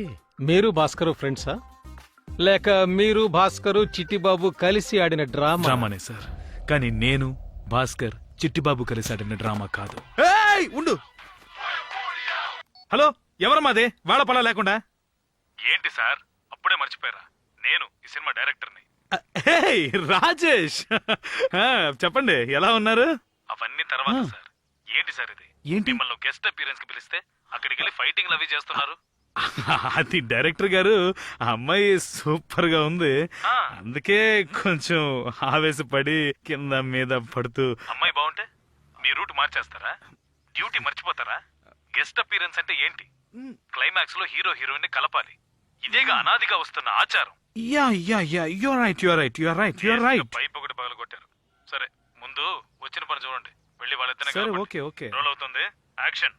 మీరు భాస్కర్ ఫ్రెండ్సా, లేక మీరు భాస్కర్ చిట్టిబాబు కలిసి ఆడిన డ్రామానే సార్. కానీ నేను భాస్కర్ చిట్టిబాబు కలిసి ఆడిన డ్రామా కాదు. ఏయ్, ఉండు. హలో, ఎవరమ్మాదే వాళ్ళ లేకుండా? ఏంటి సార్, అప్పుడే మర్చిపోయారా? నేను ఈ సినిమా డైరెక్టర్ని. రాజేష్. చెప్పండి, ఎలా ఉన్నారు? అవన్నీ తర్వాత సార్. ఏంటి సార్ ఇది? ఏంటి మిమ్మల్ని గెస్ట్ అపీరెన్స్ కి పిలిస్తే అక్కడికి వెళ్ళి ఫైటింగ్ అవి చేస్తున్నారు? అది డైరెక్టర్ గారు, ఆ అమ్మాయి సూపర్ గా ఉంది, అందుకే కొంచెం ఆవేశపడి కింద మీద పడుతూ. అమ్మాయి బాగుంటే మీ రూట్ మార్చేస్తారా? డ్యూటీ మర్చిపోతారా? గెస్ట్ అపీరెన్స్ అంటే ఏంటి? క్లైమాక్స్ లో హీరో హీరోయిన్ కలపాలి. ఇదేగా అనాదిగా వస్తున్న ఆచారం. పైప్ ఒకటి పగలగొట్టారు. సరే, ముందు వచ్చిన పని చూడండి. వెళ్ళి వాళ్ళిద్దరిని రోల్ అవుతుంది. యాక్షన్.